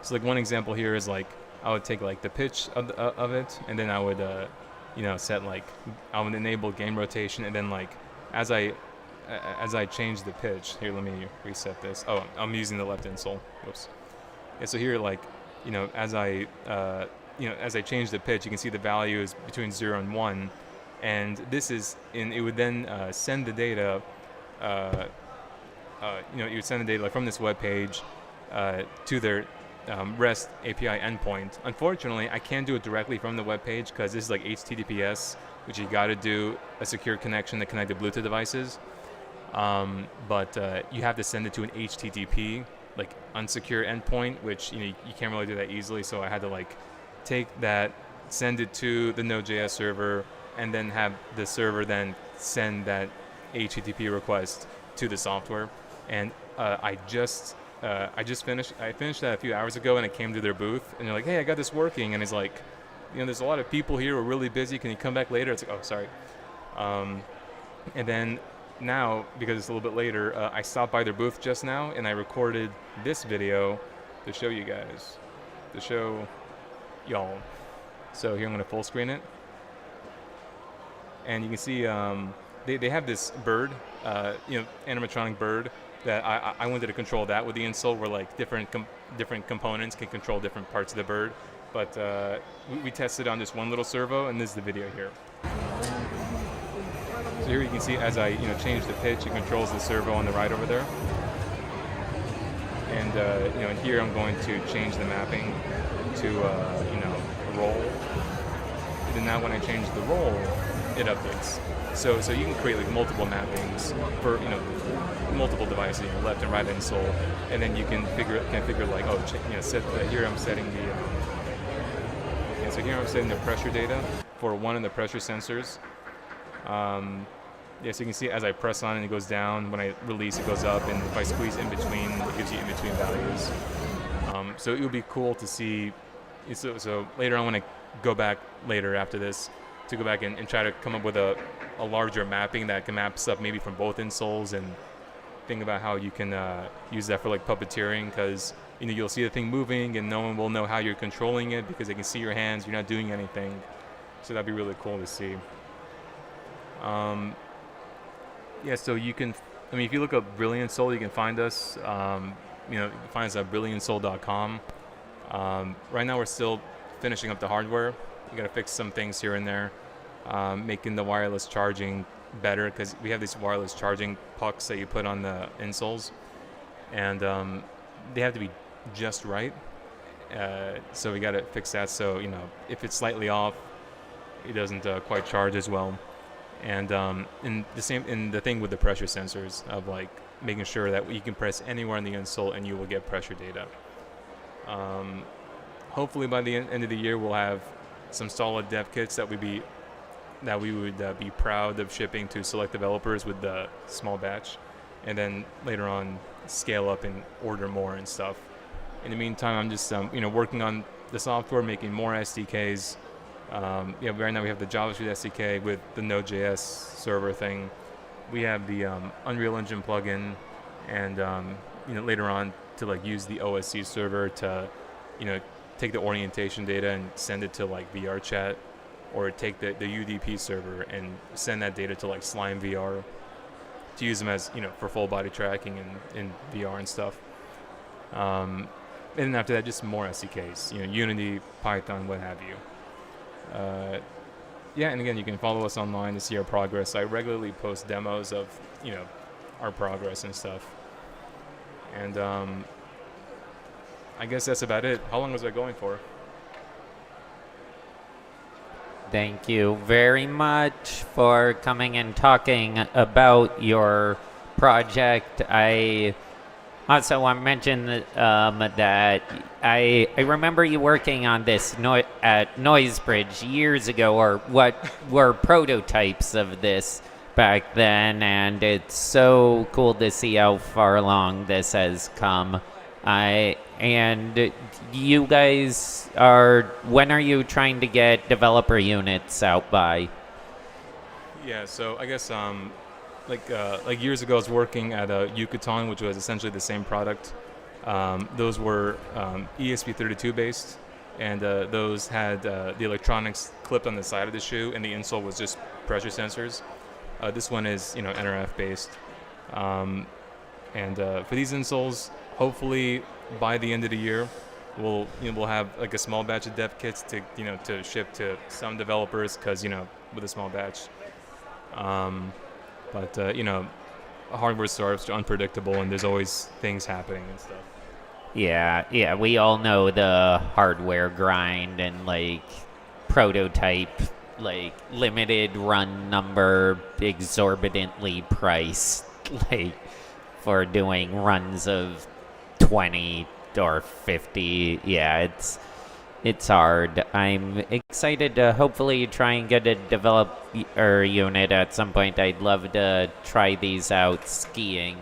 So like one example here is like I would take like the pitch of it, and then I would set like I would enable game rotation, and then like as I change the pitch, here let me reset this. Oh, I'm using the left insole. Whoops. Yeah, so here like as I change the pitch, you can see the value is between 0 and 1, and this is it would then send the data. You would send the data from this web page to their REST API endpoint. Unfortunately, I can't do it directly from the web page because this is like HTTPS, which you got to do a secure connection to connect to Bluetooth devices. But you have to send it to an HTTP, like unsecure endpoint, which you can't really do that easily. So I had to like take that, send it to the Node.js server, and then have the server then send that HTTP request to the software. And I finished that a few hours ago, and I came to their booth, and they're like, "Hey, I got this working." And it's like, there's a lot of people here. We're really busy. Can you come back later? It's like, oh, sorry. And then now, because it's a little bit later, I stopped by their booth just now, and I recorded this video to show you guys, to show y'all. So here I'm going to full screen it, and you can see they have this bird, animatronic bird that I wanted to control that with the insole, where like different components can control different parts of the bird. But we tested on this one little servo, and this is the video here. So here you can see as I change the pitch, it controls the servo on the right over there. And and here I'm going to change the mapping to a roll. And then now when I change the roll, it updates. So you can create like multiple mappings for multiple devices, left and right insole, and then you can configure like here I'm setting the so here I'm setting the pressure data for one of the pressure sensors. So you can see as I press on it, it goes down. When I release, it goes up, and if I squeeze in between, it gives you in between values. So it would be cool to see. So later on, when I go back later after this, to go back and try to come up with a larger mapping that can map stuff maybe from both insoles, and think about how you can use that for like puppeteering, because you'll see the thing moving and no one will know how you're controlling it because they can see your hands, you're not doing anything. So that'd be really cool to see. So you can, if you look up Brilliant Soul, you can find us. You can find us at brilliantsoul.com. Right now we're still finishing up the hardware. We got to fix some things here and there, making the wireless charging better, because we have these wireless charging pucks that you put on the insoles, and they have to be just right. So we got to fix that. So if it's slightly off, it doesn't quite charge as well. And in the thing with the pressure sensors of like making sure that you can press anywhere in the insole and you will get pressure data. Hopefully by the end of the year we'll have some solid dev kits that we would be proud of shipping to select developers with the small batch, and then later on scale up and order more and stuff. In the meantime, I'm just working on the software, making more SDKs. Right now we have the JavaScript SDK with the Node.js server thing. We have the Unreal Engine plugin, and later on to like use the OSC server to take the orientation data and send it to like VR chat, or take the UDP server and send that data to like Slime VR to use them as for full body tracking and VR and stuff. And then after that, just more SDKs, Unity, Python, what have you. And again, you can follow us online to see our progress. I regularly post demos of our progress and stuff. And I guess that's about it. How long was I going for?
Thank you very much for coming and talking about your project. I also want to mention that I remember you working on this at Noisebridge years ago, or what were prototypes of this back then, and it's so cool to see how far along this has come. And you guys when are you trying to get developer units out by?
Yeah, so I guess like years ago I was working at Yucatan, which was essentially the same product. Those were ESP32 based, and those had the electronics clipped on the side of the shoe, and the insole was just pressure sensors. This one is NRF based, and for these insoles, hopefully by the end of the year, we'll have like a small batch of dev kits to ship to some developers, because with a small batch. But hardware startups are unpredictable, and there's always things happening and stuff.
Yeah, we all know the hardware grind and like prototype, like limited run number, exorbitantly priced, like for doing runs of 20 or 50. Yeah, it's hard. I'm excited to hopefully try and get a developer unit at some point. I'd love to try these out skiing.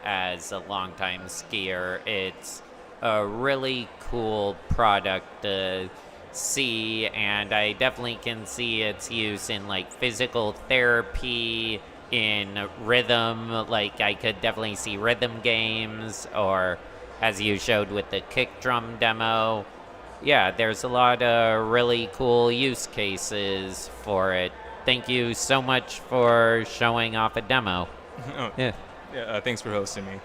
As a longtime skier, it's a really cool product to see, and I definitely can see its use in like physical therapy, in rhythm. Like I could definitely see rhythm games, or as you showed with the kick drum demo. Yeah, there's a lot of really cool use cases for it. Thank you so much for showing off a demo.
Oh,
yeah.
Yeah, thanks for hosting me.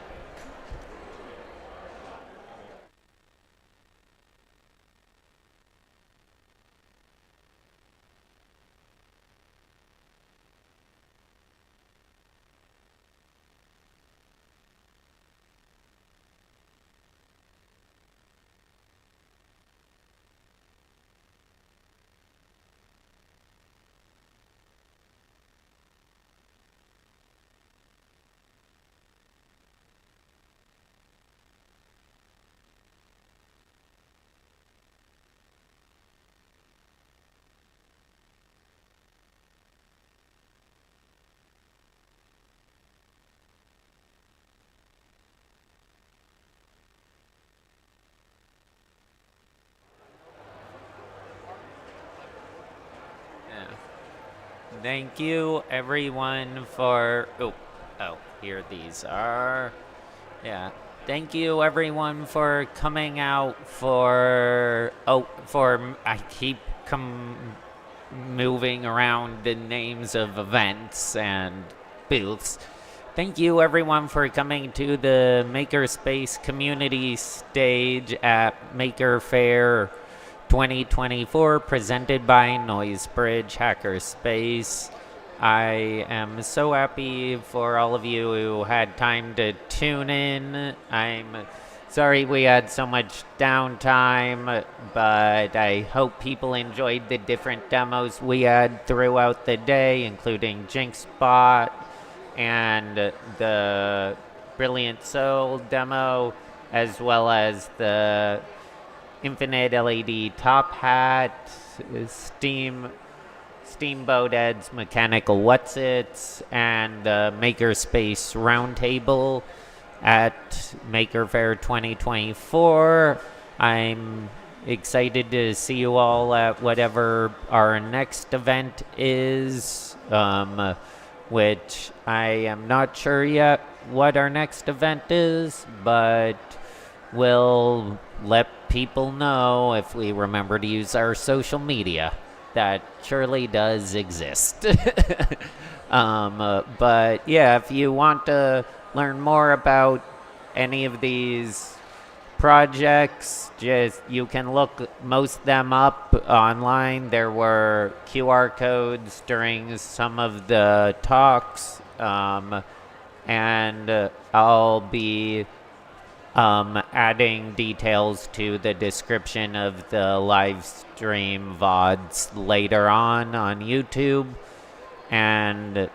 Thank you, everyone, for... Oh, here these are. Yeah. Thank you, everyone, for coming out for... I keep moving around the names of events and booths. Thank you, everyone, for coming to the Makerspace Community stage at Faire 2024, presented by Noisebridge Hackerspace. I am so happy for all of you who had time to tune in. I'm sorry we had so much downtime, but I hope people enjoyed the different demos we had throughout the day, including JinxBot and the Brilliant Soul demo, as well as the Infinite LED Top Hat, Steamboat Ed's Mechanical Whatsits, and the Makerspace Roundtable at Maker Faire 2024. I'm excited to see you all at whatever our next event is, which I am not sure yet what our next event is, but we'll let people know if we remember to use our social media. That surely does exist. But yeah, if you want to learn more about any of these projects, you can look most of them up online. There were QR codes during some of the talks, and I'll be adding details to the description of the live stream VODs later on YouTube. And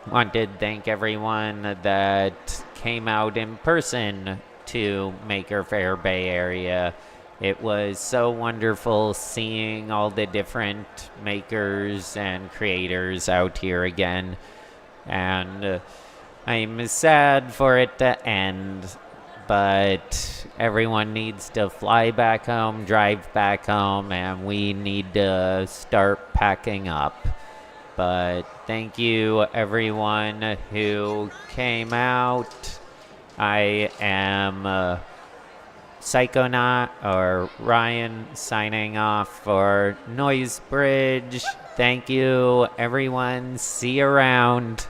wanted to thank everyone that came out in person to Maker Faire Bay Area. It was so wonderful seeing all the different makers and creators out here again. And I'm sad for it to end, but everyone needs to fly back home, drive back home, and we need to start packing up. But thank you, everyone who came out. I am Psychonaut, or Ryan, signing off for Noise Bridge. Thank you, everyone. See you around.